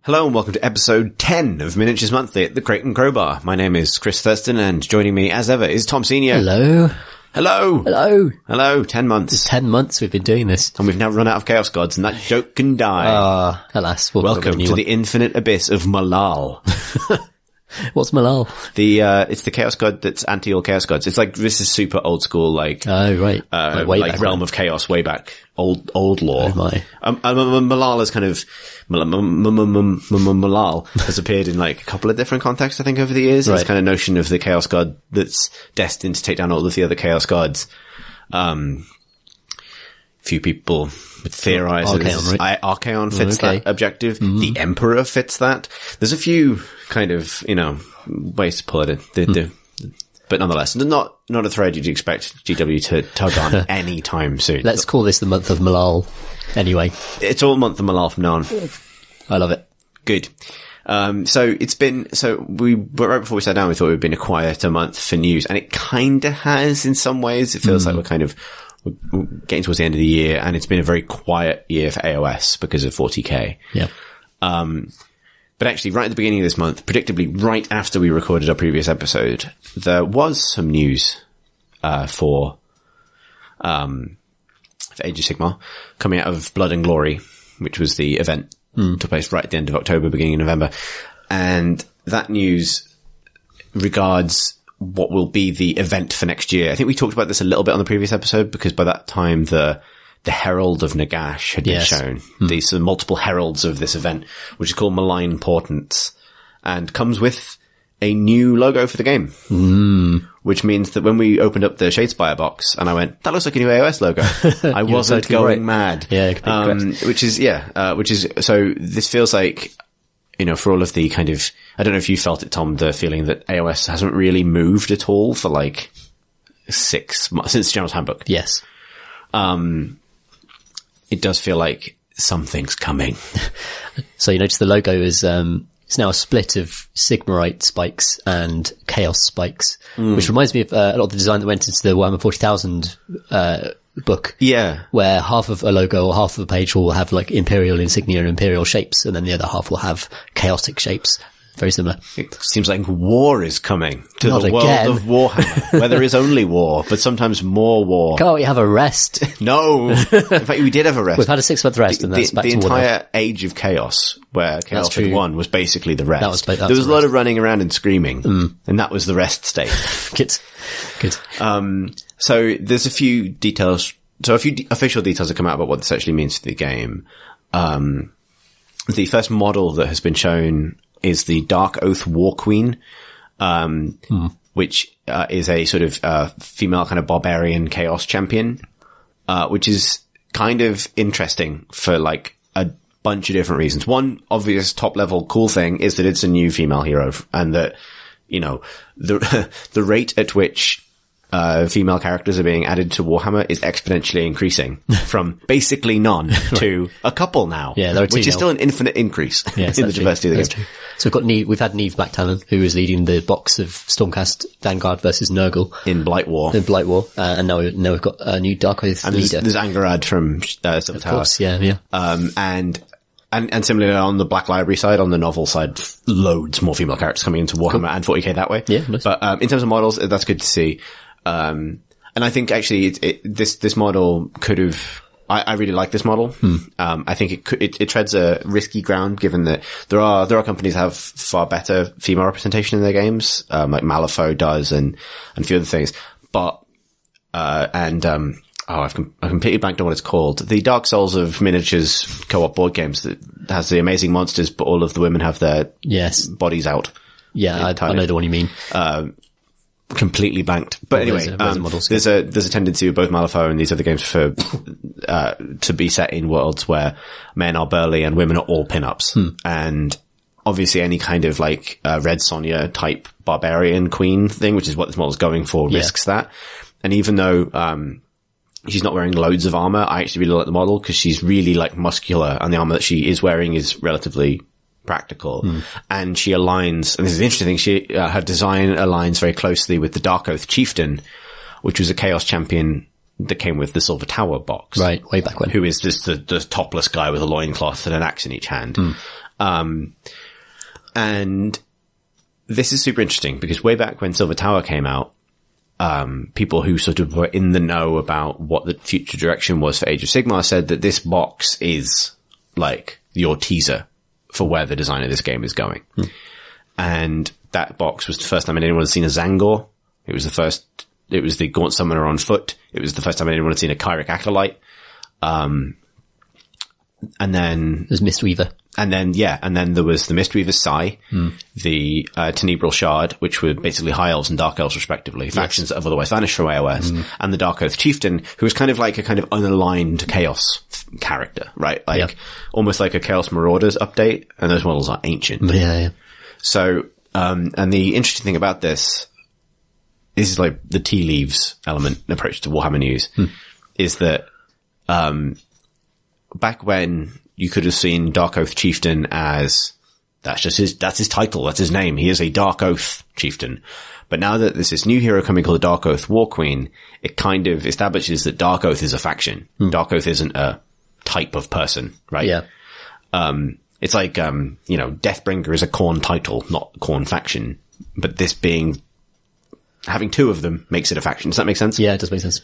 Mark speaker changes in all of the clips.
Speaker 1: Hello and welcome to episode 10 of Miniatures Monthly at the Crate and Crowbar. My name is Chris Thurston and joining me as ever is Tom Senior.
Speaker 2: Hello.
Speaker 1: Hello.
Speaker 2: Hello.
Speaker 1: Hello. 10 months.
Speaker 2: It's 10 months we've been doing this.
Speaker 1: And we've now run out of Chaos Gods and that joke can die.
Speaker 2: Alas.
Speaker 1: Welcome to the infinite abyss of Malal.
Speaker 2: What's Malal?
Speaker 1: It's the Chaos God that's anti all Chaos Gods. It's like, this is super old school, like,
Speaker 2: Oh, right.
Speaker 1: like Realm of Chaos way back. Old lore.
Speaker 2: Oh my.
Speaker 1: Malal is kind of, Malal has appeared in like a couple of different contexts, I think, over the years.
Speaker 2: Right.
Speaker 1: This kind of notion of the Chaos God that's destined to take down all of the other Chaos Gods. Few people would theorize
Speaker 2: Archaon, right?
Speaker 1: Archaon fits that objective. Mm-hmm. The Emperor fits that. There's a few kind of, ways to pull it in. But nonetheless, not a thread you'd expect GW to tug on any time soon.
Speaker 2: Let's call this the month of Malal. Anyway.
Speaker 1: It's all month of Malal from now on.
Speaker 2: I love it.
Speaker 1: Good. Right before we sat down, we thought it would have been a quieter month for news, and it kinda has in some ways. It feels like we're getting towards the end of the year, and it's been a very quiet year for AOS because of 40k.
Speaker 2: Yeah.
Speaker 1: But actually, right at the beginning of this month, predictably right after we recorded our previous episode, there was some news for Age of Sigmar coming out of Blood and Glory, which was the event took place right at the end of October, beginning of November. And that news regards what will be the event for next year. I think we talked about this a little bit on the previous episode, because by that time the Herald of Nagash had been shown. These are multiple heralds of this event, which is called Malign Portents, and comes with a new logo for the game. Which means that when we opened up the Shadespire box and I went, that looks like a new AOS logo, I wasn't
Speaker 2: totally
Speaker 1: going mad.
Speaker 2: Yeah,
Speaker 1: so this feels like, for all of the kind of, I don't know if you felt it, Tom, the feeling that AOS hasn't really moved at all for like 6 months, since General's Handbook.
Speaker 2: Yes.
Speaker 1: It does feel like something's coming.
Speaker 2: So you notice the logo is, it's now a split of Sigmarite spikes and Chaos spikes, which reminds me of a lot of the design that went into the Warhammer 40,000 book.
Speaker 1: Yeah.
Speaker 2: Where half of a logo or half of a page will have like Imperial insignia and Imperial shapes, and then the other half will have chaotic shapes. Very similar.
Speaker 1: It seems like war is coming to
Speaker 2: Not
Speaker 1: the
Speaker 2: again.
Speaker 1: world of Warhammer, where there is only war, but sometimes more war.
Speaker 2: Can't we have a rest?
Speaker 1: No. In fact, we did have a rest.
Speaker 2: We've had a 6-month rest, and that's back
Speaker 1: the
Speaker 2: to war.
Speaker 1: entire Age of Chaos, where Chaos had won, was basically the rest.
Speaker 2: That
Speaker 1: there was a lot of running around and screaming, and that was the rest state.
Speaker 2: Good.
Speaker 1: So there's a few details. So a few official details have come out about what this actually means for the game. The first model that has been shown is the Dark Oath War Queen, which is a sort of female kind of barbarian chaos champion, which is kind of interesting for like a bunch of different reasons. One obvious top level cool thing is that it's a new female hero, and that, the rate at which female characters are being added to Warhammer is exponentially increasing from basically none to a couple now.
Speaker 2: Yeah, there are two
Speaker 1: which is
Speaker 2: now.
Speaker 1: still an infinite increase in the diversity of the game.
Speaker 2: True. So we've had Neve Blacktalon, who is leading the box of Stormcast Vanguard versus Nurgle
Speaker 1: In Blight War.
Speaker 2: And now we've got a new Dark Oath leader.
Speaker 1: There's Angarad from Silver Tower.
Speaker 2: Of course, yeah.
Speaker 1: And similarly on the Black Library side, on the novel side, loads more female characters coming into Warhammer and 40k that way.
Speaker 2: Yeah, nice.
Speaker 1: But in terms of models, that's good to see. And I think actually this model could have, I really like this model. I think it treads a risky ground, given that there are companies that have far better female representation in their games, like Malifaux does and a few other things. But, I've completely blanked on what it's called. The Dark Souls of miniatures co-op board games that has the amazing monsters, but all of the women have their bodies out.
Speaker 2: Yeah, I know the one you mean.
Speaker 1: Completely blanked. But anyway, there's a tendency with both Malifaux and these other games for, to be set in worlds where men are burly and women are all pin-ups. And obviously any kind of like, Red Sonja type barbarian queen thing, which is what this model's going for, risks that. And even though, she's not wearing loads of armor, I actually really like the model because she's really like muscular, and the armor that she is wearing is relatively practical. And she aligns, and this is the interesting thing, her design aligns very closely with the Dark Oath Chieftain, which was a Chaos champion that came with the Silver Tower box.
Speaker 2: Right, way back when.
Speaker 1: Who is just the topless guy with a loincloth and an axe in each hand. And this is super interesting because way back when Silver Tower came out, people who sort of were in the know about what the future direction was for Age of Sigmar said that this box is like your teaser for where the design of this game is going. And that box was the first time anyone had seen a Zangor. It was the Gaunt Summoner on foot. It was the first time anyone had seen a Kyric Acolyte. And then
Speaker 2: there's Mistweaver.
Speaker 1: And then there was the Mistweaver Sai, the Tenebral Shard, which were basically High Elves and Dark Elves respectively, factions that have otherwise vanished from AOS, and the Dark Oath Chieftain, who was kind of like a kind of unaligned Chaos character, right? Like, almost like a Chaos Marauders update, and those models are ancient.
Speaker 2: Yeah.
Speaker 1: So, and the interesting thing about this is like the tea leaves element approach to Warhammer News, is that, back when you could have seen Dark Oath Chieftain as, that's his title, that's his name. He is a Dark Oath Chieftain. But now that there's this new hero coming called the Dark Oath War Queen, it kind of establishes that Dark Oath is a faction. Dark Oath isn't a type of person, right?
Speaker 2: Yeah.
Speaker 1: It's like, Deathbringer is a Khorne title, not Khorne faction. But this having two of them makes it a faction. Does that make sense?
Speaker 2: Yeah, it does make sense.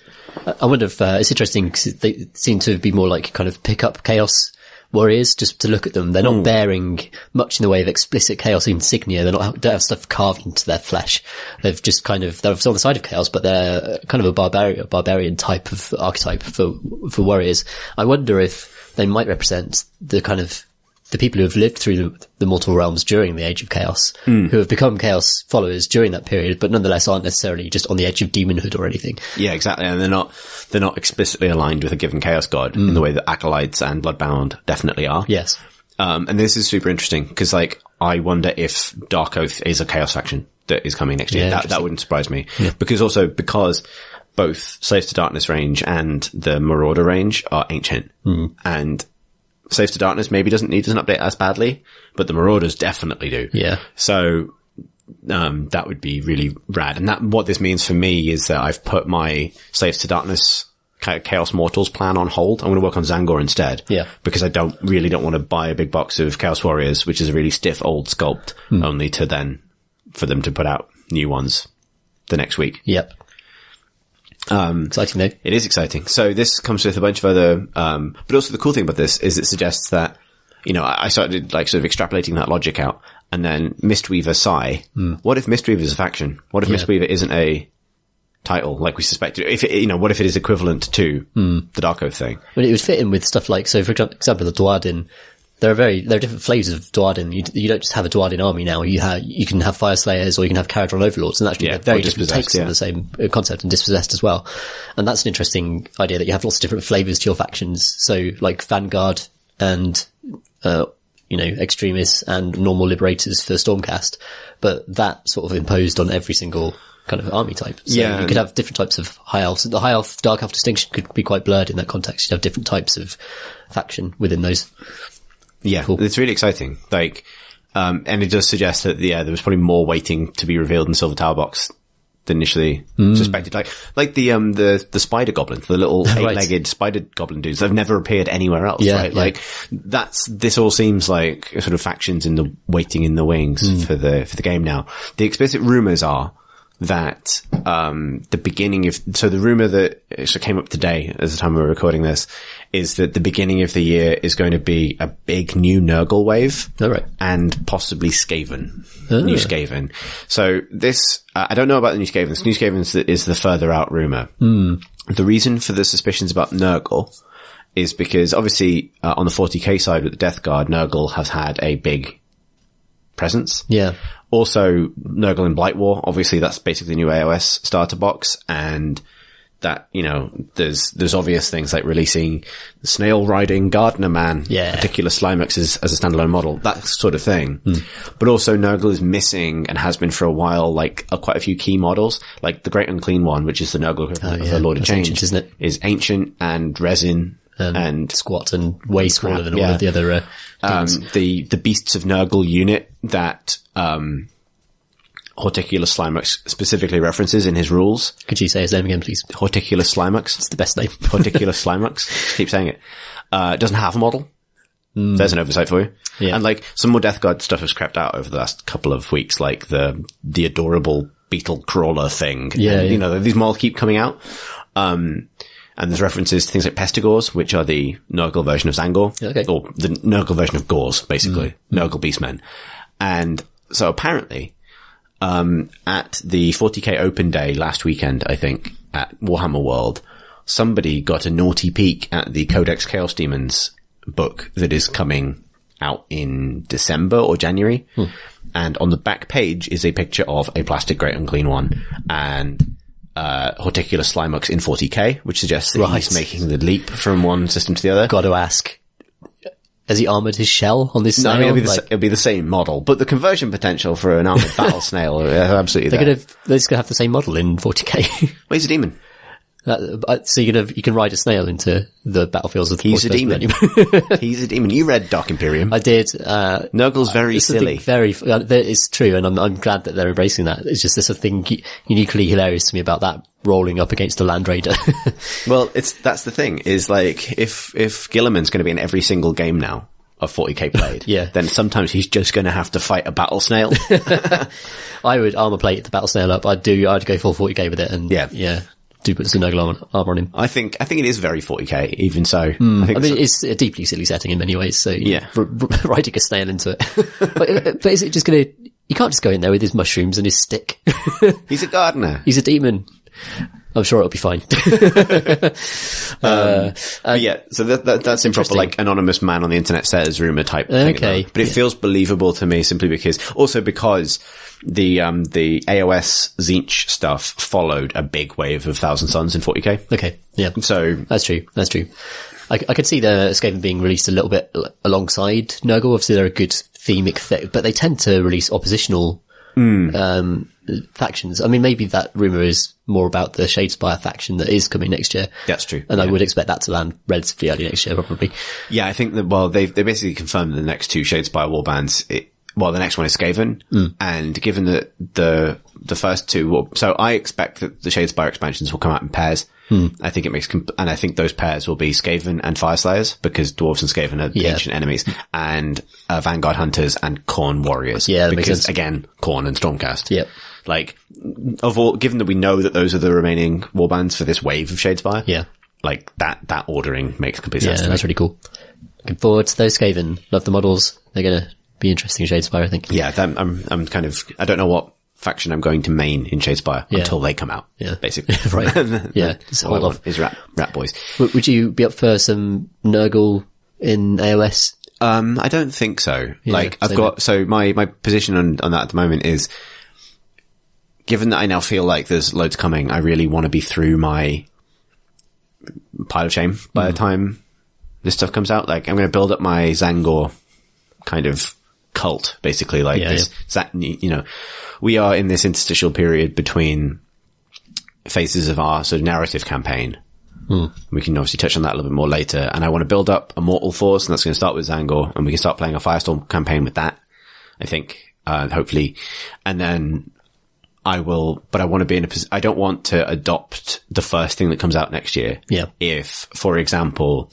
Speaker 2: I wonder if, it's interesting because they seem to be more like kind of pick up Chaos warriors, just to look at them. They're not bearing much in the way of explicit Chaos insignia. Don't have stuff carved into their flesh. They've just kind of, they're on the side of Chaos, but they're kind of a barbarian type of archetype for warriors. I wonder if they might represent the kind of, the people who have lived through the mortal realms during the Age of Chaos, who have become Chaos followers during that period, but nonetheless aren't necessarily just on the edge of demonhood or anything.
Speaker 1: Yeah, exactly. And they're not explicitly aligned with a given Chaos God in the way that Acolytes and Bloodbound definitely are.
Speaker 2: Yes.
Speaker 1: And this is super interesting because, like, I wonder if Dark Oath is a Chaos faction that is coming next year. That wouldn't surprise me. Yeah. Because both Slaves to Darkness range and the Marauder range are ancient. And Slaves to Darkness maybe doesn't need an update as badly, but the Marauders definitely do.
Speaker 2: Yeah.
Speaker 1: So, that would be really rad. And what this means for me is that I've put my Slaves to Darkness Chaos Mortals plan on hold. I'm going to work on Zangor instead.
Speaker 2: Yeah.
Speaker 1: Because I don't want to buy a big box of Chaos Warriors, which is a really stiff old sculpt, only to then, for them to put out new ones the next week.
Speaker 2: Yep. Exciting though.
Speaker 1: It is exciting. So this comes with a bunch of other, but also the cool thing about this is it suggests that, I started like sort of extrapolating that logic out, and then Mistweaver Sai. What if Mistweaver is a faction? What if Mistweaver isn't a title like we suspected? If it, what if it is equivalent to the Dark Oath thing?
Speaker 2: Well, it would fit in with stuff like, so for example, the Duardin. There are different flavors of Duardin. You don't just have a Duardin army now. You can have Fire Slayers or you can have Caradhran Overlords, and actually they're very different takes on the same concept, and Dispossessed as well. And that's an interesting idea that you have lots of different flavors to your factions. So like Vanguard and, Extremis and normal Liberators for Stormcast, but that sort of imposed on every single kind of army type. So you could have different types of High Elves. The High Elf, Dark Elf distinction could be quite blurred in that context. You'd have different types of faction within those.
Speaker 1: Yeah, cool. It's really exciting. Like, and it does suggest that, there was probably more waiting to be revealed in Silver Tower box than initially suspected. Like the spider goblins, the little eight-legged spider goblin dudes, they've never appeared anywhere else, right? Yeah. Like, this all seems like sort of factions waiting in the wings for the game now. The explicit rumors are that, the rumor that came up today at the time we were recording this is that the beginning of the year is going to be a big new Nurgle wave.
Speaker 2: Oh, right.
Speaker 1: And possibly Skaven. New Skaven. So this, I don't know about the new Skaven. This new Skaven is the further out rumor. The reason for the suspicions about Nurgle is because obviously, on the 40k side with the Death Guard, Nurgle has had a big presence.
Speaker 2: Yeah.
Speaker 1: Also, Nurgle in Blight War, obviously that's basically the new AOS starter box, and that, there's obvious things like releasing the snail riding gardener man, particular Slimex as a standalone model, that sort of thing. But also Nurgle is missing, and has been for a while, like quite a few key models, like the Great Unclean one, which is the Nurgle of the Lord of Change,
Speaker 2: ancient, isn't it?
Speaker 1: Is ancient and resin and
Speaker 2: squat and way smaller than all of the other
Speaker 1: the Beasts of Nurgle unit that Horticulus Slimex specifically references in his rules.
Speaker 2: Could you say his name again, please?
Speaker 1: Horticulus Slimex.
Speaker 2: It's the best name.
Speaker 1: Horticulus Slimex. Just keep saying it. Doesn't have a model. There's an oversight for you.
Speaker 2: Yeah.
Speaker 1: And like some more Death Guard stuff has crept out over the last couple of weeks, like the adorable beetle crawler thing.
Speaker 2: Yeah,
Speaker 1: and,
Speaker 2: yeah.
Speaker 1: You know, these models keep coming out. And there's references to things like Pestigors, which are the Nurgle version of Zangor.
Speaker 2: Okay.
Speaker 1: Or the Nurgle version of Gors, basically. Nurgle Beastmen. And so apparently, at the 40k open day last weekend, I think, at Warhammer World, somebody got a naughty peek at the Codex Chaos Demons book that is coming out in December or January. And on the back page is a picture of a plastic Great Unclean One and Horticulus Slimux in 40k, which suggests that he's making the leap from one system to the other.
Speaker 2: Got to ask, has he armored his shell on this snail?
Speaker 1: No, I mean, it'll be the same model, but the conversion potential for an armored battle snail is absolutely there.
Speaker 2: They're just going to have the same model in 40k.
Speaker 1: Well, he's a demon.
Speaker 2: So you can ride a snail into the battlefields of the
Speaker 1: He's a demon. He's a demon. You read Dark Imperium.
Speaker 2: I did.
Speaker 1: Nurgle's very silly.
Speaker 2: It's true, and I'm glad that they're embracing that. It's just there's something uniquely hilarious to me about that rolling up against a Land Raider.
Speaker 1: Well, that's the thing, is like, if Gilliman's going to be in every single game now of 40k played,
Speaker 2: yeah,
Speaker 1: then sometimes he's just going to have to fight a battle snail.
Speaker 2: I would armor plate the battle snail up. I'd go full 40k with it, and yeah. Do put some Nurgle armor on him.
Speaker 1: I think it is very 40k, even so. I
Speaker 2: mean, it's a deeply silly setting in many ways, so yeah, riding a snail into it. but is it just gonna, you can't just go in there with his mushrooms and his stick.
Speaker 1: He's a gardener.
Speaker 2: He's a demon. I'm sure it'll be fine.
Speaker 1: Yeah, so that's improper, like anonymous man on the internet says rumor type thing.
Speaker 2: Okay.
Speaker 1: But it feels believable to me simply because the AOS Tzeentch stuff followed a big wave of Thousand Suns in 40k.
Speaker 2: Okay. Yeah.
Speaker 1: So
Speaker 2: that's true. I could see the Skaven being released a little bit alongside Nurgle. Obviously they're a good themic thing, but they tend to release oppositional factions. I mean, maybe that rumor is more about the Shadespire faction that is coming next year.
Speaker 1: That's true.
Speaker 2: And I would expect that to land relatively early next year, probably.
Speaker 1: Yeah, I think that, well, they basically confirmed the next two Shadespire warbands. The next one is Skaven. And given that the first two, so I expect that the Shadespire expansions will come out in pairs. I think it makes, and I think those pairs will be Skaven and Fireslayers, because Dwarves and Skaven are the ancient enemies, and Vanguard Hunters and Khorne Warriors.
Speaker 2: Yeah, that
Speaker 1: because
Speaker 2: makes sense.
Speaker 1: Again, Khorne and Stormcast.
Speaker 2: Yep.
Speaker 1: Like, given that we know that those are the remaining warbands for this wave of Shadespire.
Speaker 2: Yeah.
Speaker 1: Like, that ordering makes complete sense.
Speaker 2: Yeah, that's really cool. Looking forward to those Skaven. Love the models. They're gonna be interesting in Shadespire, I think.
Speaker 1: Yeah, I'm kind of, I don't know what faction I'm going to main in Shadespire until they come out. Yeah. Basically.
Speaker 2: Right. Yeah.
Speaker 1: All I want is rat boys.
Speaker 2: Would you be up for some Nurgle in AOS?
Speaker 1: I don't think so. Yeah, my position on that at the moment is, given that I now feel like there's loads coming, I really want to be through my pile of shame by the time this stuff comes out. Like, I'm going to build up my Zangor kind of cult, basically. Like, we are in this interstitial period between phases of our sort of narrative campaign. We can obviously touch on that a little bit more later. And I want to build up a mortal force, and that's going to start with Zangor, and we can start playing a Firestorm campaign with that, I think, hopefully. And then I want to be in a position, I don't want to adopt the first thing that comes out next year.
Speaker 2: Yeah.
Speaker 1: If, for example,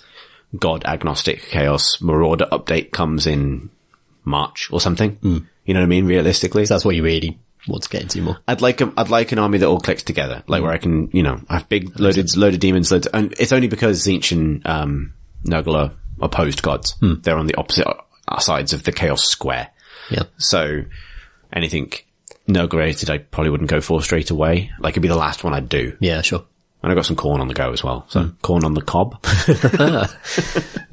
Speaker 1: God Agnostic Chaos Marauder update comes in March or something. You know what I mean? Realistically.
Speaker 2: So that's what you really want to get into more.
Speaker 1: I'd like an army that all clicks together, like where I can, I have big loaded demons, and it's only because Tzeentch and, Nurgle are opposed gods. They're on the opposite sides of the Chaos Square.
Speaker 2: Yeah.
Speaker 1: So anything Nurgle related, I probably wouldn't go for straight away. Like, it'd be the last one I'd do.
Speaker 2: Yeah, sure.
Speaker 1: And I got some Khorne on the go as well. So Khorne on the cob.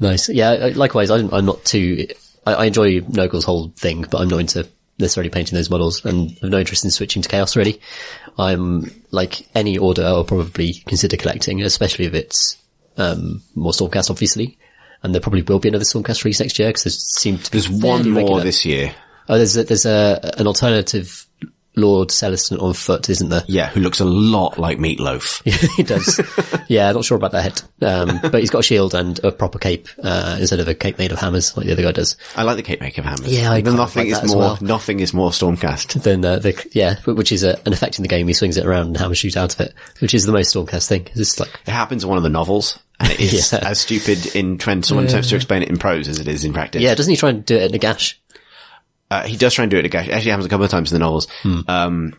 Speaker 2: Nice. Yeah. Likewise, I'm not too, I enjoy Nurgle's whole thing, but I'm not into necessarily painting those models, and I have no interest in switching to Chaos really. I'm like any order I'll probably consider collecting, especially if it's, more Stormcast, obviously. And there probably will be another Stormcast release next year, because there's one more
Speaker 1: this year.
Speaker 2: Oh, there's an alternative Lord Celestin on foot, isn't there?
Speaker 1: Yeah, who looks a lot like Meatloaf.
Speaker 2: He does. Yeah, not sure about that head. But he's got a shield and a proper cape, instead of a cape made of hammers like the other guy does.
Speaker 1: I like the cape made of hammers.
Speaker 2: Yeah,
Speaker 1: nothing is more Stormcast
Speaker 2: than, which is an effect in the game. He swings it around and hammers shoot out of it, which is the most Stormcast thing. It's like,
Speaker 1: it happens in one of the novels, and it is as stupid when someone attempts to explain it in prose as it is in practice.
Speaker 2: Yeah, doesn't he try and do it in Nagash?
Speaker 1: He does try and do it again. It actually happens a couple of times in the novels. Thostus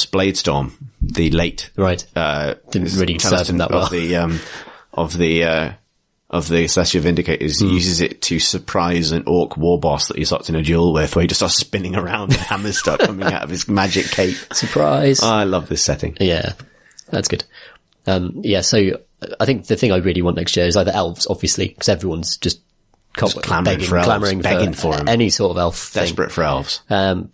Speaker 1: Bladestorm, the late,
Speaker 2: didn't really serve him that well.
Speaker 1: Of the Celestial Vindicators, uses it to surprise an orc war boss that he's locked in a duel with, where he just starts spinning around and hammers start coming out of his magic cape.
Speaker 2: Surprise.
Speaker 1: Oh, I love this setting.
Speaker 2: Yeah, that's good. So I think the thing I really want next year is either elves, obviously, because everyone's just clamoring for him. Any sort of elf
Speaker 1: Desperate
Speaker 2: thing.
Speaker 1: For elves.
Speaker 2: And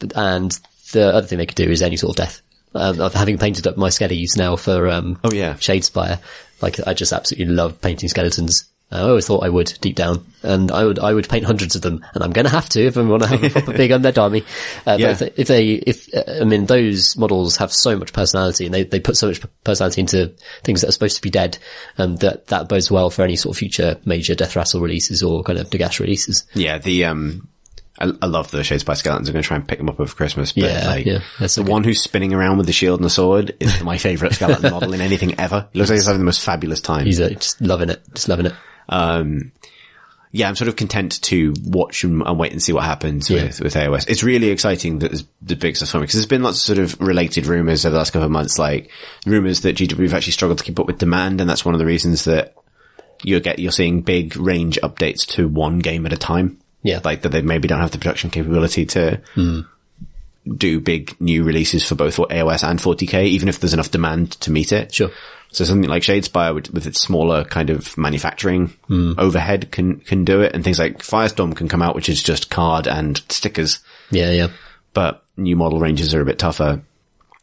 Speaker 2: the other thing they could do is any sort of death. Of having painted up my skellies now for Shadespire, like I just absolutely love painting skeletons. I always thought I would deep down, and I would paint hundreds of them, and I'm going to have to if I want to have a proper big undead army. But if those models have so much personality, and they put so much personality into things that are supposed to be dead, that bodes well for any sort of future major Death Rattle releases or kind of Nagash releases.
Speaker 1: Yeah, I love the Shadespire skeletons. I'm going to try and pick them up over Christmas. But
Speaker 2: that's
Speaker 1: the one who's spinning around with the shield and the sword is my favourite skeleton model in anything ever. He looks like he's having the most fabulous time.
Speaker 2: He's just loving it.
Speaker 1: I'm sort of content to watch and wait and see what happens with AOS. It's really exciting that there's the big stuff coming, because there's been lots of sort of related rumours over the last couple of months, like rumours that GW have actually struggled to keep up with demand, and that's one of the reasons that you're seeing big range updates to one game at a time.
Speaker 2: Yeah.
Speaker 1: Like that they maybe don't have the production capability to do big new releases for both AOS and 40k, even if there's enough demand to meet it.
Speaker 2: Sure.
Speaker 1: So something like Shadespire with its smaller kind of manufacturing overhead can do it, and things like Firestorm can come out, which is just card and stickers.
Speaker 2: Yeah.
Speaker 1: But new model ranges are a bit tougher,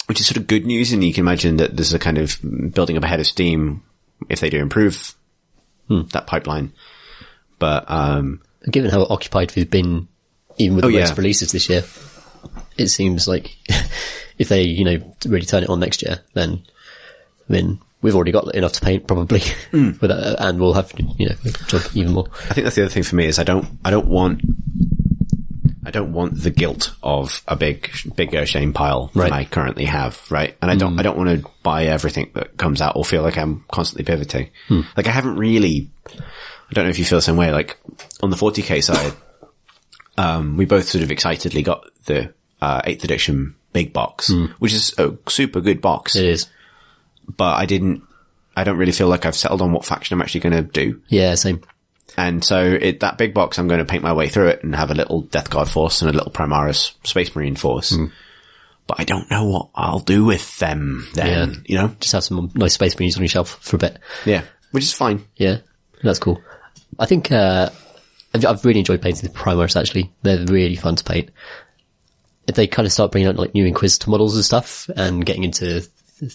Speaker 1: which is sort of good news, and you can imagine that there's a kind of building up ahead of steam if they do improve that pipeline. But
Speaker 2: given how occupied we've been, even with the most releases this year, it seems like if they, really turn it on next year, then, we've already got enough to paint probably with that, and we'll have, job even more.
Speaker 1: I think that's the other thing for me is I don't want the guilt of a bigger shame pile than I currently have, right? And I don't want to buy everything that comes out or feel like I'm constantly pivoting. Like I haven't really, I don't know if you feel the same way, like on the 40k side, we both sort of excitedly got the 8th edition big box, which is a super good box.
Speaker 2: It is.
Speaker 1: But I don't really feel like I've settled on what faction I'm actually going to do.
Speaker 2: Yeah, same.
Speaker 1: And so that big box, I'm going to paint my way through it and have a little Death Guard force and a little Primaris Space Marine force. But I don't know what I'll do with them then,
Speaker 2: Just have some nice Space Marines on your shelf for a bit.
Speaker 1: Yeah, which is fine.
Speaker 2: Yeah, that's cool. I think, I've really enjoyed painting the Primaris actually. They're really fun to paint. If they kind of start bringing out like new Inquisitor models and stuff and getting into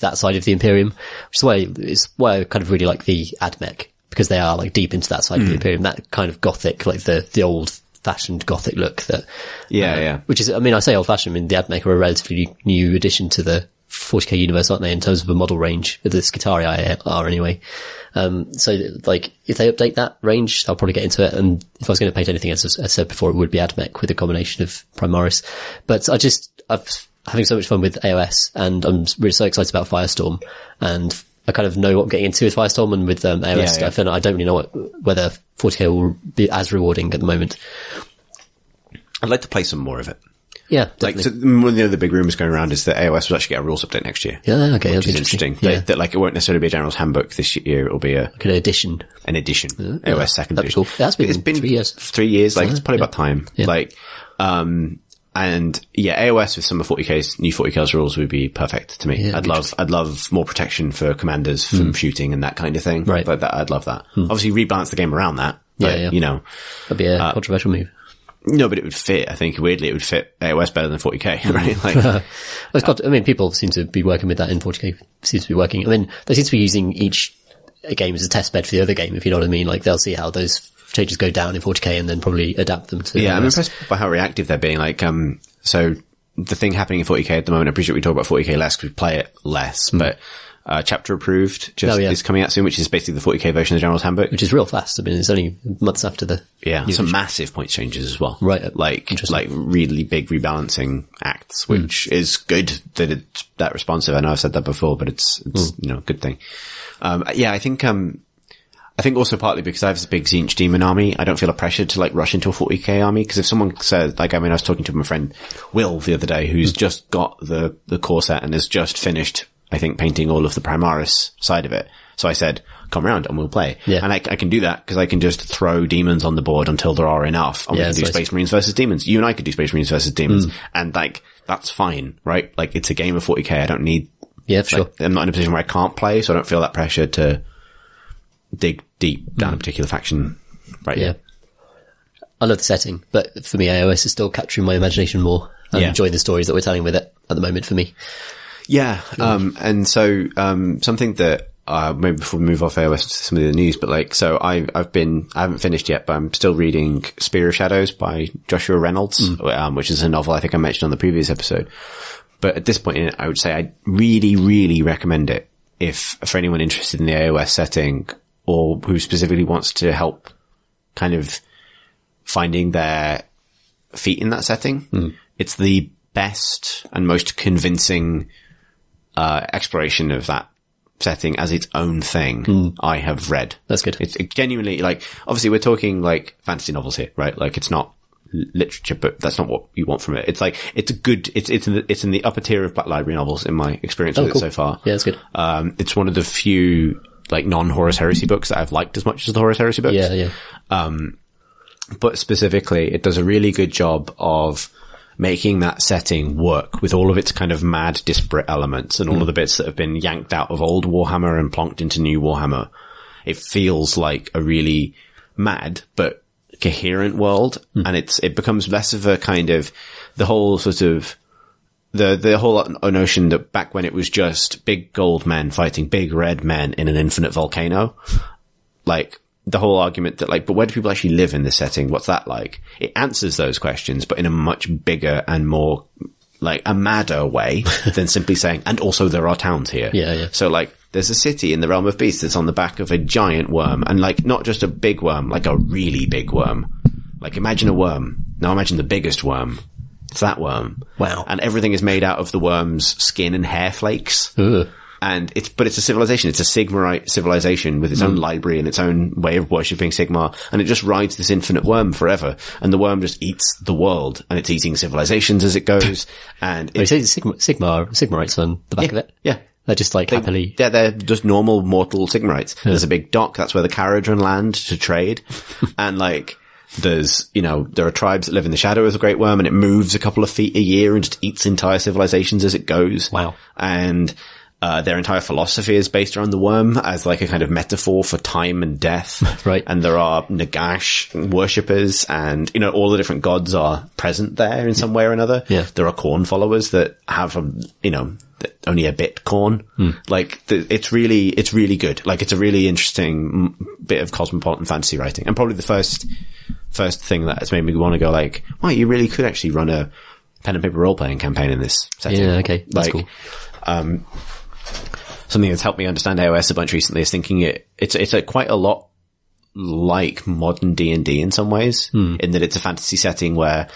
Speaker 2: that side of the Imperium, which is why I kind of really like the AdMech, because they are like deep into that side of the Imperium, that kind of Gothic, like the old fashioned Gothic look that, which is, I say old fashioned, the AdMech are a relatively new addition to the 40k universe, aren't they, in terms of a model range? The Skitarii are anyway. So like, if they update that range, I'll probably get into it. And if I was going to paint anything, as I said before, it would be AdMech with a combination of Primaris. But I'm having so much fun with AOS, and I'm really so excited about Firestorm, and I kind of know what I'm getting into with Firestorm and with AOS stuff, and I don't really know whether 40k will be as rewarding at the moment.
Speaker 1: I'd like to play some more of it.
Speaker 2: Yeah, definitely.
Speaker 1: Like, so one of the other big rumours going around is that AOS will actually get a rules update next year.
Speaker 2: Yeah, okay,
Speaker 1: which is interesting.
Speaker 2: Yeah.
Speaker 1: That like it won't necessarily be a general's handbook this year. It'll be an edition. AOS second edition.
Speaker 2: Cool. It's been 3 years.
Speaker 1: 3 years. Like it's probably about time.
Speaker 2: Yeah.
Speaker 1: Like, and AOS with some of 40k's new 40k's rules would be perfect to me.
Speaker 2: Yeah,
Speaker 1: I'd love more protection for commanders from shooting and that kind of thing.
Speaker 2: Right.
Speaker 1: Like that, I'd love that. Obviously rebalance the game around that. But,
Speaker 2: that'd be a controversial move.
Speaker 1: No, but it would fit. I think weirdly it would fit AOS better than 40k, right? Like,
Speaker 2: people seem to be working with that in 40k. Seems to be working. They seem to be using each game as a test bed for the other game, if you know what I mean. Like, they'll see how those changes go down in 40k and then probably adapt them to.
Speaker 1: Yeah, I'm impressed by how reactive they're being. Like, so the thing happening in 40k at the moment, I appreciate we talk about 40k less because we play it less, but Chapter Approved is coming out soon, which is basically the 40k version of the General's Handbook.
Speaker 2: Which is real fast. I mean, it's only months after the...
Speaker 1: Yeah, some massive points changes as well.
Speaker 2: Right.
Speaker 1: Like really big rebalancing acts, which is good that it's that responsive. I know I've said that before, but it's you know, a good thing. I think also partly because I have this big Tzeentch demon army, I don't feel a pressure to like rush into a 40k army, because if someone says, like, I mean, I was talking to my friend Will the other day, who's just got the core set and has just finished, I think, painting all of the Primaris side of it. So I said, come around and we'll play.
Speaker 2: Yeah.
Speaker 1: And I can do that because I can just throw demons on the board until there are enough. And we can do Space Marines versus demons. You and I could do Space Marines versus demons. And like, that's fine, right? Like, it's a game of 40k. I don't need,
Speaker 2: sure.
Speaker 1: I'm not in a position where I can't play, so I don't feel that pressure to dig deep down a particular faction right here.
Speaker 2: I love the setting, but for me, AOS is still capturing my imagination more. I'm enjoying the stories that we're telling with it at the moment for me.
Speaker 1: Yeah. And so, something that, maybe before we move off AOS to some of the news, but like, so I haven't finished yet, but I'm still reading Spear of Shadows by Joshua Reynolds, which is a novel I think I mentioned on the previous episode. But at this point in it, I would say I really, really recommend it for anyone interested in the AOS setting or who specifically wants to help kind of finding their feet in that setting. It's the best and most convincing exploration of that setting as its own thing I have read.
Speaker 2: That's good.
Speaker 1: It's genuinely, like, obviously we're talking like fantasy novels here, right? Like, it's not literature, but that's not what you want from it. It's like, it's a good, it's in the upper tier of Black Library novels in my experience with it so far.
Speaker 2: Yeah, that's good.
Speaker 1: It's one of the few like non-Horus Heresy books that I've liked as much as the Horus Heresy books.
Speaker 2: Yeah.
Speaker 1: But specifically, it does a really good job of making that setting work with all of its kind of mad, disparate elements and all of the bits that have been yanked out of old Warhammer and plonked into new Warhammer. It feels like a really mad, but coherent world. And it becomes less of a kind of the whole sort of the whole notion that back when it was just big gold men fighting big red men in an infinite volcano, like the whole argument that like, but where do people actually live in this setting? What's that like? It answers those questions, but in a much bigger and more like a madder way than simply saying, and also there are towns here.
Speaker 2: Yeah.
Speaker 1: So like, there's a city in the Realm of Beasts that's on the back of a giant worm, and like, not just a big worm, like a really big worm. Like, imagine a worm. Now imagine the biggest worm. It's that worm.
Speaker 2: Wow.
Speaker 1: And everything is made out of the worm's skin and hair flakes. And but it's a civilization. It's a Sigmarite civilization with its own library and its own way of worshipping Sigmar. And it just rides this infinite worm forever. And the worm just eats the world, and it's eating civilizations as it goes. And
Speaker 2: you say Sigmarites on the back of it?
Speaker 1: Yeah.
Speaker 2: They're just like happily...
Speaker 1: Yeah, they're just normal mortal Sigmarites. There's a big dock. That's where the Caradhran land to trade. And like, there's, you know, there are tribes that live in the shadow of the Great Worm, and it moves a couple of feet a year and just eats entire civilizations as it goes.
Speaker 2: Wow.
Speaker 1: And their entire philosophy is based around the worm as like a kind of metaphor for time and death.
Speaker 2: Right.
Speaker 1: And there are Nagash worshippers, and, you know, all the different gods are present there in some way or another.
Speaker 2: Yeah.
Speaker 1: There are corn followers that have, you know, only a bit corn. Like, it's really good. Like, it's a really interesting bit of cosmopolitan fantasy writing. And probably the first thing that has made me want to go like, wow, you really could actually run a pen and paper role-playing campaign in this setting.
Speaker 2: Yeah, okay. That's
Speaker 1: like,
Speaker 2: cool.
Speaker 1: Something that's helped me understand AOS a bunch recently is thinking it's quite a lot like modern D&D in some ways, in that it's a fantasy setting where,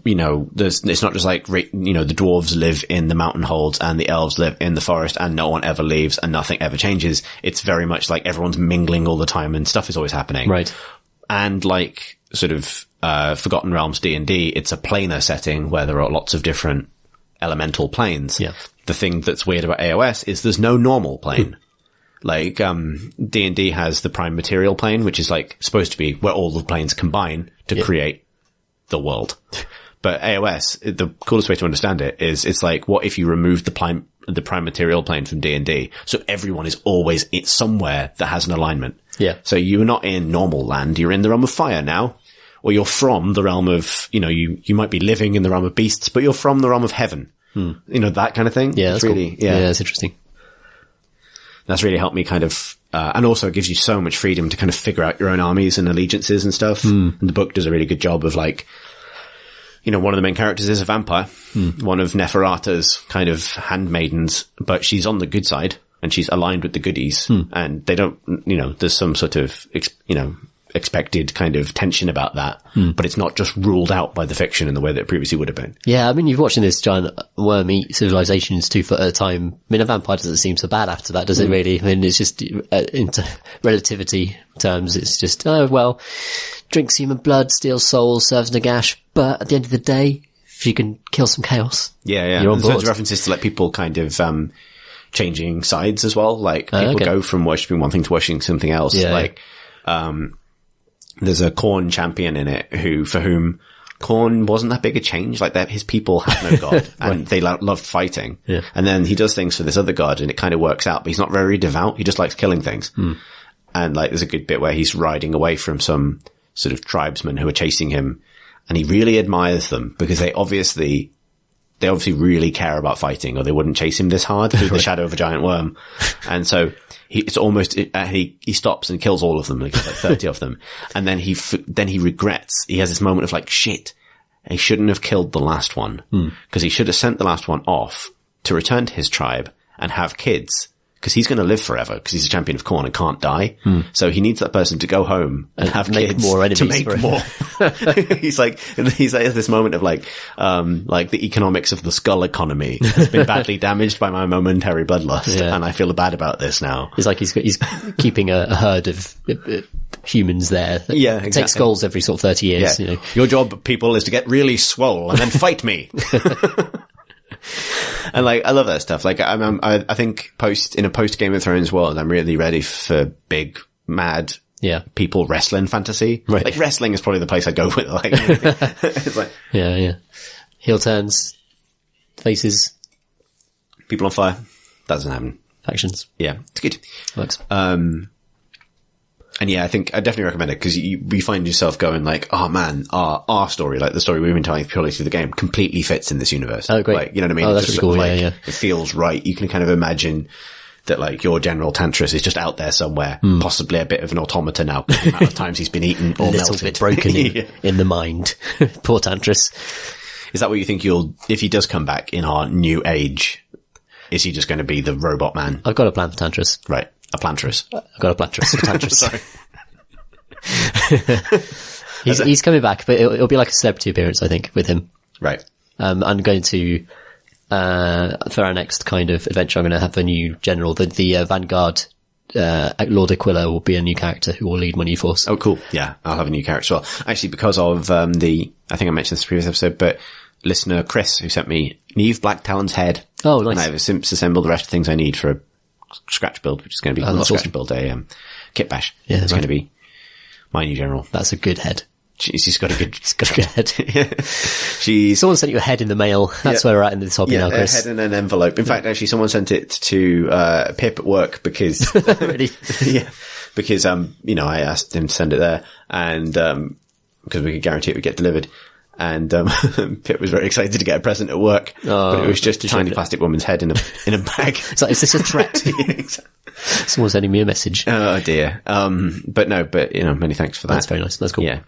Speaker 1: you know, it's not just like, you know, the dwarves live in the mountain holds and the elves live in the forest and no one ever leaves and nothing ever changes. It's very much like everyone's mingling all the time and stuff is always happening.
Speaker 2: Right.
Speaker 1: And like sort of, Forgotten Realms D&D, it's a planar setting where there are lots of different elemental planes.
Speaker 2: Yeah.
Speaker 1: The thing that's weird about AOS is there's no normal plane. Like, D&D has the prime material plane, which is like supposed to be where all the planes combine to create the world. But AOS, the coolest way to understand it is it's like, what if you remove the prime material plane from D&D? So everyone is always somewhere that has an alignment.
Speaker 2: Yeah.
Speaker 1: So you're not in normal land, you're in the realm of fire now. Or you're from the realm of, you know, you might be living in the realm of beasts, but you're from the realm of heaven. You know, that kind of thing.
Speaker 2: Yeah, that's
Speaker 1: really
Speaker 2: cool. Yeah, that's interesting.
Speaker 1: That's really helped me kind of, and also it gives you so much freedom to kind of figure out your own armies and allegiances and stuff. And the book does a really good job of like, one of the main characters is a vampire, one of Neferata's kind of handmaidens, but she's on the good side and she's aligned with the goodies, and they don't, there's some sort of, expected kind of tension about that, but it's not just ruled out by the fiction in the way that it previously would have been.
Speaker 2: Yeah, I mean, you're watching this giant worm eat civilizations 2 foot at a time. I mean, a vampire doesn't seem so bad after that, does it really? I mean, it's just, into relativity terms, it's just, oh, well, drinks human blood, steals souls, serves Nagash, but at the end of the day, if you can kill some chaos,
Speaker 1: yeah.
Speaker 2: you're on board.
Speaker 1: There's references to like people kind of, changing sides as well. Like people go from worshipping one thing to worshipping something else.
Speaker 2: Yeah.
Speaker 1: There's a Khorne champion in it for whom Khorne wasn't that big a change. Like his people had no god and they loved fighting.
Speaker 2: Yeah.
Speaker 1: And then he does things for this other god and it kind of works out, but he's not very devout. He just likes killing things. And like there's a good bit where he's riding away from some sort of tribesmen who are chasing him and he really admires them because they obviously really care about fighting or they wouldn't chase him this hard through the shadow of a giant worm. And so he stops and kills all of them, like 30 of them. And then he regrets. He has this moment of like, shit, he shouldn't have killed the last one because he should have sent the last one off to return to his tribe and have kids. Because he's going to live forever because he's a champion of Khorne and can't die. So he needs that person to go home and have kids
Speaker 2: more enemies
Speaker 1: to make more. He has this moment of like the economics of the skull economy has been badly damaged by my momentary bloodlust, and I feel bad about this now.
Speaker 2: It's like he's keeping a herd of humans there.
Speaker 1: Yeah, exactly.
Speaker 2: Take skulls every sort of 30 years.
Speaker 1: Yeah. Your job, people, is to get really swole and then fight me. And like, I love that stuff. Like, I think in a post Game of Thrones world, I'm really ready for big, mad, people wrestling fantasy.
Speaker 2: Right.
Speaker 1: Like, wrestling is probably the place I'd go with. Like, it's like,
Speaker 2: yeah. Heel turns, faces,
Speaker 1: people on fire. That doesn't happen.
Speaker 2: Factions.
Speaker 1: Yeah, it's good.
Speaker 2: Works.
Speaker 1: And yeah, I think I definitely recommend it because you find yourself going like, oh man, our story, like the story we've been telling purely through the game, completely fits in this universe.
Speaker 2: Oh, great.
Speaker 1: Like, you know what I mean?
Speaker 2: Oh, that's really cool.
Speaker 1: Like, it feels right. You can kind of imagine that like your General Tantris is just out there somewhere, possibly a bit of an automata now, the amount of times he's been eaten or
Speaker 2: a little
Speaker 1: melted.
Speaker 2: bit broken in the mind. Poor Tantris.
Speaker 1: Is that what you think if he does come back in our new age, is he just going to be the robot man?
Speaker 2: I've got a plan for Tantris.
Speaker 1: Right. A Plantris.
Speaker 2: I've got a plan for Tantris.
Speaker 1: Sorry.
Speaker 2: He's coming back, but it'll be like a celebrity appearance, I think, with him.
Speaker 1: Right.
Speaker 2: I'm going to, for our next kind of adventure, I'm going to have a new general. The Vanguard, Lord Aquila will be a new character who will lead my new force.
Speaker 1: Oh, cool. Yeah. I'll have a new character as well. Actually, because of, I think I mentioned this in the previous episode, but listener Chris, who sent me Neve Blacktalon's head.
Speaker 2: Oh, nice.
Speaker 1: And I've since assembled the rest of the things I need for a scratch build, which is going to be not scratch
Speaker 2: awesome.
Speaker 1: build, a kit bash.
Speaker 2: Yeah,
Speaker 1: it's going to be my new general.
Speaker 2: That's a good head.
Speaker 1: She's got a good
Speaker 2: head.
Speaker 1: Someone
Speaker 2: sent you a head in the mail. That's where we're at in this hobby now, Chris.
Speaker 1: A head in an envelope. In fact, actually, someone sent it to Pip at work because
Speaker 2: really,
Speaker 1: because I asked him to send it there, and because we could guarantee it would get delivered. And Pip was very excited to get a present at work, but it was just a tiny plastic woman's head in a bag.
Speaker 2: So is this a threat? Someone's sending me a message.
Speaker 1: Oh dear. But many thanks for that.
Speaker 2: That's very nice. That's cool.
Speaker 1: Yeah.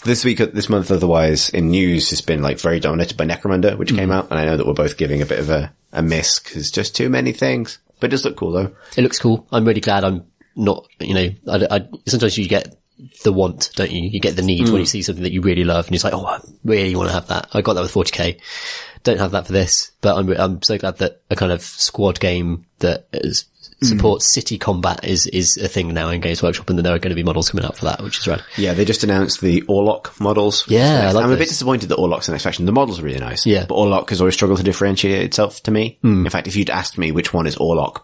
Speaker 1: This month, otherwise, in news, has been like very dominated by Necromunda, which came out, and I know that we're both giving a bit of a miss because just too many things. But it does look cool though.
Speaker 2: It looks cool. I'm really glad I'm not. I sometimes you get the want, don't you? You get the need when you see something that you really love, and it's like, oh, I really want to have that. I got that with 40k. Don't have that for this, but I'm so glad that a kind of squad game that supports city combat is a thing now in Games Workshop, and then there are going to be models coming out for that, which is rad. Yeah,
Speaker 1: they just announced the Orlok models.
Speaker 2: Yeah,
Speaker 1: I'm a bit disappointed that Orlok's the next faction. The models are really nice.
Speaker 2: Yeah.
Speaker 1: But Orlok has always struggled to differentiate itself to me. In fact, if you'd asked me which one is Orlok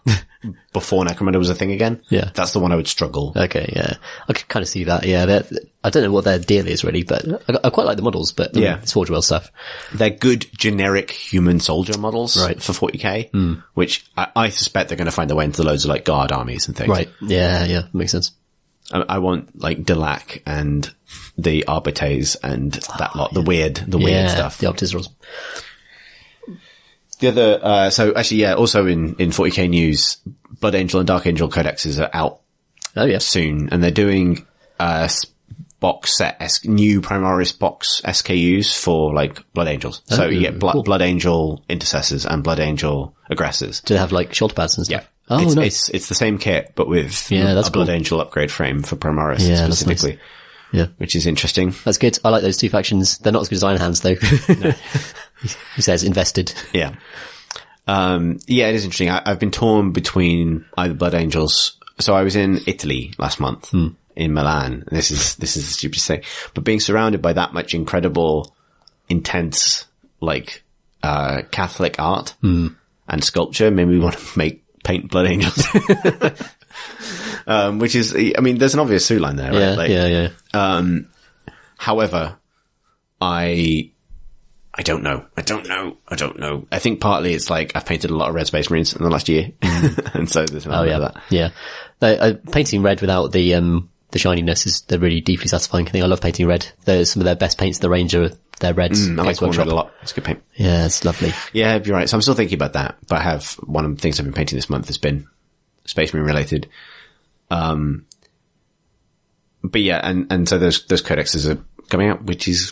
Speaker 1: before Necromunda was a thing again, that's the one I would struggle.
Speaker 2: Okay, yeah. I could kind of see that, yeah. I don't know what their deal is really, but I quite like the models, but it's Forge World stuff.
Speaker 1: They're good generic human soldier models
Speaker 2: for
Speaker 1: 40k, which I suspect they're going to find their way into loads of like guard armies and things.
Speaker 2: Right, yeah, makes sense.
Speaker 1: I want like Delac and the Arbites and that lot, the weird stuff.
Speaker 2: The Arbites are awesome.
Speaker 1: The other, so actually, also in 40k news, Blood Angel and Dark Angel codexes are out.
Speaker 2: Oh yeah.
Speaker 1: Soon. And they're doing, box set, new Primaris box SKUs for like Blood Angels. So you get Blood Angel Intercessors and Blood Angel Aggressors.
Speaker 2: Do they have like shoulder pads and stuff?
Speaker 1: Yeah.
Speaker 2: Oh, nice.
Speaker 1: It's the same kit, but with
Speaker 2: that's
Speaker 1: a Blood Angel upgrade frame for Primaris specifically.
Speaker 2: Nice. Yeah.
Speaker 1: Which is interesting.
Speaker 2: That's good. I like those two factions. They're not as good as Iron Hands though. No. He says invested.
Speaker 1: Yeah. It is interesting. I've been torn between either Blood Angels. So I was in Italy last month in Milan. This is the stupidest thing, but being surrounded by that much incredible, intense, like, Catholic art and sculpture made me want to paint Blood Angels. Which is, I mean, there's an obvious through line there, right?
Speaker 2: Yeah.
Speaker 1: However, I don't know. I think partly it's like I've painted a lot of Red Space Marines in the last year. And so there's another of that.
Speaker 2: Yeah. Painting red without the shininess is the really deeply satisfying thing. I love painting red. Some of their best paints in the range are their reds.
Speaker 1: I like red a lot. It's a good paint.
Speaker 2: Yeah, it's lovely.
Speaker 1: Yeah, you're right. So I'm still thinking about that, but one of the things I've been painting this month has been Space Marine related. But yeah, and so those codexes are coming out, which is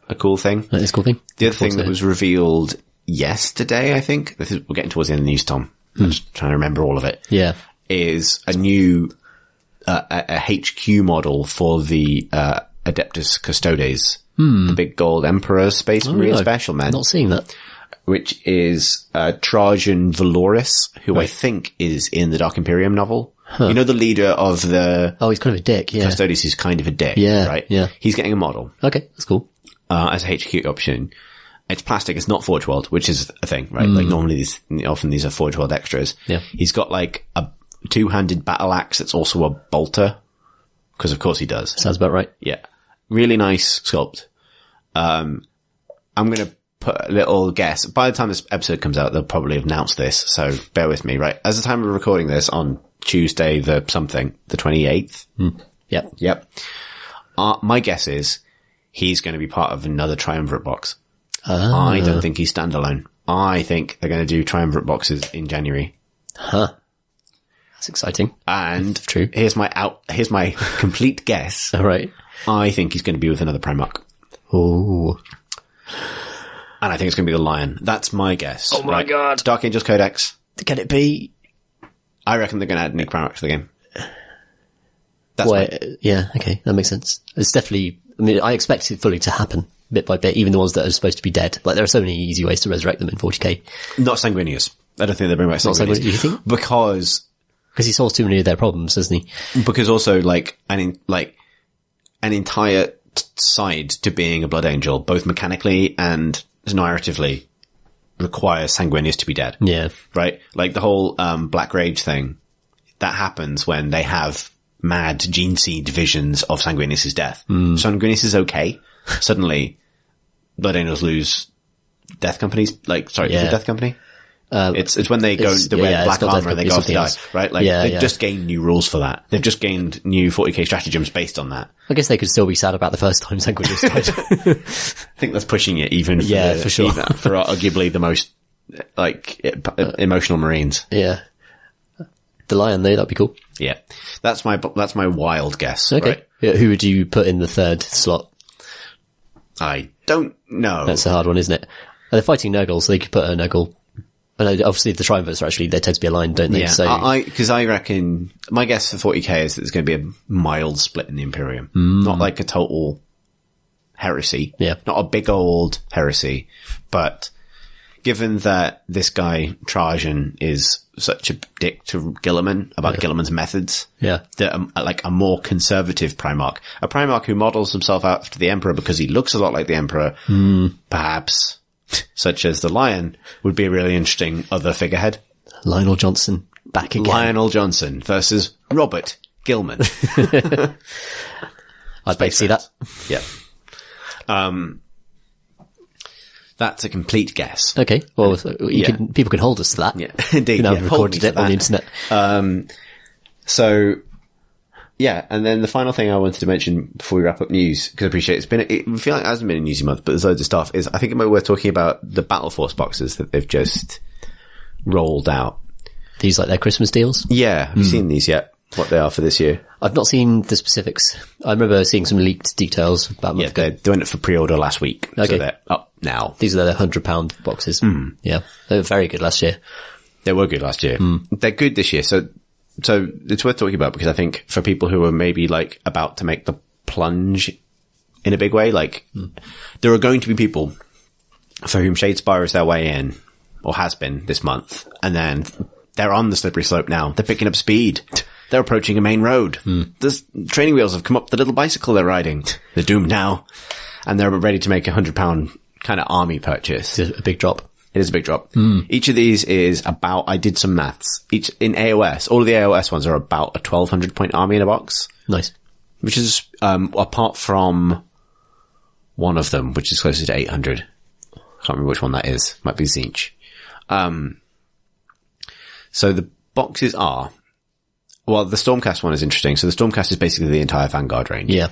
Speaker 1: a cool thing.
Speaker 2: That is a cool thing.
Speaker 1: The other thing that was revealed yesterday, I think, we're getting towards the end of the news, Tom. I'm just trying to remember all of it.
Speaker 2: Yeah.
Speaker 1: Is a new, a HQ model for the, Adeptus Custodes. The big gold Emperor Space Marine Special Man.
Speaker 2: Not seeing that.
Speaker 1: Which is, Trajan Valoris, who I think is in the Dark Imperium novel. Huh. You know, the leader of the...
Speaker 2: Oh, he's kind of a dick, yeah.
Speaker 1: Custodes, who's kind of a dick, right?
Speaker 2: Yeah.
Speaker 1: He's getting a model.
Speaker 2: Okay, that's cool.
Speaker 1: As a HQ option. It's plastic, it's not Forge World, which is a thing, right? Like normally often these are Forge World extras.
Speaker 2: Yeah.
Speaker 1: He's got like a two-handed battle axe that's also a bolter. Because of course he does.
Speaker 2: Sounds about right.
Speaker 1: Yeah. Really nice sculpt. I'm gonna put a little guess. By the time this episode comes out, they'll probably have announced this, so bear with me, right? As the time of recording this on Tuesday the 28th. Yep. My guess is he's going to be part of another Triumvirate box. I don't think he's standalone. I think they're going to do Triumvirate boxes in January.
Speaker 2: Huh. That's exciting.
Speaker 1: And
Speaker 2: true.
Speaker 1: Here's my complete guess.
Speaker 2: All right.
Speaker 1: I think he's going to be with another Primarch.
Speaker 2: Oh.
Speaker 1: And I think it's going to be the Lion. That's my guess.
Speaker 2: Oh my God.
Speaker 1: Dark Angels Codex.
Speaker 2: Can it be?
Speaker 1: I reckon they're going to add Nick Primarch to the game.
Speaker 2: Yeah, okay. That makes sense. It's definitely, I mean, I expect it fully to happen bit by bit, even the ones that are supposed to be dead. Like, there are so many easy ways to resurrect them in 40k.
Speaker 1: Not Sanguinius. I don't think they bring back Sanguinius.
Speaker 2: You think?
Speaker 1: Because
Speaker 2: he solves too many of their problems, doesn't he?
Speaker 1: Because also, like, an entire side to being a Blood Angel, both mechanically and narratively, requires Sanguinius to be dead.
Speaker 2: Yeah.
Speaker 1: Right? Like the whole, Black Rage thing, that happens when they have mad gene seed visions of Sanguinius' death. Sanguinius is okay. Suddenly, Blood Angels lose Death Companies. Is it Death Company? It's when they go, they wear black armor and they go off to die, right? Like, they've just gained new rules for that. They've just gained new 40k stratagems based on that.
Speaker 2: I guess they could still be sad about the first time Sanguinius died.
Speaker 1: I think that's pushing it even for,
Speaker 2: for sure.
Speaker 1: For arguably the most, emotional Marines.
Speaker 2: Yeah. The Lion, though, that'd be cool.
Speaker 1: Yeah. That's my wild guess.
Speaker 2: Okay.
Speaker 1: Right?
Speaker 2: Yeah, who would you put in the third slot?
Speaker 1: I don't know.
Speaker 2: That's a hard one, isn't it? They're fighting Nurgle, so they could put a Nurgle. And obviously the Triumvirates are actually, they tend to be aligned, don't they?
Speaker 1: Yeah,
Speaker 2: so,
Speaker 1: because I reckon, my guess for 40k is that there's going to be a mild split in the Imperium. Not like a total heresy.
Speaker 2: Yeah.
Speaker 1: Not a big old heresy. But given that this guy, Trajan, is such a dick to Guilliman about Guilliman's methods.
Speaker 2: Yeah.
Speaker 1: That, like a more conservative Primarch. A Primarch who models himself after the Emperor because he looks a lot like the Emperor. Perhaps, such as the Lion, would be a really interesting other figurehead.
Speaker 2: Lionel Johnson, back again.
Speaker 1: Lionel Johnson versus Robert Gilman.
Speaker 2: I'd like to see that.
Speaker 1: Yeah. That's a complete guess.
Speaker 2: Okay. Well, people can hold us to that.
Speaker 1: Yeah, indeed.
Speaker 2: You know, I've recorded it on the internet.
Speaker 1: So, yeah, and then the final thing I wanted to mention before we wrap up news, because I appreciate I feel like it hasn't been a newsy month, but there's loads of stuff, is I think it might be worth talking about the Battle Force boxes that they've just rolled out.
Speaker 2: These like their Christmas deals?
Speaker 1: Yeah. Have you seen these yet? what they are for this year.
Speaker 2: I've not seen the specifics. I remember seeing some leaked details about
Speaker 1: Yeah, they're doing it for pre-order last week. Okay. So they're up now.
Speaker 2: These are the £100 boxes. Yeah. They were very good last year.
Speaker 1: They were good last year. They're good this year. So it's worth talking about because I think for people who are maybe like about to make the plunge in a big way, like there are going to be people for whom Shadespire is their way in or has been this month. And then they're on the slippery slope now. They're picking up speed. They're approaching a main road. There's training wheels have come up the little bicycle they're riding. They're doomed now. And they're ready to make £100 kind of army purchase.
Speaker 2: It's a big drop.
Speaker 1: It is a big drop. Each of these is about, I did some maths. Each in AOS, all of the AOS ones are about a 1,200 point army in a box.
Speaker 2: Nice.
Speaker 1: Which is, apart from one of them, which is closer to 800. I can't remember which one that is. Might be Tzeentch. So the boxes are, well, the Stormcast one is interesting. So the Stormcast is basically the entire Vanguard range.
Speaker 2: Yeah.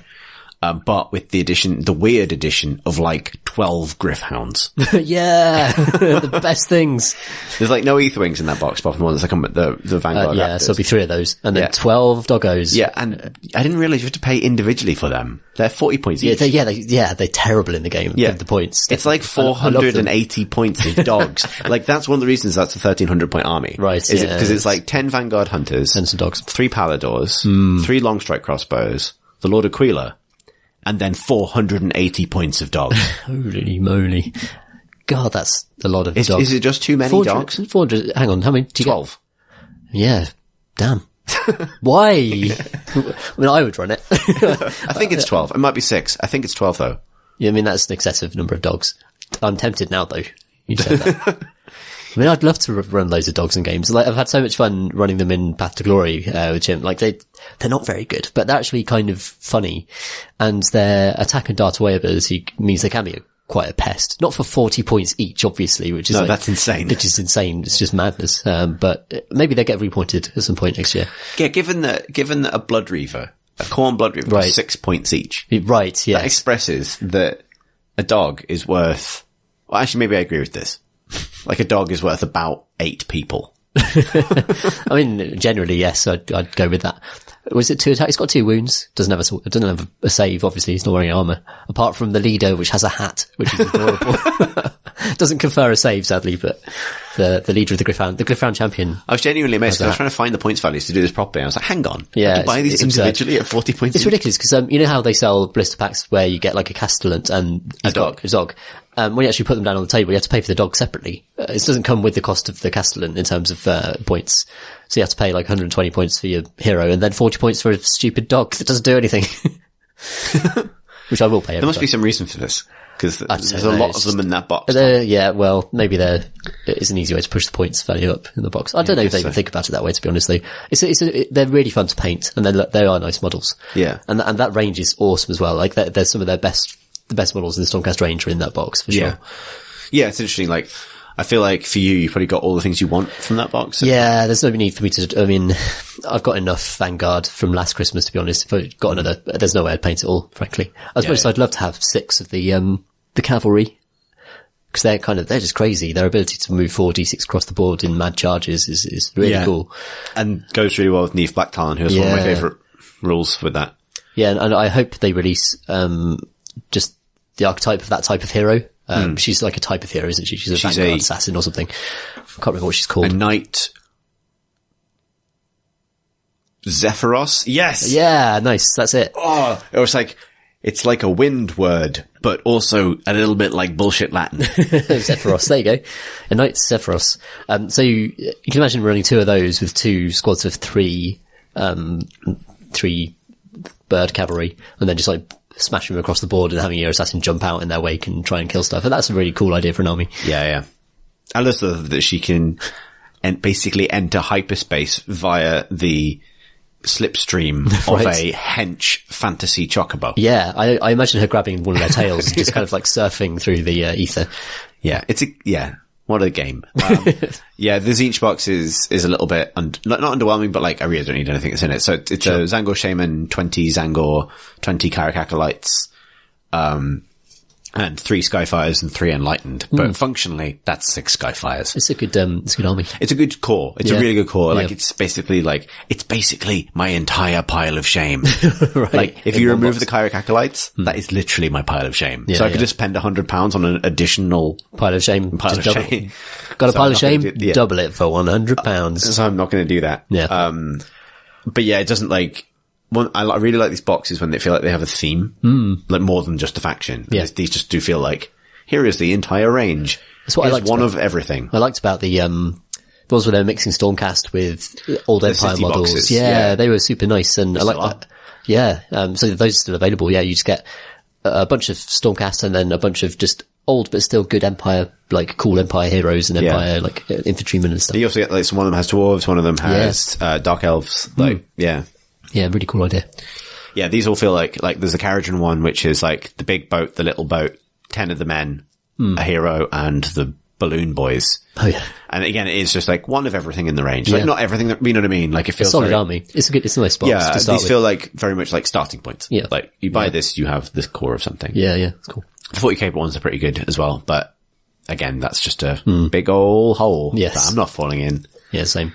Speaker 1: But with the weird addition of like 12 Gryph-hounds.
Speaker 2: Yeah. The best things.
Speaker 1: There's like no Aetherwings in that box, apart from the one that's like the Vanguard.
Speaker 2: Yeah, so there'll be 3 of those. And then 12 doggos.
Speaker 1: Yeah, and I didn't realize you have to pay individually for them. They're 40 points each.
Speaker 2: They're terrible in the game. Yeah. The points.
Speaker 1: It's like 480 points of dogs. Like that's one of the reasons that's a 1,300 point army.
Speaker 2: Right.
Speaker 1: Because it's like 10 Vanguard Hunters.
Speaker 2: And some dogs.
Speaker 1: 3 Paladors. 3 Long Strike Crossbows. The Lord Aquila. And then 480 points of dogs.
Speaker 2: Holy moly. God, that's a lot of dogs.
Speaker 1: Is it just too many dogs?
Speaker 2: 400, hang on, how many do you
Speaker 1: 12.
Speaker 2: Get? Yeah. Damn. Why? I mean, I would run it.
Speaker 1: I think it's 12. It might be 6. I think it's 12 though.
Speaker 2: Yeah, I mean, that's an excessive number of dogs. I'm tempted now though. You said that. I mean, I'd love to run loads of dogs in games. Like, I've had so much fun running them in Path to Glory, with Jim. Like, they're not very good, but they're actually kind of funny. And their attack and dart away ability means they can be quite a pest. Not for 40 points each, obviously, which is
Speaker 1: that's insane.
Speaker 2: Which is insane. It's just madness. But maybe they get repointed at some point next year.
Speaker 1: Yeah, given that a Blood Reaver, a Khorne Blood Reaver,
Speaker 2: right.
Speaker 1: 6 points each.
Speaker 2: Right, yeah.
Speaker 1: That expresses that a dog is worth, well, actually, maybe I agree with this. Like a dog is worth about 8 people.
Speaker 2: I mean, generally, yes, I'd go with that. Was it 2 attacks? It's got 2 wounds. Doesn't have a save, obviously. He's not wearing armor. Apart from the leader, which has a hat, which is adorable. Doesn't confer a save, sadly, but the leader of the Gryph-hound champion.
Speaker 1: I was genuinely amazed because I was trying to find the points values to do this properly. I was like, hang on.
Speaker 2: Yeah.
Speaker 1: I can buy these individually at 40 points.
Speaker 2: It's ridiculous because, you know how they sell blister packs where you get like a Castellant and a dog. When you actually put them down on the table, you have to pay for the dog separately. It doesn't come with the cost of the Castellant in terms of points. So you have to pay like 120 points for your hero and then 40 points for a stupid dog that doesn't do anything. Which I will pay.
Speaker 1: There must be some reason for this. Because there's a lot of them in that box.
Speaker 2: Yeah, well, maybe it's an easy way to push the points value up in the box. I don't know if they even think about it that way, to be honest. They're really fun to paint, and they are nice models.
Speaker 1: Yeah.
Speaker 2: And that range is awesome as well. Like, there's some of the best models in the Stormcast range are in that box, for sure.
Speaker 1: Yeah, it's interesting. Like, I feel like for you've probably got all the things you want from that box.
Speaker 2: Yeah, there's no need for me to, I mean, I've got enough Vanguard from last Christmas, to be honest. If I got another, there's no way I'd paint it all, frankly. As much as I'd love to have 6 of the cavalry. Because they're just crazy. Their ability to move 4d6 across the board in mad charges is really cool.
Speaker 1: And goes really well with Neve Black Talon, who is one of my favourite rules with that.
Speaker 2: Yeah, and I hope they release, just the archetype of that type of hero. She's like a type of hero, isn't she? She's a Vanguard assassin or something. I can't remember what she's called.
Speaker 1: A Knight Zephyros? Yes!
Speaker 2: Yeah, nice. That's it.
Speaker 1: Oh, it was like, it's like a wind word, but also a little bit like bullshit Latin.
Speaker 2: Zephyros, there you go. A Knight Zephyros. So you can imagine running 2 of those with 2 squads of 3 bird cavalry, and then just like smashing them across the board and having your assassin jump out in their wake and try and kill stuff. And that's a really cool idea for an army.
Speaker 1: Yeah. I love that she can basically enter hyperspace via the slipstream of a hench fantasy chocobo.
Speaker 2: Yeah, I imagine her grabbing one of their tails and just kind of like surfing through the ether.
Speaker 1: Yeah, what a game. The Tzeentch box is a little bit, not underwhelming, but like, I really don't need anything that's in it. So it's a Zangor Shaman, 20 Zangor, 20 Karak Acolytes, and 3 Skyfires and 3 Enlightened. But functionally, that's 6 Skyfires.
Speaker 2: It's a good army.
Speaker 1: It's a good core. It's a really good core. Like, it's basically my entire pile of shame.
Speaker 2: Right.
Speaker 1: Like, if you remove the Kyric Acolytes, that is literally my pile of shame. So I could just spend £100 on an additional
Speaker 2: pile of shame.
Speaker 1: Got
Speaker 2: a pile of shame? Double it for £100.
Speaker 1: So I'm not going to do that.
Speaker 2: Yeah.
Speaker 1: But yeah, it doesn't I really like these boxes when they feel like they have a theme, like more than just a faction.
Speaker 2: Yeah.
Speaker 1: These just do feel like, here is the entire range.
Speaker 2: That's what I liked
Speaker 1: one of everything.
Speaker 2: I liked about the ones where they're mixing Stormcast with old Empire models.
Speaker 1: Boxes.
Speaker 2: Yeah, they were super nice, and I like that. Yeah, so those are still available. Yeah, you just get a bunch of Stormcast and then a bunch of just old but still good Empire, like cool Empire heroes and Empire like infantrymen and stuff.
Speaker 1: You also get like one of them has dwarves, one of them has dark elves. Like
Speaker 2: Yeah, really cool idea.
Speaker 1: Yeah, these all feel like there's the Kharadron one, which is like the big boat, the little boat, 10 of the men, a hero, and the balloon boys.
Speaker 2: Oh yeah.
Speaker 1: And again, it is just like one of everything in the range. Like not everything that, you know what I mean? Like it feels
Speaker 2: a solid army. It's a nice box to start
Speaker 1: these feel like very much like starting points.
Speaker 2: Yeah.
Speaker 1: Like you buy this, you have this core of something.
Speaker 2: Yeah, it's cool.
Speaker 1: The 40k ones are pretty good as well, but again, that's just a big old hole that I'm not falling in.
Speaker 2: Yeah, same.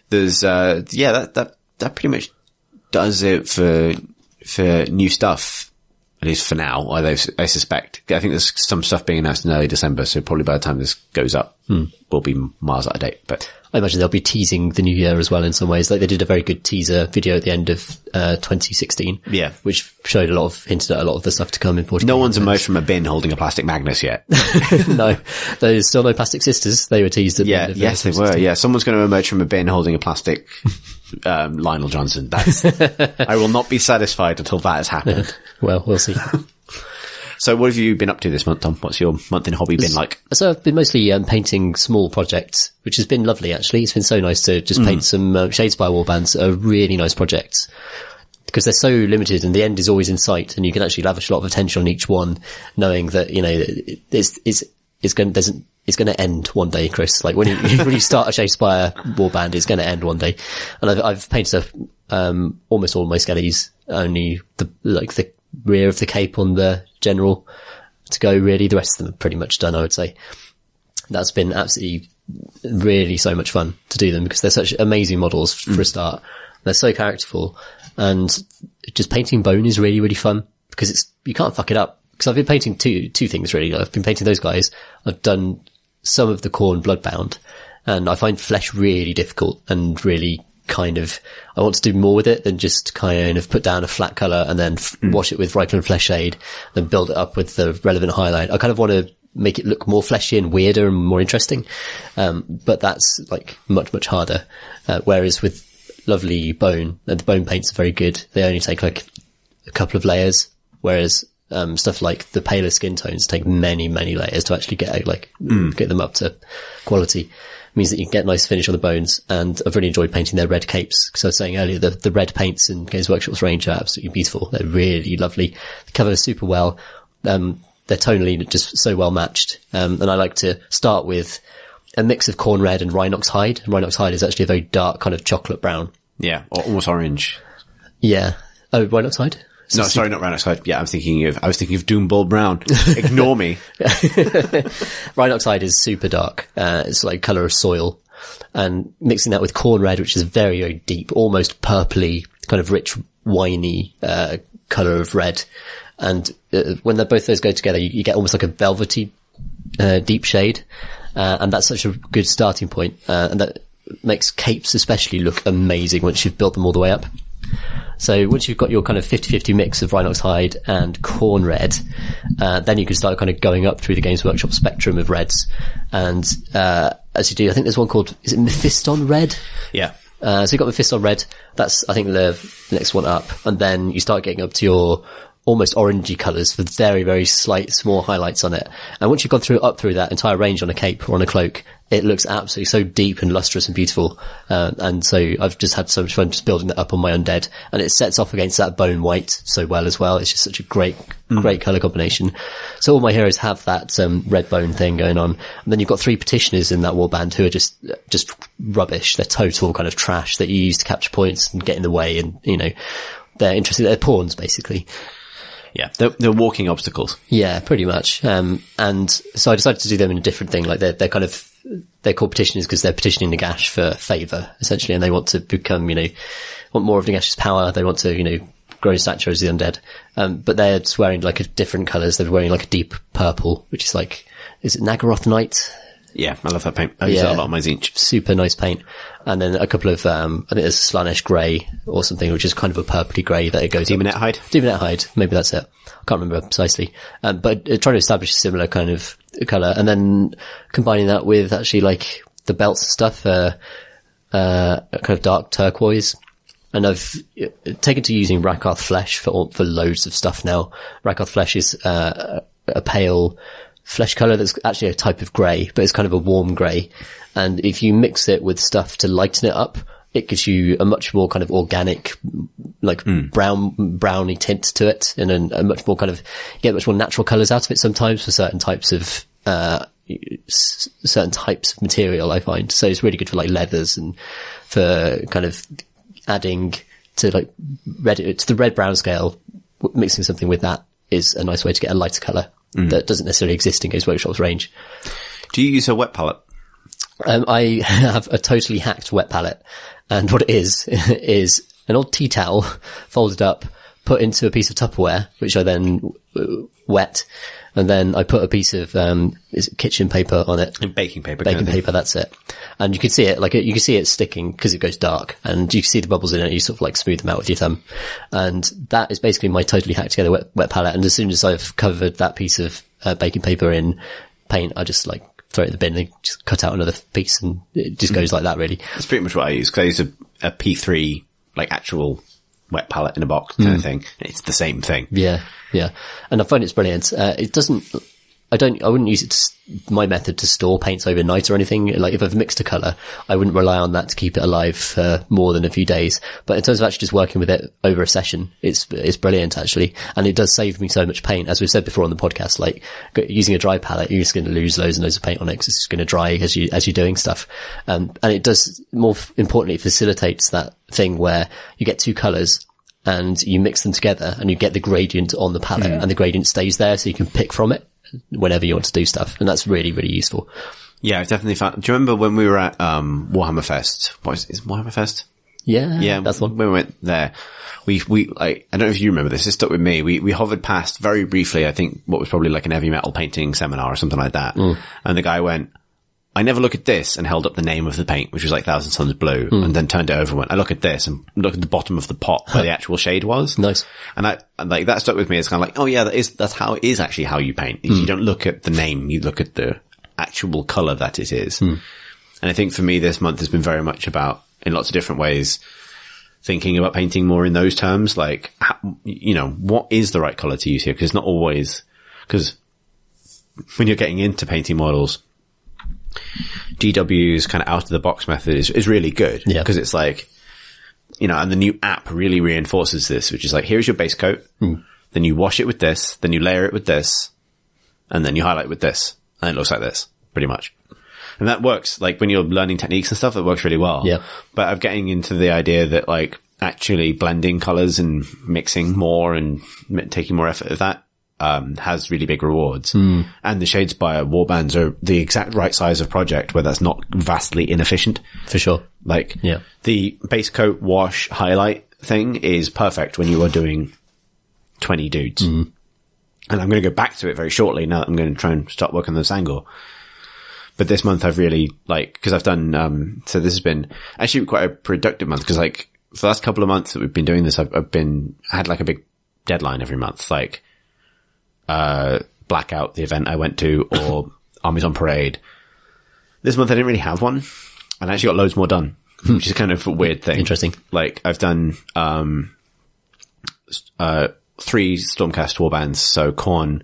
Speaker 1: There's, that pretty much does it for new stuff, at least for now. Although I suspect, I think there's some stuff being announced in early December, so probably by the time this goes up, we'll be miles out of date. But
Speaker 2: I imagine they'll be teasing the new year as well in some ways. Like they did a very good teaser video at the end of 2016.
Speaker 1: Yeah.
Speaker 2: Which hinted at a lot of the stuff to come in 40k.
Speaker 1: No one's emerged from a bin holding a plastic Magnus yet.
Speaker 2: No. There's still no Plastic Sisters. They were teased at the end of
Speaker 1: yes, they were. Yeah. Someone's going to emerge from a bin holding a plastic Lionel Johnson. I will not be satisfied until that has happened.
Speaker 2: Well, we'll see.
Speaker 1: So what have you been up to this month, Tom? What's your month in hobby been like?
Speaker 2: So I've been mostly painting small projects, which has been lovely actually. It's been so nice to just paint some Shadespire warbands that are really nice projects because they're so limited and the end is always in sight and you can actually lavish a lot of attention on each one knowing that, you know, it's going to end one day, Chris. Like when you start a Shadespire warband, it's going to end one day. And I've painted almost all my skellies, only the rear of the cape on the general to go really. The rest of them are pretty much done, I would say. That's been absolutely really so much fun to do them because they're such amazing models for a start. They're so characterful and just painting bone is really, really fun because you can't fuck it up. Because I've been painting two things really. I've been painting those guys. I've done some of the Khorne Bloodbound and I find flesh really difficult and really kind of, I want to do more with it than just kind of put down a flat colour and then wash it with Reikland Flesh Shade, then build it up with the relevant highlight. I kind of want to make it look more fleshy and weirder and more interesting. But that's like much, much harder. Whereas with lovely bone, the bone paints are very good. They only take like a couple of layers, whereas stuff like the paler skin tones take many, many layers to actually get them up to quality. Means that you can get a nice finish on the bones, and I've really enjoyed painting their red capes. Because I was saying earlier, the red paints in Games Workshop's range are absolutely beautiful. They're really lovely. They cover super well. They're tonally just so well matched. And I like to start with a mix of Khorne Red and Rhinox Hide. And Rhinox Hide is actually a very dark kind of chocolate brown.
Speaker 1: Yeah, or almost orange.
Speaker 2: Yeah. Oh, Rhinox Hide?
Speaker 1: No, sorry, not Rhinox Hide. Yeah, I was thinking of Doomball Brown. Ignore me.
Speaker 2: Rhinox Hide is super dark. It's like colour of soil. And mixing that with Khorne Red, which is very, very deep, almost purpley, kind of rich, winey, colour of red. And when both those go together, you get almost like a velvety, deep shade. And that's such a good starting point. And that makes capes especially look amazing once you've built them all the way up. So once you've got your kind of 50-50 mix of Rhinox Hide and Khorne Red, then you can start kind of going up through the Games Workshop spectrum of reds. And as you do, I think there's one called, is it Mephiston Red?
Speaker 1: Yeah.
Speaker 2: So you've got Mephiston Red. That's, I think, the next one up. And then you start getting up to your almost orangey colours with very, very slight, small highlights on it. And once you've gone up through that entire range on a cape or on a cloak, it looks absolutely so deep and lustrous and beautiful. And so I've just had so much fun just building that up on my undead. And it sets off against that bone white so well as well. It's just such a great colour combination. So all my heroes have that red bone thing going on. And then you've got 3 petitioners in that warband who are just rubbish. They're total kind of trash that you use to capture points and get in the way. And, you know, they're interested. They're pawns, basically.
Speaker 1: Yeah, they're walking obstacles.
Speaker 2: Yeah, pretty much. And so I decided to do them in a different thing. Like they're kind of, they're called petitioners because they're petitioning Nagash for favour, essentially, and they want to become, want more of Nagash's power. They want to, grow in stature as the undead. But they're just wearing like a different colours. They're wearing like a deep purple, which is like, is it Nagaroth Night?
Speaker 1: Yeah, I love that paint. I use that a lot on my Tzeentch.
Speaker 2: Super nice paint. And then a couple of, I think there's Slaanesh grey or something, which is kind of a purpley grey that it goes
Speaker 1: Demonet Hide?
Speaker 2: Demonet Hide. Maybe that's it. I can't remember precisely. But trying to establish a similar kind of colour. And then combining that with actually like the belts and stuff, kind of dark turquoise. And I've taken to using Rakarth Flesh for loads of stuff now. Rakarth Flesh is, a pale flesh colour that's actually a type of grey, but it's kind of a warm grey. And if you mix it with stuff to lighten it up, it gives you a much more kind of organic, like browny tint to it, and a much more kind of, you get much more natural colours out of it sometimes for certain types of material, I find. So it's really good for like leathers and for kind of adding to like to the red brown scale, mixing something with that is a nice way to get a lighter colour that doesn't necessarily exist in Games Workshop's range.
Speaker 1: Do you use a wet palette?
Speaker 2: I have a totally hacked wet palette, and what it is an old tea towel folded up, put into a piece of Tupperware, which I then wet, and then I put a piece of is it kitchen paper on it?
Speaker 1: And baking paper.
Speaker 2: Baking paper, that's it. And you can see it, you can see it sticking because it goes dark, and you can see the bubbles in it. You sort of like smooth them out with your thumb, and that is basically my totally hacked together wet palette. And as soon as I've covered that piece of baking paper in paint, I just like throw it in the bin and just cut out another piece, and it just goes like that. Really,
Speaker 1: that's pretty much what I use, because I use a P3 like actual wet palette in a box kind of thing. It's the same thing.
Speaker 2: Yeah. And I find it's brilliant. It doesn't, I wouldn't use it my method to store paints overnight or anything. Like if I've mixed a colour, I wouldn't rely on that to keep it alive for more than a few days. But in terms of actually just working with it over a session, it's brilliant actually. And it does save me so much paint. As we've said before on the podcast, like using a dry palette, you're just going to lose loads and loads of paint on it because it's just going to dry as you're doing stuff. And it does, more importantly, facilitates that thing where you get two colours and you mix them together and you get the gradient on the palette and the gradient stays there so you can pick from it whenever you want to do stuff. And that's really, really useful.
Speaker 1: Yeah, I've definitely found, do you remember when we were at, Warhammer Fest? Is Warhammer Fest?
Speaker 2: Yeah, that's one.
Speaker 1: When we went there, we, I don't know if you remember this, it stuck with me. We hovered past very briefly, I think what was probably like an heavy metal painting seminar or something like that. And the guy went, I never look at this, and held up the name of the paint, which was like Thousand Suns Blue, and then turned it over and went, I look at this and look at the bottom of the pot where the actual shade was.
Speaker 2: Nice.
Speaker 1: And that stuck with me. It's kind of like, oh yeah, that's how it is actually how you paint. You don't look at the name, you look at the actual colour that it is. And I think for me this month has been very much about, in lots of different ways, thinking about painting more in those terms, like, what is the right colour to use here? Because it's not always, because when you're getting into painting models, GW's kind of out of the box method is really good.
Speaker 2: Yeah.
Speaker 1: Because it's like, and the new app really reinforces this, which is like, here's your base coat. Then you wash it with this, then you layer it with this, and then you highlight with this. And it looks like this, pretty much. And that works, like when you're learning techniques and stuff, that works really well.
Speaker 2: Yeah.
Speaker 1: But I'm getting into the idea that like actually blending colors and mixing more and taking more effort of that, has really big rewards. And the Shadespire warbands are the exact right size of project where that's not vastly inefficient.
Speaker 2: For sure.
Speaker 1: Like, the base coat wash highlight thing is perfect when you are doing 20 dudes. And I'm going to go back to it very shortly now that I'm going to try and start working on this angle. But this month I've really, cause I've done, so this has been actually quite a productive month, cause like, for the last couple of months that we've been doing this, I had like a big deadline every month, like, Blackout, the event I went to, or Armies on Parade. This month I didn't really have one, and I actually got loads more done, which is kind of a weird thing.
Speaker 2: Interesting.
Speaker 1: Like, I've done, 3 Stormcast warbands, so Khorne.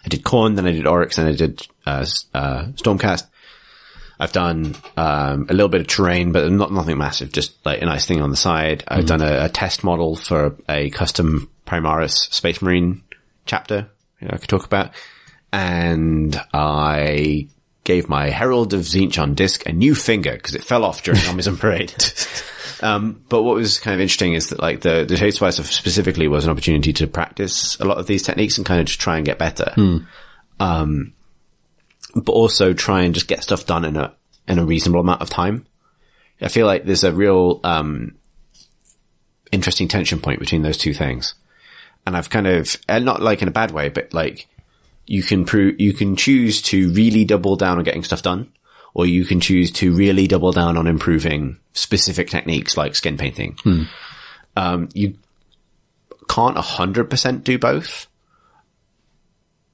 Speaker 1: I did Khorne, then I did Oryx, then I did, Stormcast. I've done, a little bit of terrain, but nothing massive, just like a nice thing on the side. I've done a test model for a custom Primaris Space Marine chapter, I could talk about. And I gave my Herald of Tzeentch on disc a new finger because it fell off during Armies on Parade. But what was kind of interesting is that like the Shadespire stuff specifically was an opportunity to practice a lot of these techniques and kind of just try and get better. But also try and just get stuff done in a reasonable amount of time. I feel like there's a real, interesting tension point between those two things. And I've kind of, not like in a bad way, but like you can choose to really double down on getting stuff done, or you can choose to really double down on improving specific techniques like skin painting. You can't 100% do both,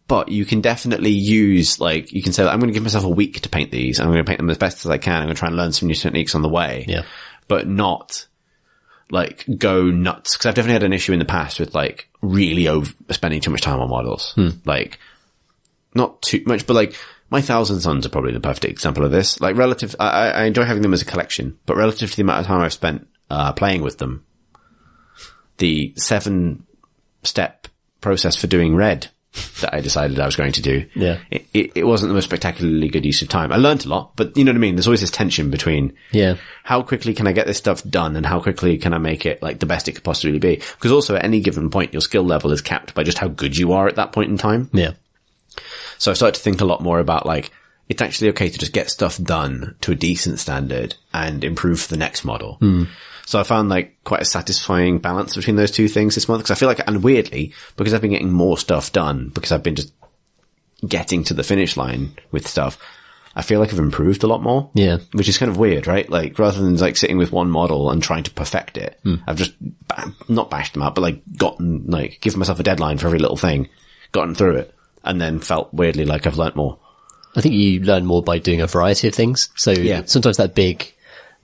Speaker 1: but you can definitely use, like, you can say, I'm going to give myself a week to paint these. I'm going to paint them as best as I can. I'm going to try and learn some new techniques on the way.
Speaker 2: Yeah.
Speaker 1: But not like go nuts. Cause I've definitely had an issue in the past with like really spending too much time on models. Like not too much, but like my Thousand Suns are probably the perfect example of this. Like relative, I enjoy having them as a collection, but relative to the amount of time I've spent, playing with them, the 7-step process for doing red that I decided I was going to do.
Speaker 2: Yeah.
Speaker 1: It wasn't the most spectacularly good use of time. I learned a lot, but you know what I mean? There's always this tension between how quickly can I get this stuff done and how quickly can I make it like the best it could possibly be? Because also at any given point, your skill level is capped by just how good you are at that point in time.
Speaker 2: Yeah.
Speaker 1: So I started to think a lot more about like, it's actually okay to just get stuff done to a decent standard and improve for the next model. So I found like quite a satisfying balance between those two things this month. Cause I feel like, and weirdly, because I've been getting more stuff done, because I've been just getting to the finish line with stuff, I feel like I've improved a lot more.
Speaker 2: Yeah.
Speaker 1: Which is kind of weird, right? Like rather than like sitting with one model and trying to perfect it, I've just not bashed them out, but like given myself a deadline for every little thing, gotten through it, and then felt weirdly like I've learnt more.
Speaker 2: I think you learn more by doing a variety of things. So sometimes that big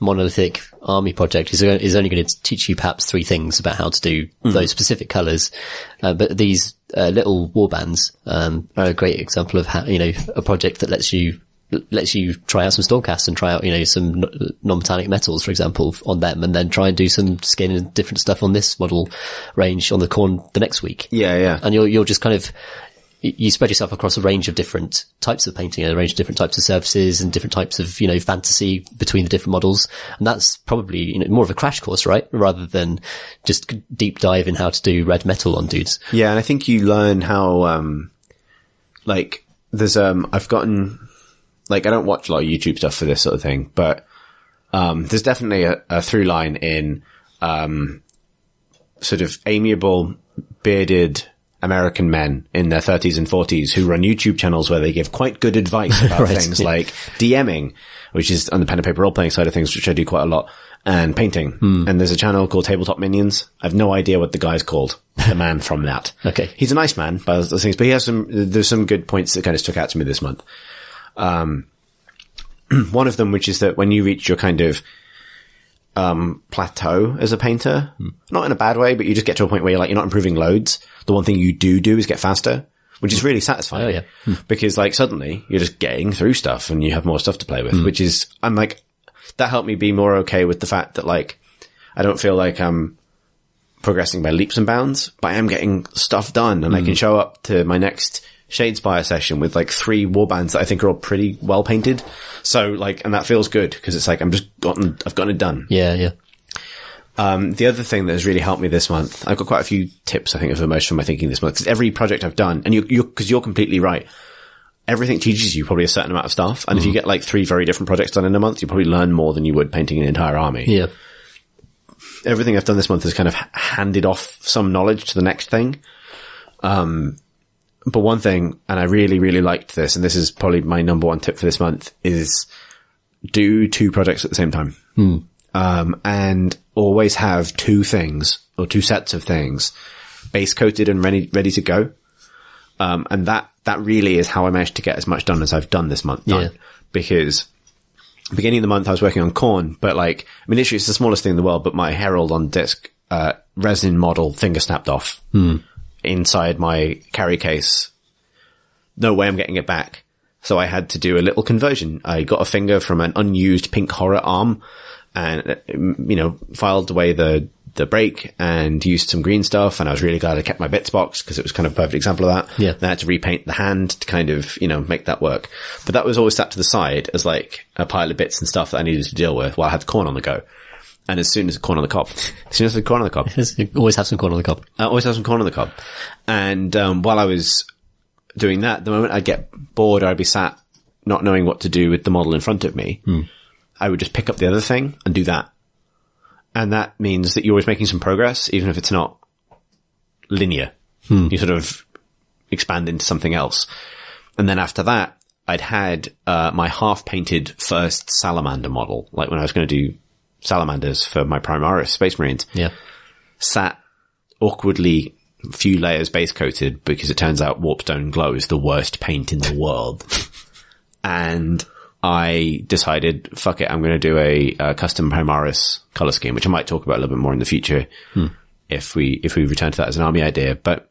Speaker 2: monolithic army project is only going to teach you perhaps 3 things about how to do those specific colors. But these little warbands are a great example of how, a project that lets you try out some Stormcast and try out, some non-metallic metals, for example, on them, and then try and do some skin and different stuff on this model range on the Khorne the next week.
Speaker 1: Yeah.
Speaker 2: And you're just kind of, you spread yourself across a range of different types of painting, a range of different types of surfaces and different types of, fantasy between the different models. And that's probably, more of a crash course, right? Rather than just deep dive in how to do red metal on dudes.
Speaker 1: Yeah. And I think you learn how, there's, I've gotten, I don't watch a lot of YouTube stuff for this sort of thing, but, there's definitely a through line in, sort of amiable, bearded, American men in their 30s and 40s who run YouTube channels where they give quite good advice about things like DMing, which is on the pen and paper role-playing side of things, which I do quite a lot, and painting. And there's a channel called Tabletop Minions. I have no idea what the guy's called, the man from that.
Speaker 2: Okay.
Speaker 1: He's a nice man by those things, but there's some good points that kind of stuck out to me this month. One of them, which is that when you reach your kind of plateau as a painter, not in a bad way, but you just get to a point where you're not improving loads. The one thing you do is get faster, which is really satisfying.
Speaker 2: Oh, yeah.
Speaker 1: Because suddenly you're just getting through stuff and you have more stuff to play with, which is, that helped me be more okay with the fact that I don't feel like I'm progressing by leaps and bounds, but I am getting stuff done and I can show up to my next Shadespire session with 3 warbands that I think are all pretty well painted. So and that feels good because it's I've gotten it done.
Speaker 2: Yeah.
Speaker 1: The other thing that has really helped me this month, I've got quite a few tips, I think, of most from my thinking this month, because every project I've done, and you're completely right. Everything teaches you probably a certain amount of stuff. And if you get 3 very different projects done in a month, you probably learn more than you would painting an entire army.
Speaker 2: Yeah.
Speaker 1: Everything I've done this month has kind of handed off some knowledge to the next thing. But one thing, and I really, really liked this, and this is probably my number 1 tip for this month, is do 2 projects at the same time. And always have 2 things, or 2 sets of things, base coated and ready to go. And that really is how I managed to get as much done as I've done this month done. Yeah. Because beginning of the month I was working on Khorne, but literally it's the smallest thing in the world, but my Herald on disc, resin model finger snapped off. Inside my carry case. No way I'm getting it back. So I had to do a little conversion. I got a finger from an unused Pink Horror arm and, filed away the break and used some green stuff. And I was really glad I kept my bits box because it was kind of a perfect example of that.
Speaker 2: Yeah.
Speaker 1: Then I had to repaint the hand to kind of, make that work. But that was always sat to the side as a pile of bits and stuff that I needed to deal with while I had Khorne on the go. And as soon as the corn on the cob,
Speaker 2: always have some corn on the cob.
Speaker 1: Always have some corn on the cob. And, while I was doing that, the moment I'd get bored or I'd be sat not knowing what to do with the model in front of me, I would just pick up the other thing and do that. And that means that you're always making some progress, even if it's not linear. You sort of expand into something else. And then after that, I'd had, my half-painted first salamander model, like when I was going to do salamanders for my Primaris Space Marines.
Speaker 2: Yeah.
Speaker 1: Sat awkwardly a few layers base coated because it turns out Warpstone Glow is the worst paint in the world. And I decided, fuck it, I'm going to do a custom Primaris color scheme, which I might talk about a little bit more in the future if we return to that as an army idea. But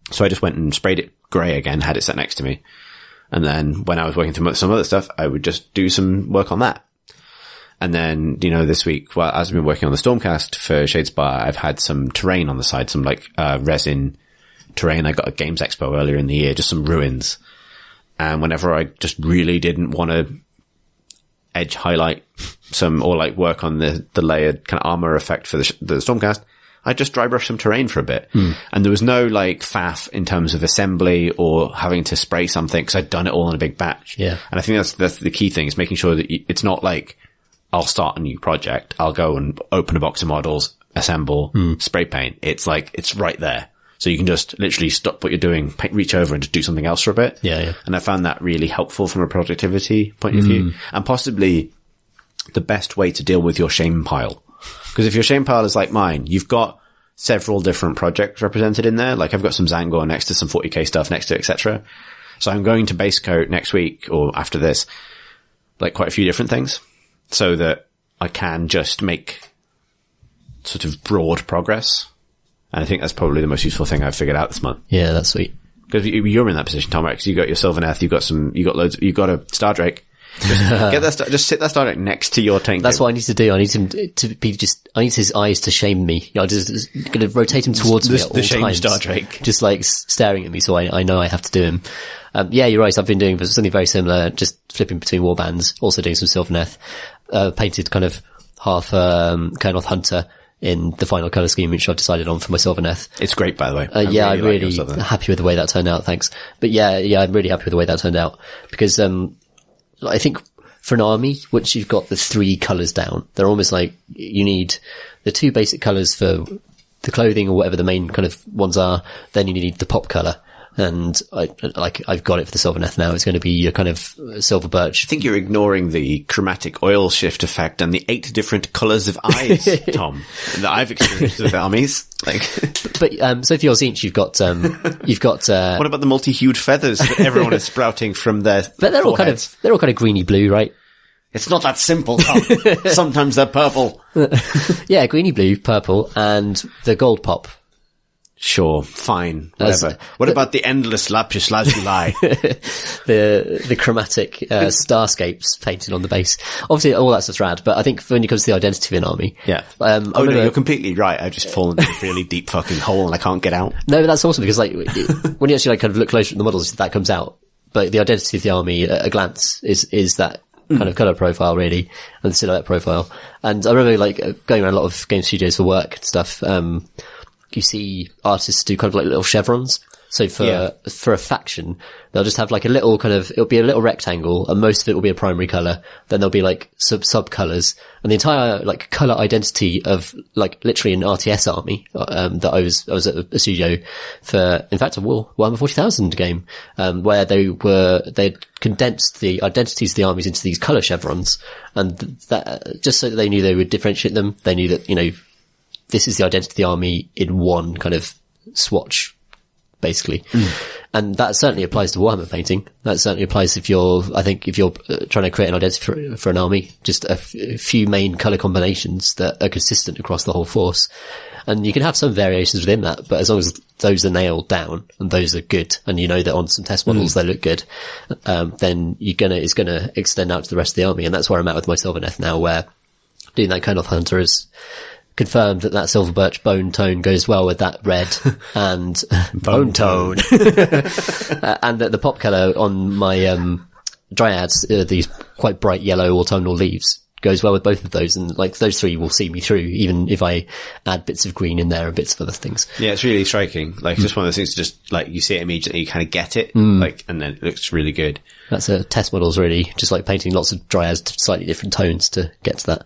Speaker 1: so I just went and sprayed it grey again, had it set next to me. And then when I was working through some other stuff, I would just do some work on that. And then, this week, well, as I've been working on the Stormcast for Shadespire, I've had some terrain on the side, some resin terrain. I got at Games Expo earlier in the year, just some ruins. And whenever I just really didn't want to edge highlight or work on the layered kind of armor effect for the Stormcast, I just dry brush some terrain for a bit. And there was no faff in terms of assembly or having to spray something because I'd done it all in a big batch.
Speaker 2: Yeah.
Speaker 1: And I think that's the key thing, is making sure that it's not like I'll start a new project. I'll go and open a box of models, assemble, spray paint. It's it's right there. So you can just literally stop what you're doing, reach over and just do something else for a bit.
Speaker 2: Yeah, yeah.
Speaker 1: And I found that really helpful from a productivity point of view, and possibly the best way to deal with your shame pile. Because if your shame pile is like mine, you've got several different projects represented in there. Like I've got some Zangor next to some 40k stuff next to, etc. So I'm going to base coat next week or after this, quite a few different things so that I can just make sort of broad progress. And I think that's probably the most useful thing I've figured out this month.
Speaker 2: Yeah, that's sweet.
Speaker 1: Because you're in that position, Tom, right? Because you got your Sylvaneth, you got a Stardrake. Just sit that Stardrake next to your tank.
Speaker 2: That's what I need to do. I need him to be I need his eyes to shame me. I'm just going to rotate him towards me at all times. The shame
Speaker 1: Stardrake.
Speaker 2: Just staring at me, so I know I have to do him. Yeah, you're right. I've been doing something very similar, just flipping between warbands, also doing some Sylvaneth, painted kind of half, Kurnoth Hunter in the final colour scheme, which I've decided on for my Sylvaneth.
Speaker 1: It's great, by the way.
Speaker 2: I'm really happy with the way that turned out. Thanks. But yeah, I'm really happy with the way that turned out because, I think for an army, once you've got the 3 colours down, they're almost like you need the 2 basic colours for the clothing or whatever the main kind of ones are. Then you need the pop colour. And I've got it for the Sylvaneth now. It's going to be your kind of silver birch.
Speaker 1: I think you're ignoring the chromatic oil shift effect and the 8 different colours of eyes, Tom, that I've experienced with armies.
Speaker 2: But, so for your Tzeentch, you've got,
Speaker 1: what about the multi-hued feathers that everyone is sprouting from their
Speaker 2: But they're all kind of greeny blue, right?
Speaker 1: It's not that simple, Tom. Sometimes they're purple.
Speaker 2: Yeah, greeny blue, purple, and the gold pop.
Speaker 1: Sure, fine, whatever. What about the endless lapis lazuli?
Speaker 2: the chromatic starscapes painted on the base. Obviously, all that's rad, but I think when it comes to the identity of an army,
Speaker 1: yeah. No, you're completely right. I've just fallen into a really deep fucking hole and I can't get out.
Speaker 2: No, but that's awesome because when you actually kind of look closer at the models, that comes out. But the identity of the army at a glance is that kind of colour profile really, and the silhouette profile. And I remember going around a lot of game studios for work and stuff. You see artists do kind of little chevrons. So for a faction, they'll just have a little it'll be a little rectangle and most of it will be a primary colour. Then there'll be sub colours and the entire colour identity of literally an RTS army, that I was at a studio for, in fact, a Warhammer 40,000 game, where they'd condensed the identities of the armies into these colour chevrons and that just so that they knew they would differentiate them. They knew that, this is the identity of the army in one kind of swatch, basically. And that certainly applies to Warhammer painting. That certainly applies if you're trying to create an identity for an army, just a few main colour combinations that are consistent across the whole force. And you can have some variations within that, but as long as those are nailed down and those are good, and that on some test models they look good, then it's gonna extend out to the rest of the army. And that's where I'm at with my Sylvaneth now, where doing that Kurnoth Hunter is confirmed that silver birch bone tone goes well with that red and bone tone. And that the pop colour on my dryads, these quite bright yellow autumnal leaves, goes well with both of those, and like those three will see me through, even if I add bits of green in there and bits of other things.
Speaker 1: Yeah, it's really striking. Like, just one of those things, just like you see it immediately, you kind of get it, like, and then it looks really good.
Speaker 2: That's test models, really, just like painting lots of dryads to slightly different tones to get to that.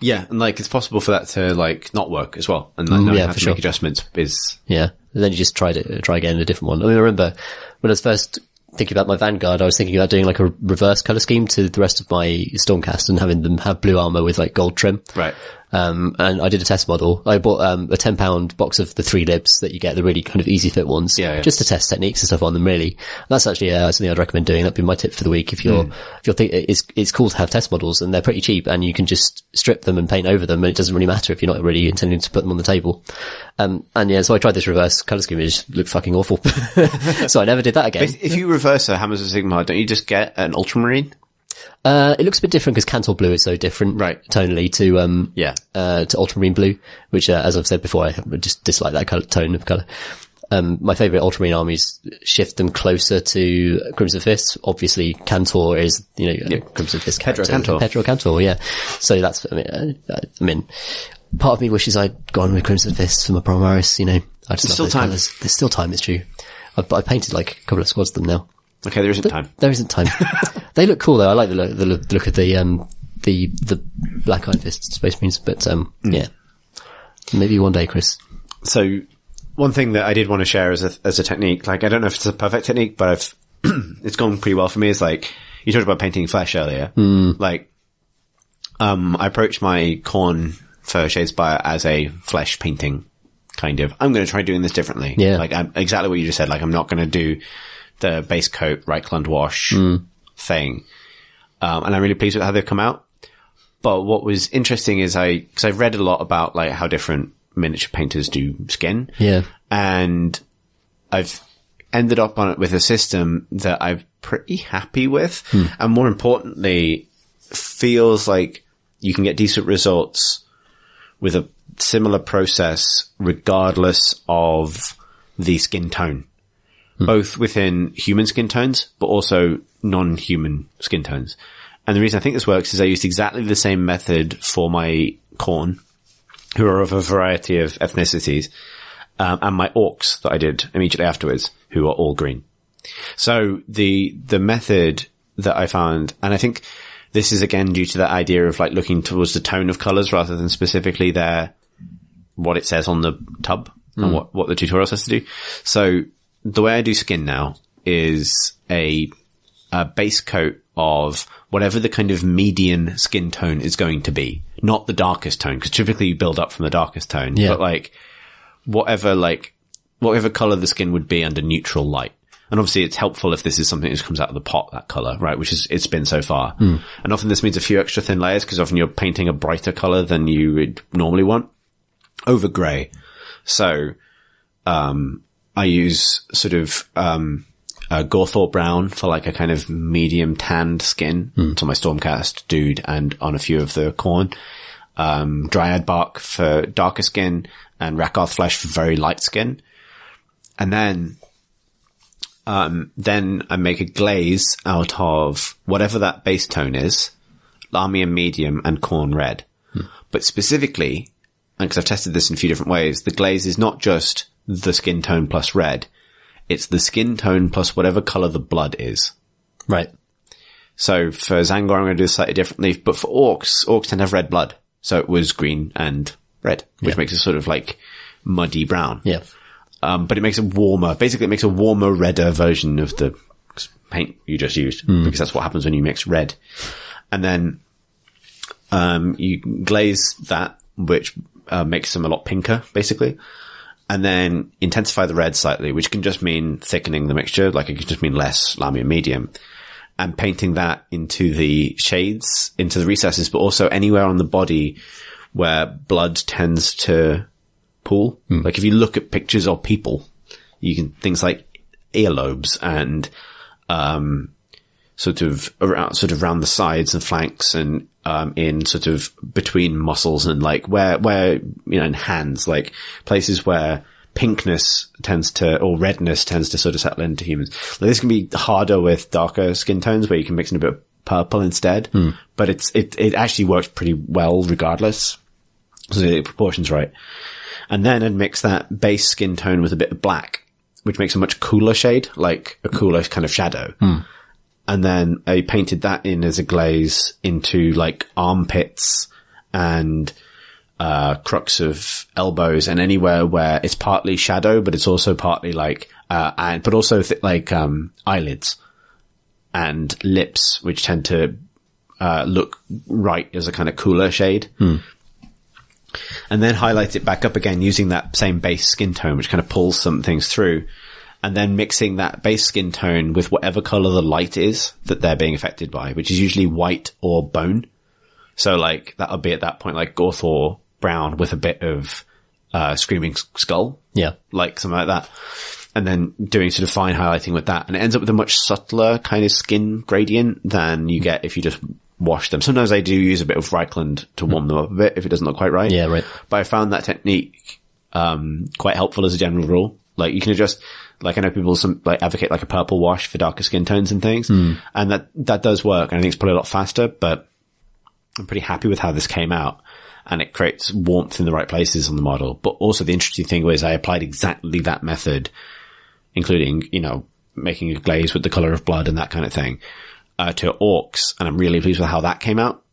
Speaker 1: Yeah, and like it's possible for that to like not work as well, and like not have to make adjustments is.
Speaker 2: Yeah, and then you just try again a different one. I mean, I remember when I was first thinking about my Vanguard, I was thinking about doing like a reverse color scheme to the rest of my Stormcast and having them have blue armor with like gold trim.
Speaker 1: Right.
Speaker 2: And I did a test model. I bought a £10 box of the 3 libs that you get, the really kind of easy fit ones, just to test techniques and stuff on them. Really, and that's actually something I'd recommend doing. That'd be my tip for the week. If you're it's cool to have test models, and they're pretty cheap, and you can just strip them and paint over them, and it doesn't really matter if you're not really intending to put them on the table. And yeah, so I tried this reverse color scheme. It just looked fucking awful, so I never did that again.
Speaker 1: But if you reverse a Hammers of Sigmar, don't you just get an ultramarine?
Speaker 2: It looks a bit different because Cantor blue is so different,
Speaker 1: right,
Speaker 2: tonally to ultramarine blue, which, as I've said before, I just dislike that tone of colour. My favourite ultramarine armies shift them closer to Crimson Fist. Obviously, Cantor is, Crimson Fist character. Pedro Cantor, yeah. So that's, I mean, part of me wishes I'd gone with Crimson Fist for my Primaris, I just love those colours. There's still time, it's true. I painted like a couple of squads of them now.
Speaker 1: Okay, there isn't time.
Speaker 2: There isn't time. They look cool though. I like the look of the Black Iron Fist Space Marines, but yeah, maybe one day, Chris.
Speaker 1: So, one thing that I did want to share as a technique, like I don't know if it's a perfect technique, but it's gone pretty well for me. Is like you talked about painting flesh earlier. Like, I approached my Khorne for Shadespire as a flesh painting kind of. I'm going to try doing this differently.
Speaker 2: Yeah,
Speaker 1: like exactly what you just said. Like I'm not going to do the base coat Reichland wash thing. And I'm really pleased with how they've come out. But what was interesting is because I've read a lot about like how different miniature painters do skin.
Speaker 2: Yeah.
Speaker 1: And I've ended up on it with a system that I'm pretty happy with. And more importantly, feels like you can get decent results with a similar process regardless of the skin tone. Both within human skin tones, but also non-human skin tones. And the reason I think this works is I used exactly the same method for my Khorne, who are of a variety of ethnicities, and my orcs that I did immediately afterwards, who are all green. So the method that I found, and I think this is again due to that idea of like looking towards the tone of colors rather than specifically what it says on the tub and what the tutorial says to do. So, the way I do skin now is a base coat of whatever the kind of median skin tone is going to be. Not the darkest tone, because typically you build up from the darkest tone. Yeah. But like, whatever color the skin would be under neutral light. And obviously it's helpful if this is something that comes out of the pot, that color, right? Which is, it's been so far. And often this means a few extra thin layers, because often you're painting a brighter color than you would normally want. Over gray. So, I use sort of, Gorthor brown for like a kind of medium tanned skin. It's on my Stormcast dude and on a few of the Khorne. Dryad bark for darker skin and Rakarth flesh for very light skin. And then I make a glaze out of whatever that base tone is, Lahmian medium and Khorne red. But specifically, and because I've tested this in a few different ways, the glaze is not just the skin tone plus red. It's the skin tone plus whatever color the blood is.
Speaker 2: Right.
Speaker 1: So for Tzaangor, I'm going to do this slightly differently, but for orcs tend to have red blood. So it was green and red, which makes it sort of like muddy brown.
Speaker 2: Yeah.
Speaker 1: But it makes it warmer. Basically, it makes a warmer, redder version of the paint you just used, because that's what happens when you mix red. And then, you glaze that, which, makes them a lot pinker, basically. And then intensify the red slightly, which can just mean thickening the mixture, like it can just mean less Lahmian medium. And painting that into the shades, into the recesses, but also anywhere on the body where blood tends to pool. Like if you look at pictures of people, you can, things like earlobes and, sort of around the sides and flanks and, in sort of between muscles and like where, in hands, like places where pinkness or redness tends to sort of settle into humans. Like this can be harder with darker skin tones where you can mix in a bit of purple instead. But it actually works pretty well regardless. So the proportion's right. And then I'd mix that base skin tone with a bit of black, which makes a much cooler shade, like a cooler kind of shadow. And then I painted that in as a glaze into like armpits and crux of elbows and anywhere where it's partly shadow, but it's also partly like, but also eyelids and lips, which tend to look right as a kind of cooler shade. And then highlight it back up again using that same base skin tone, which kind of pulls some things through. And then mixing that base skin tone with whatever color the light is that they're being affected by, which is usually white or bone. So like that'll be at that point like Gorthor brown with a bit of Screaming Skull.
Speaker 2: Yeah.
Speaker 1: Like something like that. And then doing sort of fine highlighting with that. And it ends up with a much subtler kind of skin gradient than you get if you just wash them. Sometimes I do use a bit of Reichland to warm them up a bit if it doesn't look quite right.
Speaker 2: Yeah, right.
Speaker 1: But I found that technique quite helpful as a general rule. Like you can adjust, like I know people advocate like a purple wash for darker skin tones and things. And that does work. And I think it's probably a lot faster, but I'm pretty happy with how this came out. And it creates warmth in the right places on the model. But also the interesting thing was I applied exactly that method, including, making a glaze with the color of blood and that kind of thing, to orcs. And I'm really pleased with how that came out.